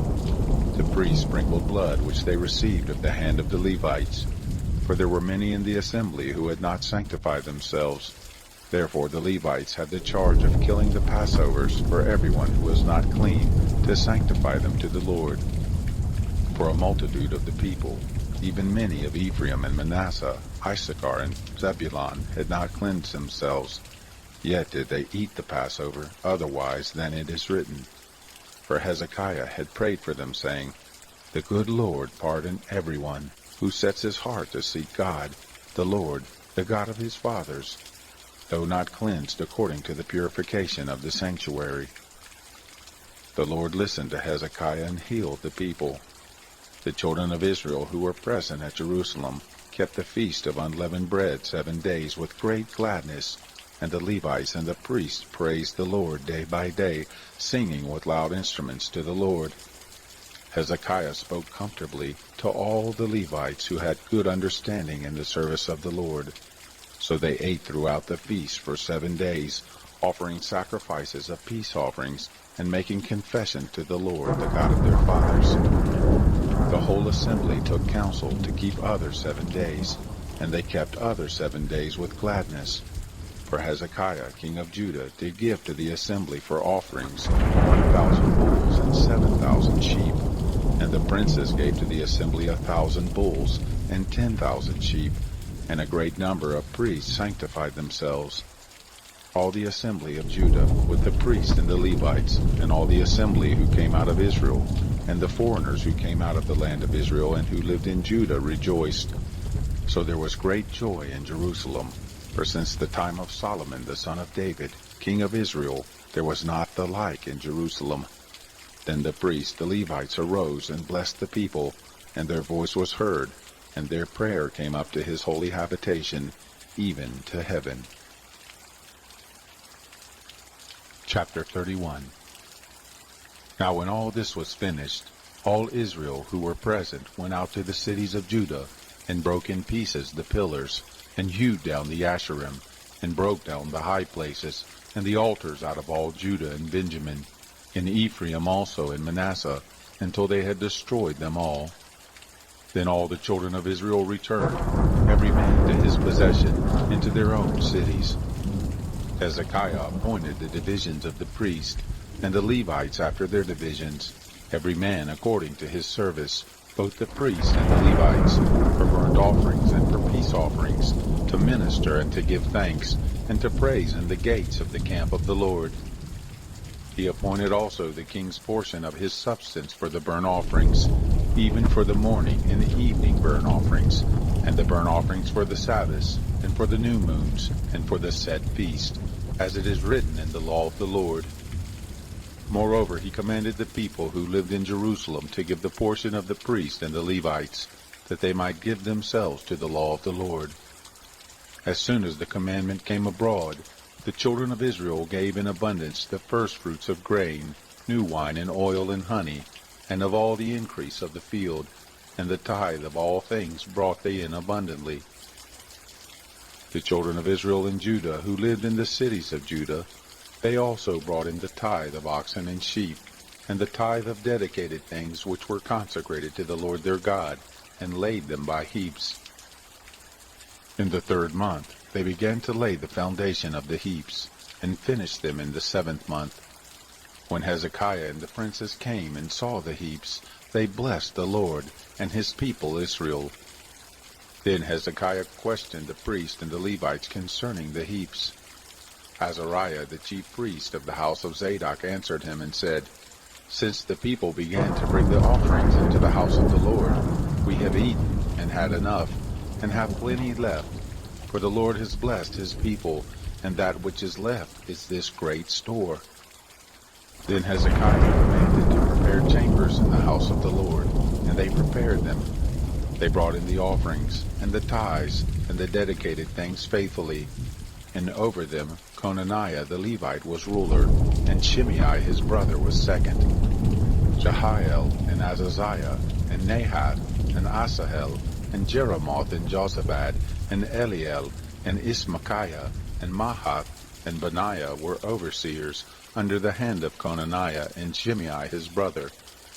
The priests sprinkled blood which they received of the hand of the Levites, for there were many in the assembly who had not sanctified themselves. Therefore the Levites had the charge of killing the Passovers for everyone who was not clean, to sanctify them to the Lord. For a multitude of the people, even many of Ephraim and Manasseh, Issachar and Zebulun, had not cleansed themselves, yet did they eat the Passover otherwise than it is written. For Hezekiah had prayed for them, saying, The good Lord pardon everyone who sets his heart to seek God, the Lord, the God of his fathers, though not cleansed according to the purification of the sanctuary. The Lord listened to Hezekiah and healed the people. The children of Israel who were present at Jerusalem kept the feast of unleavened bread 7 days with great gladness, and the Levites and the priests praised the Lord day by day, singing with loud instruments to the Lord. Hezekiah spoke comfortably to all the Levites who had good understanding in the service of the Lord. So they ate throughout the feast for 7 days, offering sacrifices of peace offerings, and making confession to the Lord, the God of their fathers. The whole assembly took counsel to keep other 7 days, and they kept other 7 days with gladness. For Hezekiah, king of Judah, did give to the assembly for offerings 1,000 bulls and 7,000 sheep, and the princes gave to the assembly 1,000 bulls and 10,000 sheep, and a great number of priests sanctified themselves. All the assembly of Judah, with the priests and the Levites, and all the assembly who came out of Israel, and the foreigners who came out of the land of Israel and who lived in Judah, rejoiced. So there was great joy in Jerusalem, for since the time of Solomon the son of David, king of Israel, there was not the like in Jerusalem. Then the priests, the Levites, arose and blessed the people, and their voice was heard, and their prayer came up to his holy habitation, even to heaven. Chapter 31. Now when all this was finished, all Israel who were present went out to the cities of Judah, and broke in pieces the pillars, and hewed down the Asherim, and broke down the high places, and the altars out of all Judah and Benjamin, in Ephraim also and Manasseh, until they had destroyed them all. Then all the children of Israel returned, every man to his possession, into their own cities. Hezekiah appointed the divisions of the priests, and the Levites after their divisions, every man according to his service, both the priests and the Levites, for burnt offerings and for peace offerings, to minister and to give thanks, and to praise in the gates of the camp of the Lord. He appointed also the king's portion of his substance for the burnt offerings, even for the morning and the evening burnt offerings, and the burnt offerings for the Sabbaths, and for the new moons, and for the set feast, as it is written in the law of the Lord. Moreover, he commanded the people who lived in Jerusalem to give the portion of the priests and the Levites, that they might give themselves to the law of the Lord. As soon as the commandment came abroad, the children of Israel gave in abundance the firstfruits of grain, new wine and oil and honey, and of all the increase of the field, and the tithe of all things brought they in abundantly. The children of Israel and Judah, who lived in the cities of Judah, they also brought in the tithe of oxen and sheep, and the tithe of dedicated things which were consecrated to the Lord their God, and laid them by heaps. In the 3rd month they began to lay the foundation of the heaps, and finished them in the 7th month. When Hezekiah and the princes came and saw the heaps, they blessed the Lord and his people Israel. Then Hezekiah questioned the priests and the Levites concerning the heaps. Azariah, the chief priest of the house of Zadok, answered him and said, Since the people began to bring the offerings into the house of the Lord, we have eaten and had enough, and have plenty left. For the Lord has blessed his people, and that which is left is this great store. Then Hezekiah commanded to prepare chambers in the house of the Lord, and they prepared them. They brought in the offerings, and the tithes, and the dedicated things faithfully. And over them Conaniah the Levite was ruler, and Shimei his brother was second. Jehiel, and Azaziah, and Nahath, and Asahel, and Jeremoth, and Jozabad, and Eliel, and Ismachiah, and Mahath, and Benaiah were overseers, under the hand of Conaniah and Shimei his brother,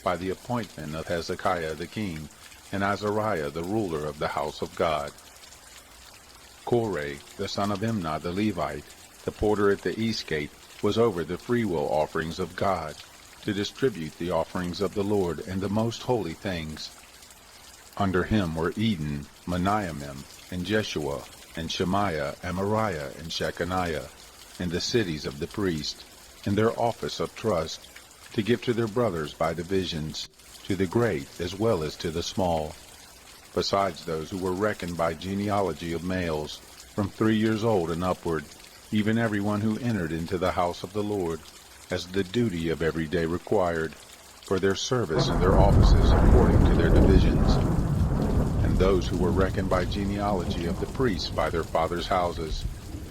by the appointment of Hezekiah the king, and Azariah the ruler of the house of God. Korah, the son of Imnah the Levite, the porter at the east gate, was over the freewill offerings of God, to distribute the offerings of the Lord and the most holy things. Under him were Eden, Meniamim, and Jeshua, and Shemaiah, Amariah, and Shechaniah, in the cities of the priest, in their office of trust, to give to their brothers by divisions, to the great as well as to the small, besides those who were reckoned by genealogy of males, from 3 years old and upward, even everyone who entered into the house of the Lord, as the duty of every day required, for their service and their offices according to their divisions. And those who were reckoned by genealogy of the priests by their fathers' houses,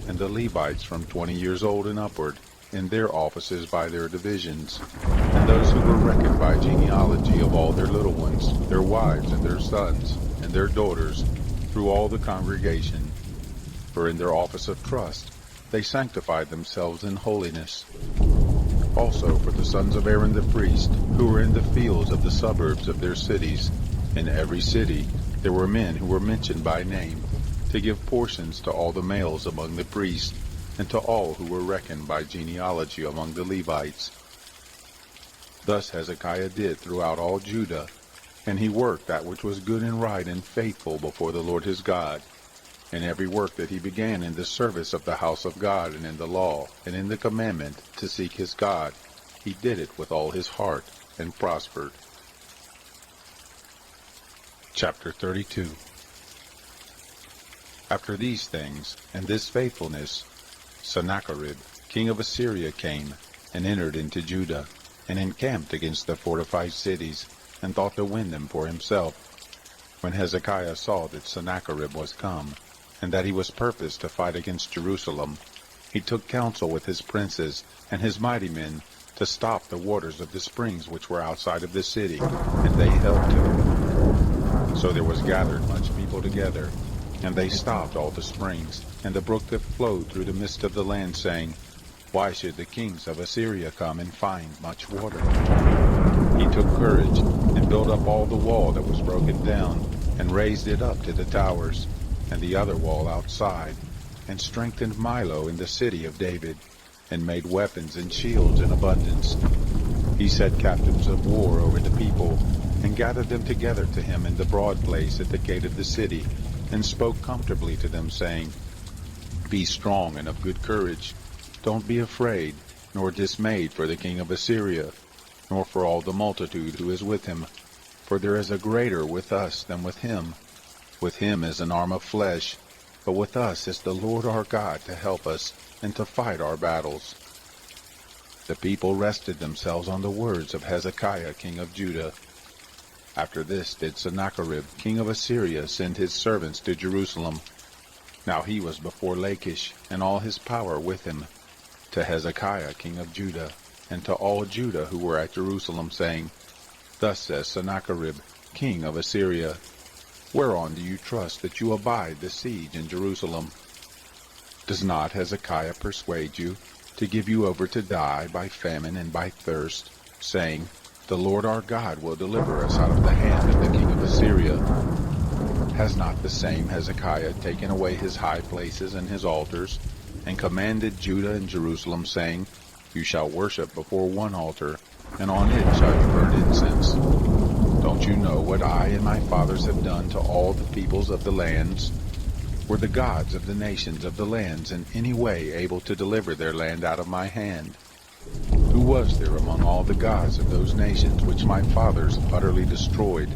and the Levites from 20 years old and upward, in their offices by their divisions, and those who were reckoned by genealogy of all their little ones, their wives and their sons, and their daughters, through all the congregation. For in their office of trust they sanctified themselves in holiness. Also for the sons of Aaron the priest, who were in the fields of the suburbs of their cities, in every city there were men who were mentioned by name, to give portions to all the males among the priests, and to all who were reckoned by genealogy among the Levites. Thus Hezekiah did throughout all Judah, and he worked that which was good and right and faithful before the Lord his God. And every work that he began in the service of the house of God, and in the law, and in the commandment to seek his God, he did it with all his heart, and prospered. Chapter 32. After these things, and this faithfulness, Sennacherib, king of Assyria, came, and entered into Judah, and encamped against the fortified cities, and thought to win them for himself. When Hezekiah saw that Sennacherib was come, and that he was purposed to fight against Jerusalem, he took counsel with his princes and his mighty men to stop the waters of the springs which were outside of the city, and they helped him. So there was gathered much people together, and they stopped all the springs, and the brook that flowed through the midst of the land, saying, Why should the kings of Assyria come and find much water? He took courage, and built up all the wall that was broken down, and raised it up to the towers, and the other wall outside, and strengthened Milo in the city of David, and made weapons and shields in abundance. He set captains of war over the people, and gathered them together to him in the broad place at the gate of the city, and spoke comfortably to them, saying, Be strong and of good courage. Don't be afraid, nor dismayed for the king of Assyria, nor for all the multitude who is with him. For there is a greater with us than with him. With him is an arm of flesh, but with us is the Lord our God to help us, and to fight our battles. The people rested themselves on the words of Hezekiah king of Judah. After this did Sennacherib king of Assyria send his servants to Jerusalem. Now he was before Lachish, and all his power with him, to Hezekiah king of Judah, and to all Judah who were at Jerusalem, saying, Thus says Sennacherib king of Assyria, Whereon do you trust that you abide the siege in Jerusalem? Does not Hezekiah persuade you to give you over to die by famine and by thirst, saying, The Lord our God will deliver us out of the hand of the king of Assyria? Has not the same Hezekiah taken away his high places and his altars, and commanded Judah and Jerusalem, saying, You shall worship before one altar, and on it shall you burn incense? Don't you know what I and my fathers have done to all the peoples of the lands? Were the gods of the nations of the lands in any way able to deliver their land out of my hand? Who was there among all the gods of those nations which my fathers utterly destroyed,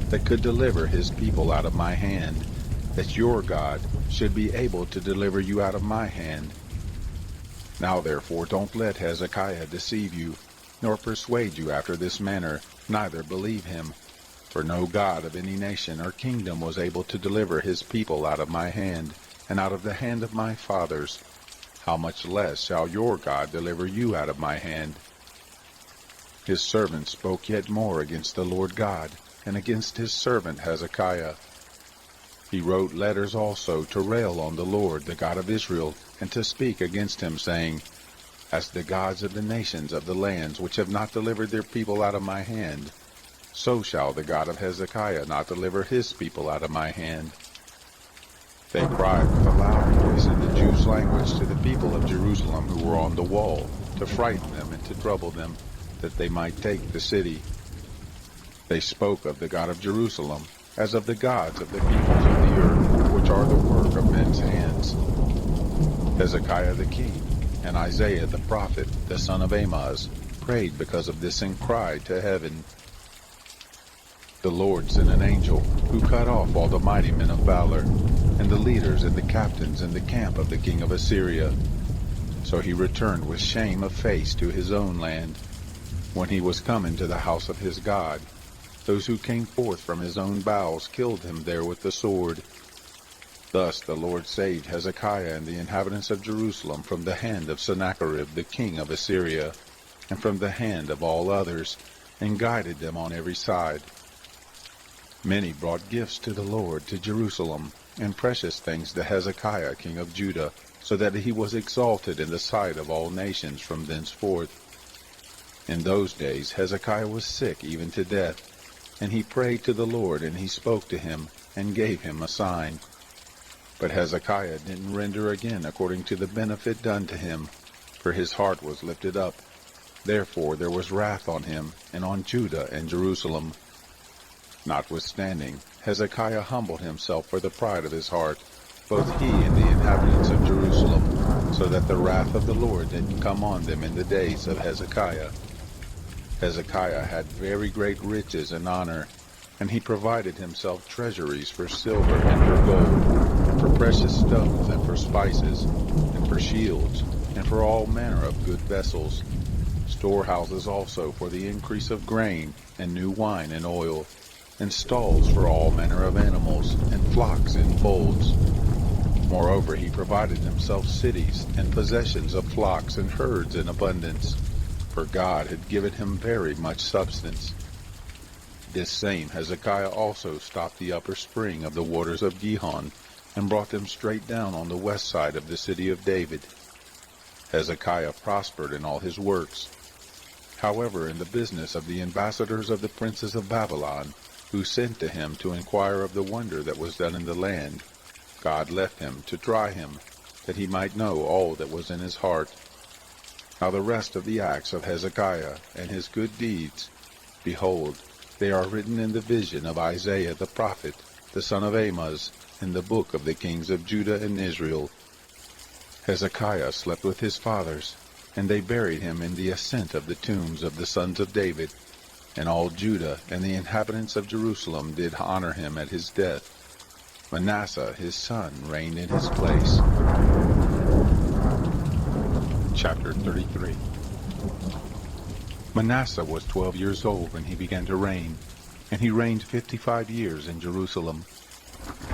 that could deliver his people out of my hand, that your God should be able to deliver you out of my hand? Now therefore don't let Hezekiah deceive you, nor persuade you after this manner, neither believe him. For no God of any nation or kingdom was able to deliver his people out of my hand, and out of the hand of my fathers. How much less shall your God deliver you out of my hand? His servant spoke yet more against the Lord God, and against his servant Hezekiah. He wrote letters also to rail on the Lord, the God of Israel, and to speak against him, saying, As the gods of the nations of the lands which have not delivered their people out of my hand, so shall the God of Hezekiah not deliver his people out of my hand. They cried with a loud voice in the Jews' language to the people of Jerusalem who were on the wall, to frighten them and to trouble them, that they might take the city. They spoke of the God of Jerusalem, as of the gods of the peoples of the earth, which are the work of men's hands. Hezekiah the king, and Isaiah the prophet, the son of Amoz, prayed because of this and cried to heaven. The Lord sent an angel, who cut off all the mighty men of valor, and the leaders and the captains in the camp of the king of Assyria. So he returned with shame of face to his own land. When he was come into the house of his God, those who came forth from his own bowels killed him there with the sword. Thus the Lord saved Hezekiah and the inhabitants of Jerusalem from the hand of Sennacherib the king of Assyria, and from the hand of all others, and guided them on every side. Many brought gifts to the Lord to Jerusalem, and precious things to Hezekiah king of Judah, so that he was exalted in the sight of all nations from thenceforth. In those days Hezekiah was sick even to death, and he prayed to the Lord, and he spoke to him, and gave him a sign. But Hezekiah didn't render again according to the benefit done to him, for his heart was lifted up. Therefore there was wrath on him, and on Judah and Jerusalem. Notwithstanding, Hezekiah humbled himself for the pride of his heart, both he and the inhabitants of Jerusalem, so that the wrath of the Lord didn't come on them in the days of Hezekiah. Hezekiah had very great riches and honor, and he provided himself treasuries for silver and for gold, and for precious stones, and for spices, and for shields, and for all manner of good vessels, storehouses also for the increase of grain, and new wine and oil, and stalls for all manner of animals, and flocks in folds. Moreover, he provided himself cities, and possessions of flocks and herds in abundance, for God had given him very much substance. This same Hezekiah also stopped the upper spring of the waters of Gihon, and brought them straight down on the west side of the city of David. Hezekiah prospered in all his works. However, in the business of the ambassadors of the princes of Babylon, who sent to him to inquire of the wonder that was done in the land, God left him to try him, that he might know all that was in his heart. Now the rest of the acts of Hezekiah and his good deeds, behold, they are written in the vision of Isaiah the prophet, the son of Amoz, in the book of the kings of Judah and Israel. Hezekiah slept with his fathers, and they buried him in the ascent of the tombs of the sons of David, and all Judah and the inhabitants of Jerusalem did honor him at his death. Manasseh his son reigned in his place. Chapter 33. Manasseh was 12 years old when he began to reign, and he reigned 55 years in Jerusalem.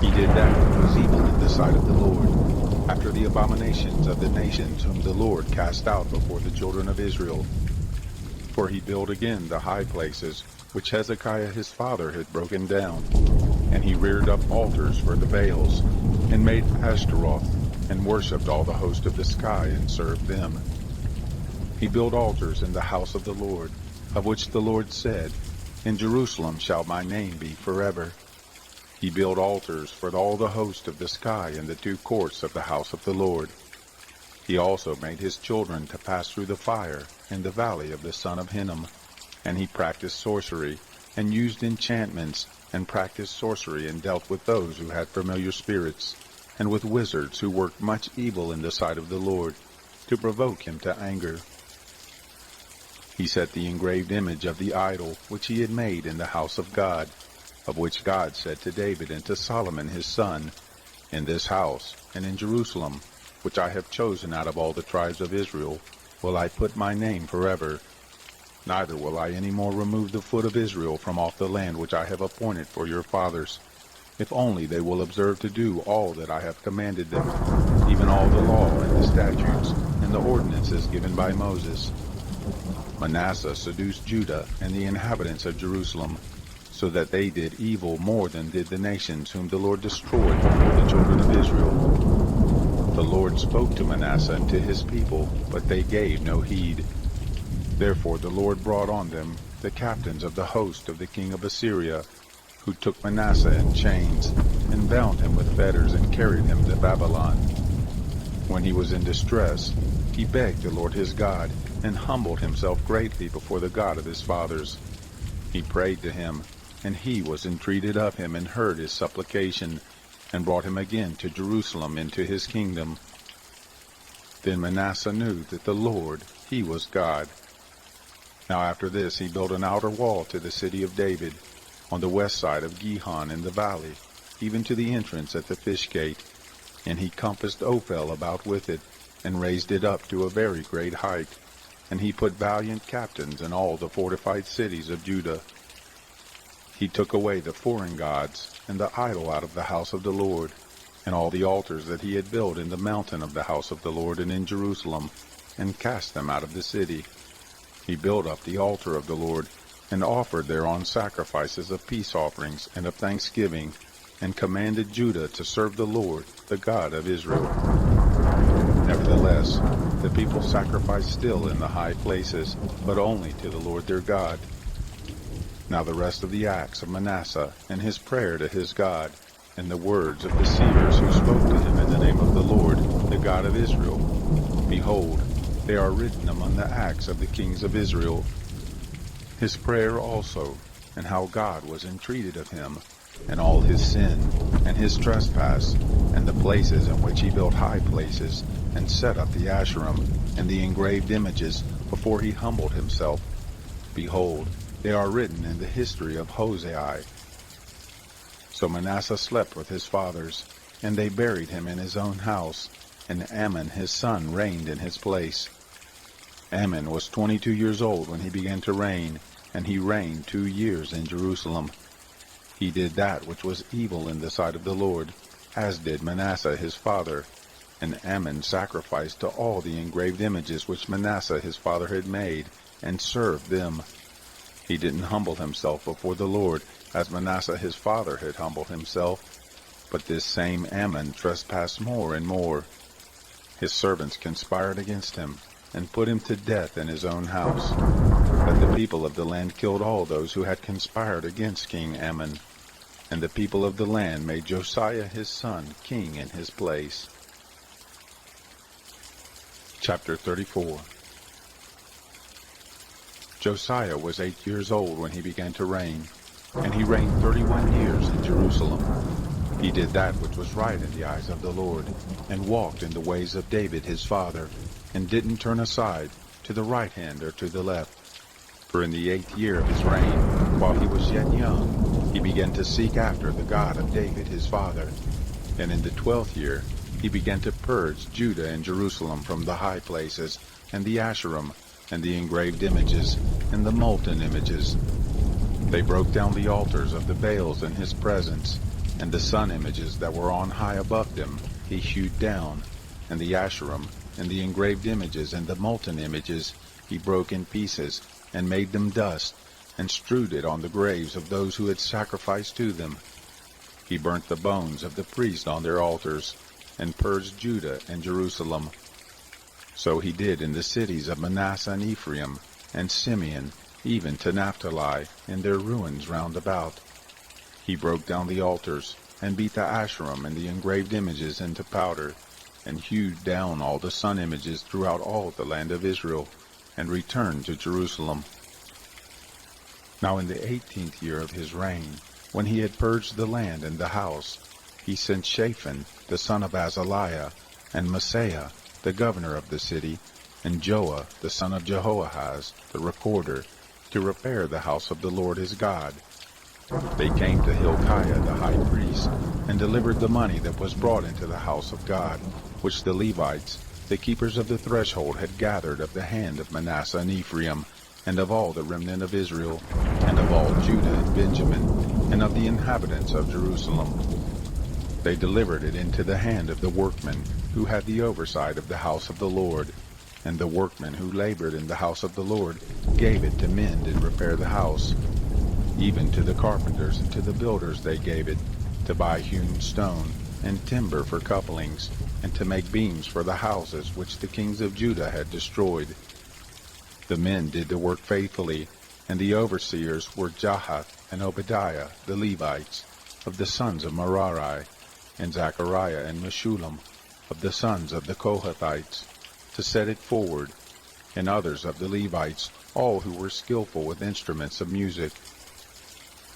He did that which was evil in the sight of the Lord, after the abominations of the nations whom the Lord cast out before the children of Israel. For he built again the high places which Hezekiah his father had broken down, and he reared up altars for the Baals, and made Ashtaroth, and worshipped all the host of the sky, and served them. He built altars in the house of the Lord, of which the Lord said, In Jerusalem shall my name be forever. He built altars for all the host of the sky in the two courts of the house of the Lord. He also made his children to pass through the fire in the valley of the son of Hinnom, and he practiced sorcery, and used enchantments, and practiced sorcery, and dealt with those who had familiar spirits, and with wizards who worked much evil in the sight of the Lord, to provoke him to anger. He set the engraved image of the idol which he had made in the house of God, of which God said to David and to Solomon his son, In this house and in Jerusalem, which I have chosen out of all the tribes of Israel, will I put my name forever. Neither will I any more remove the foot of Israel from off the land which I have appointed for your fathers, if only they will observe to do all that I have commanded them, even all the law and the statutes and the ordinances given by Moses. Manasseh seduced Judah and the inhabitants of Jerusalem, so that they did evil more than did the nations whom the Lord destroyed before the children of Israel. The Lord spoke to Manasseh and to his people, but they gave no heed. Therefore the Lord brought on them the captains of the host of the king of Assyria, who took Manasseh in chains, and bound him with fetters, and carried him to Babylon. When he was in distress, he begged the Lord his God, and humbled himself greatly before the God of his fathers. He prayed to him, and he was entreated of him, and heard his supplication, and brought him again to Jerusalem into his kingdom. Then Manasseh knew that the Lord, he was God. Now after this he built an outer wall to the city of David, on the west side of Gihon in the valley, even to the entrance at the fish gate, and he compassed Ophel about with it, and raised it up to a very great height, and he put valiant captains in all the fortified cities of Judah. He took away the foreign gods and the idol out of the house of the Lord, and all the altars that he had built in the mountain of the house of the Lord and in Jerusalem, and cast them out of the city. He built up the altar of the Lord, and offered thereon sacrifices of peace offerings and of thanksgiving, and commanded Judah to serve the Lord, the God of Israel. Nevertheless, the people sacrificed still in the high places, but only to the Lord their God. Now the rest of the acts of Manasseh, and his prayer to his God, and the words of the seers who spoke to him in the name of the Lord, the God of Israel, behold, they are written among the acts of the kings of Israel. His prayer also, and how God was entreated of him, and all his sin, and his trespass, and the places in which he built high places, and set up the Asherim, and the engraved images, before he humbled himself. Behold, they are written in the history of Hosea. So Manasseh slept with his fathers, and they buried him in his own house, and Amon his son reigned in his place. Amon was 22 years old when he began to reign, and he reigned 2 years in Jerusalem. He did that which was evil in the sight of the Lord, as did Manasseh his father. And Amon sacrificed to all the engraved images which Manasseh his father had made, and served them. He didn't humble himself before the Lord, as Manasseh his father had humbled himself. But this same Amon trespassed more and more. His servants conspired against him, and put him to death in his own house. But the people of the land killed all those who had conspired against King Amon. And the people of the land made Josiah his son king in his place. Chapter 34. Josiah was 8 years old when he began to reign, and he reigned 31 years in Jerusalem. He did that which was right in the eyes of the Lord, and walked in the ways of David his father, and didn't turn aside to the right hand or to the left. For in the 8th year of his reign, while he was yet young, he began to seek after the God of David his father. And in the 12th year, he began to purge Judah and Jerusalem from the high places, and the Asherim, and the engraved images, and the molten images. They broke down the altars of the Baals in his presence, and the sun images that were on high above them he hewed down, and the Asherim, and the engraved images, and the molten images he broke in pieces, and made them dust, and strewed it on the graves of those who had sacrificed to them. He burnt the bones of the priests on their altars, and purged Judah and Jerusalem. So he did in the cities of Manasseh and Ephraim, and Simeon, even to Naphtali, in their ruins round about. He broke down the altars, and beat the Asherim and the engraved images into powder, and hewed down all the sun images throughout all the land of Israel, and returned to Jerusalem. Now in the 18th year of his reign, when he had purged the land and the house, he sent Shaphan the son of Azaliah, and Maaseiah the governor of the city, and Joah the son of Jehoahaz the recorder, to repair the house of the Lord his God. They came to Hilkiah the high priest, and delivered the money that was brought into the house of God, which the Levites, the keepers of the threshold, had gathered of the hand of Manasseh and Ephraim, and of all the remnant of Israel, and of all Judah and Benjamin, and of the inhabitants of Jerusalem. They delivered it into the hand of the workmen who had the oversight of the house of the Lord, and the workmen who labored in the house of the Lord gave it to mend and repair the house. Even to the carpenters and to the builders they gave it, to buy hewn stone and timber for couplings, and to make beams for the houses which the kings of Judah had destroyed. The men did the work faithfully, and the overseers were Jahath and Obadiah the Levites, of the sons of Merari, and Zechariah and Meshullam, of the sons of the Kohathites, to set it forward, and others of the Levites, all who were skillful with instruments of music.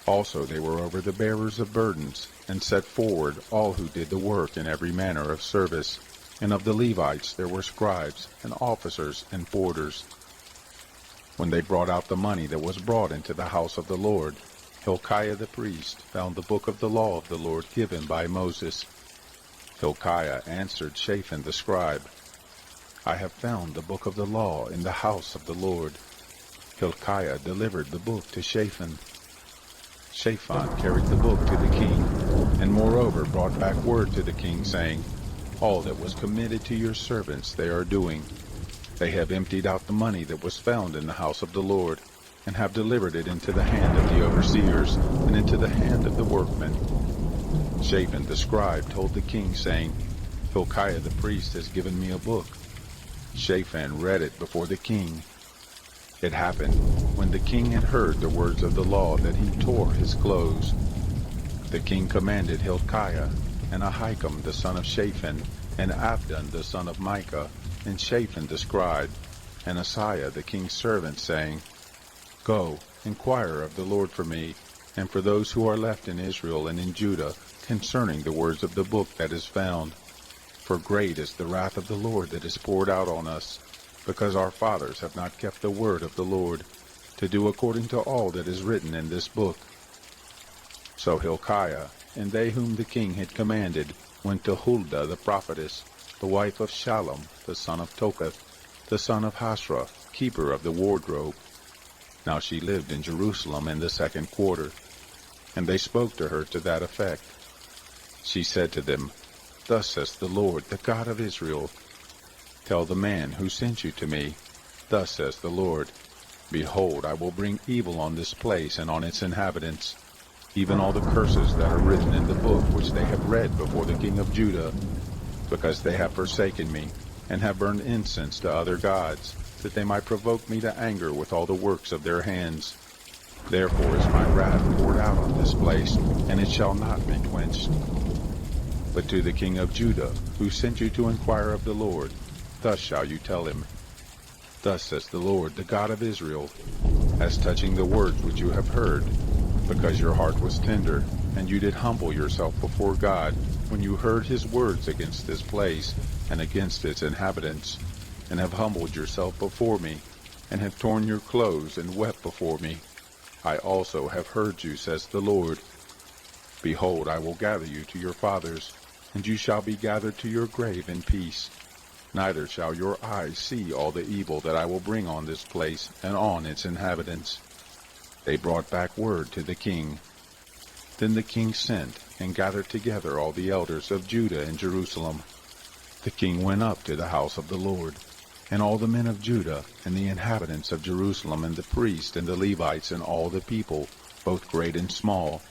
Also they were over the bearers of burdens, and set forward all who did the work in every manner of service. And of the Levites there were scribes, and officers, and porters. When they brought out the money that was brought into the house of the Lord, Hilkiah the priest found the book of the law of the Lord given by Moses. Hilkiah answered Shaphan the scribe, I have found the book of the law in the house of the Lord. Hilkiah delivered the book to Shaphan. Shaphan carried the book to the king, and moreover brought back word to the king, saying, All that was committed to your servants they are doing. They have emptied out the money that was found in the house of the Lord, and have delivered it into the hand of the overseers, and into the hand of the workmen. Shaphan the scribe told the king, saying, Hilkiah the priest has given me a book. Shaphan read it before the king. It happened, when the king had heard the words of the law, that he tore his clothes. The king commanded Hilkiah, and Ahikam the son of Shaphan, and Abdon the son of Micah, and Shaphan the scribe, and Asaiah the king's servant, saying, Go, inquire of the Lord for me, and for those who are left in Israel and in Judah, concerning the words of the book that is found. For great is the wrath of the Lord that is poured out on us, because our fathers have not kept the word of the Lord, to do according to all that is written in this book. So Hilkiah, and they whom the king had commanded, went to Huldah the prophetess, the wife of Shallum, the son of Tokath, the son of Hasrah, keeper of the wardrobe. Now she lived in Jerusalem in the 2nd quarter. And they spoke to her to that effect. She said to them, Thus says the Lord, the God of Israel, Tell the man who sent you to me, Thus says the Lord, Behold, I will bring evil on this place and on its inhabitants, even all the curses that are written in the book which they have read before the king of Judah, because they have forsaken me, and have burned incense to other gods, that they might provoke me to anger with all the works of their hands. Therefore is my wrath poured out on this place, and it shall not be quenched. But to the king of Judah, who sent you to inquire of the Lord, thus shall you tell him, Thus says the Lord, the God of Israel, as touching the words which you have heard, because your heart was tender, and you did humble yourself before God, when you heard his words against this place, and against its inhabitants, and have humbled yourself before me, and have torn your clothes, and wept before me. I also have heard you, says the Lord. Behold, I will gather you to your fathers, and you shall be gathered to your grave in peace. neither shall your eyes see all the evil that I will bring on this place and on its inhabitants. They brought back word to the king. Then the king sent and gathered together all the elders of Judah and Jerusalem. The king went up to the house of the Lord, and all the men of Judah and the inhabitants of Jerusalem and the priests and the Levites and all the people, both great and small.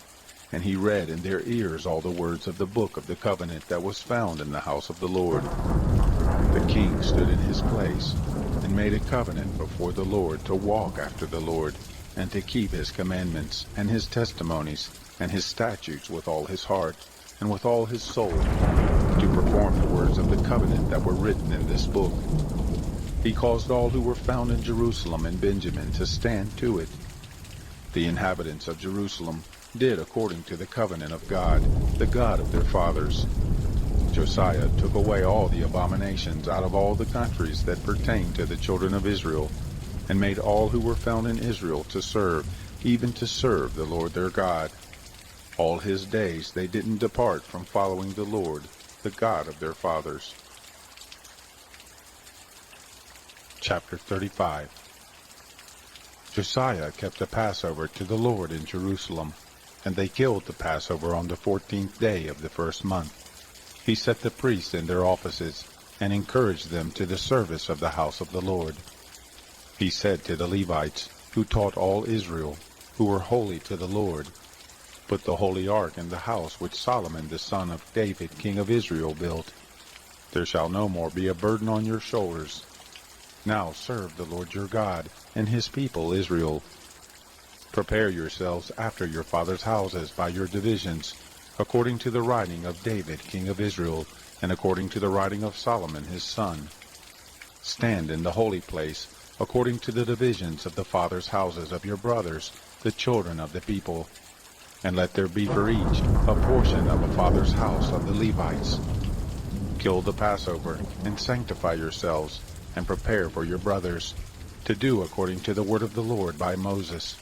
And he read in their ears all the words of the book of the covenant that was found in the house of the Lord. The king stood in his place and made a covenant before the Lord to walk after the Lord, and to keep his commandments and his testimonies and his statutes with all his heart and with all his soul, to perform the words of the covenant that were written in this book. He caused all who were found in Jerusalem and Benjamin to stand to it. The inhabitants of Jerusalem did according to the covenant of God, the God of their fathers. Josiah took away all the abominations out of all the countries that pertained to the children of Israel, and made all who were found in Israel to serve, even to serve the Lord their God. All his days they didn't depart from following the Lord, the God of their fathers. Chapter 35. Josiah kept the Passover to the Lord in Jerusalem, and they killed the Passover on the 14th day of the first month. He set the priests in their offices, and encouraged them to the service of the house of the Lord. He said to the Levites, who taught all Israel, who were holy to the Lord, "Put the holy ark in the house which Solomon the son of David king of Israel built. There shall no more be a burden on your shoulders. Now serve the Lord your God and his people Israel. Prepare yourselves after your fathers' houses by your divisions, according to the writing of David king of Israel, and according to the writing of Solomon his son. Stand in the holy place, according to the divisions of the fathers' houses of your brothers, the children of the people. And let there be for each a portion of a father's house of the Levites. Kill the Passover, and sanctify yourselves, and prepare for your brothers, to do according to the word of the Lord by Moses."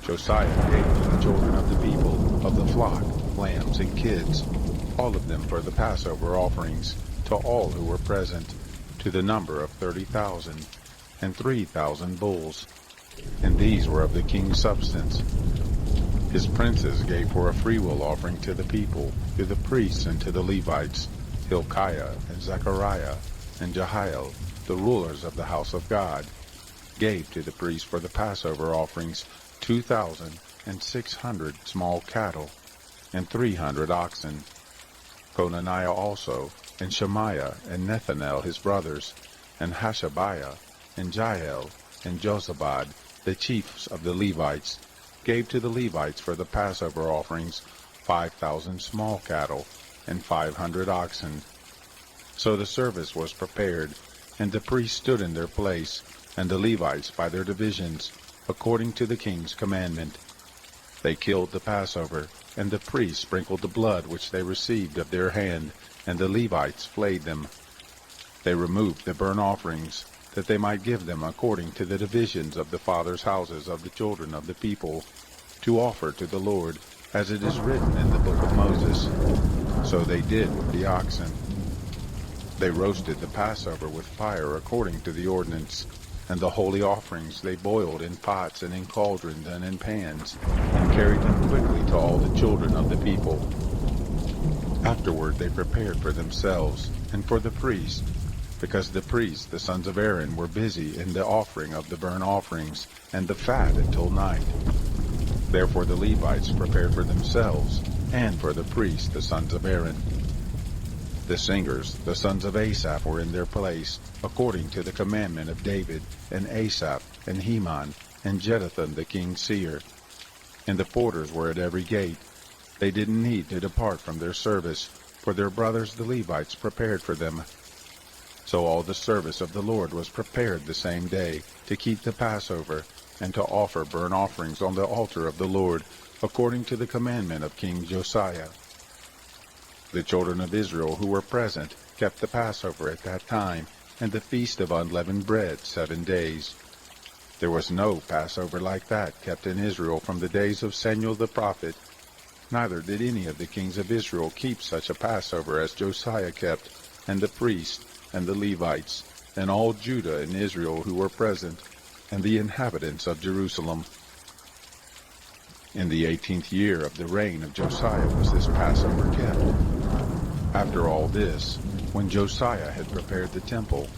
Josiah gave to the children of the people of the flock, lambs and kids, all of them for the Passover offerings, to all who were present, to the number of 30,000, and 3,000 bulls. And these were of the king's substance. His princes gave for a freewill offering to the people, to the priests and to the Levites, Hilkiah and Zechariah and Jehiel, the rulers of the house of God, gave to the priests for the Passover offerings 2,600 small cattle, and 300 oxen. Conaniah also, and Shemaiah, and Nethanel his brothers, and Hashabiah, and Jael, and Jozabad, the chiefs of the Levites, gave to the Levites for the Passover offerings 5,000 small cattle, and 500 oxen. So the service was prepared, and the priests stood in their place, and the Levites by their divisions, according to the king's commandment. They killed the Passover, and the priests sprinkled the blood which they received of their hand, and the Levites flayed them. They removed the burnt offerings, that they might give them according to the divisions of the fathers' houses of the children of the people, to offer to the Lord, as it is written in the book of Moses. So they did with the oxen. They roasted the Passover with fire according to the ordinance, and the holy offerings they boiled in pots and in cauldrons and in pans, and carried them quickly to all the children of the people. Afterward they prepared for themselves and for the priests, because the priests, the sons of Aaron, were busy in the offering of the burnt offerings and the fat until night. Therefore the Levites prepared for themselves, and for the priests, the sons of Aaron. The singers, the sons of Asaph, were in their place, according to the commandment of David, and Asaph, and Heman, and Jeduthun the king's seer. And the porters were at every gate. They didn't need to depart from their service, for their brothers the Levites prepared for them. So all the service of the Lord was prepared the same day, to keep the Passover, and to offer burnt offerings on the altar of the Lord, according to the commandment of King Josiah. The children of Israel who were present kept the Passover at that time, and the feast of unleavened bread 7 days. There was no Passover like that kept in Israel from the days of Samuel the prophet. Neither did any of the kings of Israel keep such a Passover as Josiah kept, and the priests, and the Levites, and all Judah and Israel who were present, and the inhabitants of Jerusalem. In the 18th year of the reign of Josiah was this Passover kept. After all this, when Josiah had prepared the temple,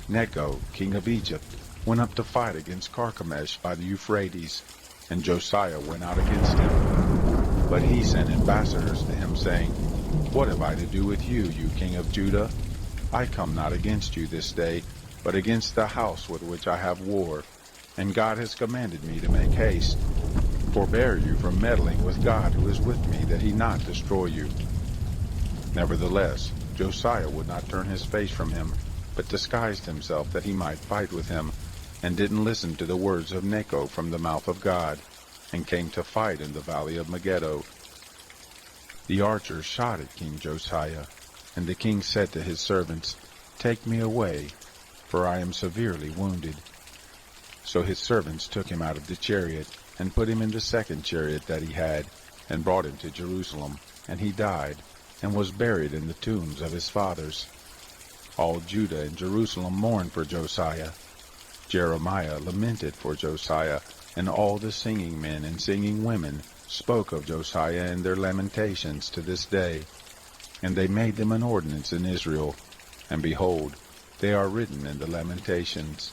Necho, king of Egypt, went up to fight against Carchemish by the Euphrates, and Josiah went out against him. But he sent ambassadors to him, saying, What have I to do with you, you king of Judah? I come not against you this day, but against the house with which I have war, and God has commanded me to make haste. Forbear you from meddling with God who is with me, that he not destroy you. Nevertheless, Josiah would not turn his face from him, but disguised himself that he might fight with him, and didn't listen to the words of Necho from the mouth of God, and came to fight in the valley of Megiddo. The archers shot at King Josiah, and the king said to his servants, Take me away, for I am severely wounded. So his servants took him out of the chariot, and put him in the second chariot that he had, and brought him to Jerusalem, and he died, and was buried in the tombs of his fathers. All Judah and Jerusalem mourned for Josiah. Jeremiah lamented for Josiah, and all the singing men and singing women spoke of Josiah in their lamentations to this day. And they made them an ordinance in Israel, and behold, they are written in the Lamentations.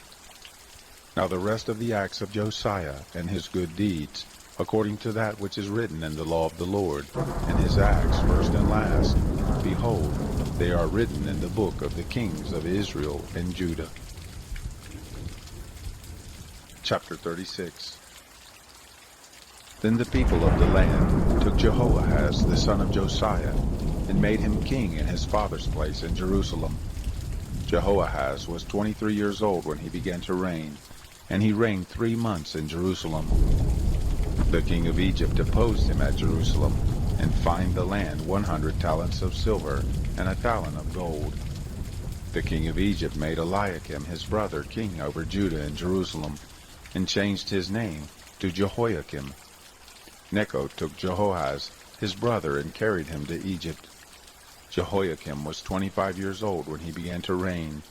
Now the rest of the acts of Josiah and his good deeds, according to that which is written in the law of the Lord, and his acts first and last, behold, they are written in the book of the kings of Israel and Judah. Chapter 36. Then the people of the land took Jehoahaz the son of Josiah, and made him king in his father's place in Jerusalem. Jehoahaz was 23 years old when he began to reign, and he reigned 3 months in Jerusalem. The king of Egypt deposed him at Jerusalem, and fined the land 100 talents of silver, and 1 talent of gold. The king of Egypt made Eliakim his brother king over Judah and Jerusalem, and changed his name to Jehoiakim. Necho took Jehoahaz his brother, and carried him to Egypt. Jehoiakim was 25 years old when he began to reign,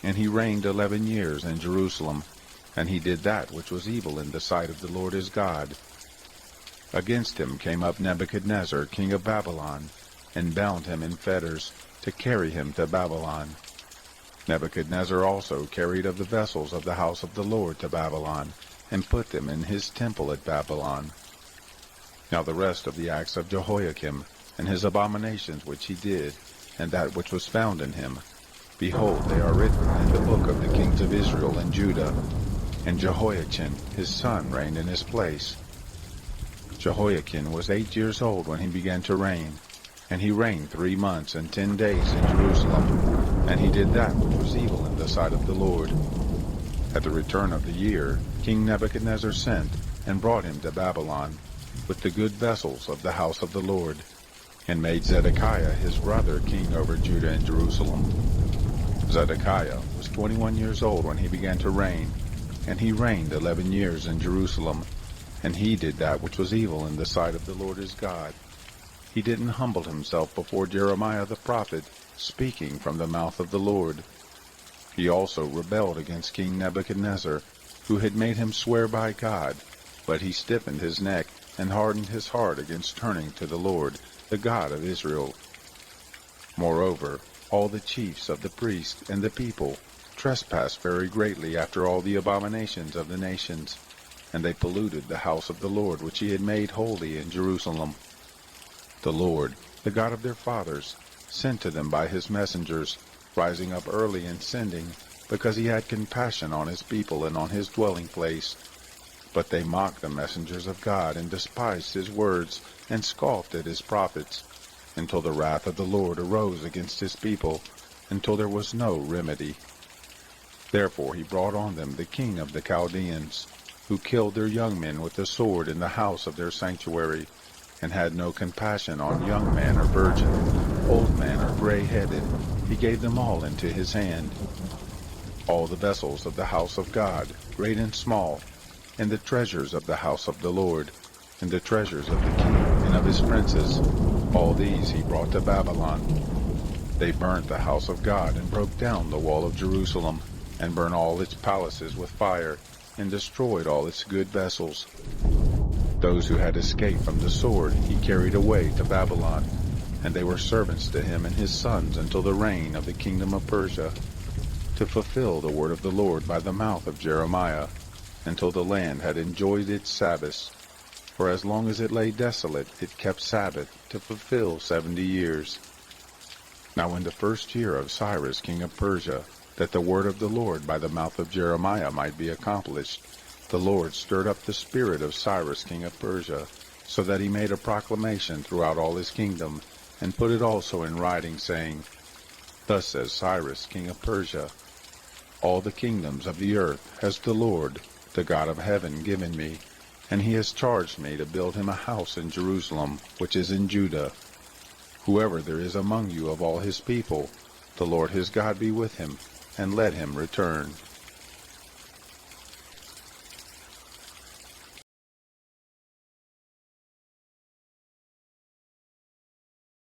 and he reigned 11 years in Jerusalem, and he did that which was evil in the sight of the Lord his God. Against him came up Nebuchadnezzar king of Babylon, and bound him in fetters, to carry him to Babylon. Nebuchadnezzar also carried of the vessels of the house of the Lord to Babylon, and put them in his temple at Babylon. Now the rest of the acts of Jehoiakim, and his abominations which he did, and that which was found in him, behold, they are written in the book of the kings of Israel and Judah. And Jehoiachin his son reigned in his place. Jehoiachin was 8 years old when he began to reign, and he reigned 3 months and 10 days in Jerusalem, and he did that which was evil in the sight of the Lord. At the return of the year, King Nebuchadnezzar sent, and brought him to Babylon, with the good vessels of the house of the Lord, and made Zedekiah his brother king over Judah and Jerusalem. Zedekiah was 21 years old when he began to reign, and he reigned 11 years in Jerusalem, and he did that which was evil in the sight of the Lord his God. He didn't humble himself before Jeremiah the prophet, speaking from the mouth of the Lord. He also rebelled against King Nebuchadnezzar, who had made him swear by God, but he stiffened his neck and hardened his heart against turning to the Lord, the God of Israel. Moreover, all the chiefs of the priests and the people trespassed very greatly after all the abominations of the nations, and they polluted the house of the Lord which he had made holy in Jerusalem. The Lord, the God of their fathers, sent to them by his messengers, rising up early and sending, because he had compassion on his people and on his dwelling place. But they mocked the messengers of God, and despised his words, and scoffed at his prophets, until the wrath of the Lord arose against his people, until there was no remedy. Therefore he brought on them the king of the Chaldeans, who killed their young men with the sword in the house of their sanctuary, and had no compassion on young man or virgin, old man or gray-headed. He gave them all into his hand. All the vessels of the house of God, great and small, and the treasures of the house of the Lord, and the treasures of the king and of his princes, all these he brought to Babylon. They burnt the house of God, and broke down the wall of Jerusalem, and burnt all its palaces with fire, and destroyed all its good vessels. Those who had escaped from the sword he carried away to Babylon, and they were servants to him and his sons until the reign of the kingdom of Persia, to fulfill the word of the Lord by the mouth of Jeremiah, until the land had enjoyed its Sabbaths. For as long as it lay desolate, it kept Sabbath to fulfill 70 years. Now in the first year of Cyrus king of Persia, that the word of the Lord by the mouth of Jeremiah might be accomplished, the Lord stirred up the spirit of Cyrus king of Persia, so that he made a proclamation throughout all his kingdom, and put it also in writing, saying, Thus says Cyrus king of Persia, All the kingdoms of the earth has the Lord, the God of heaven, given me, and he has charged me to build him a house in Jerusalem, which is in Judah. Whoever there is among you of all his people, the Lord his God be with him, and let him return.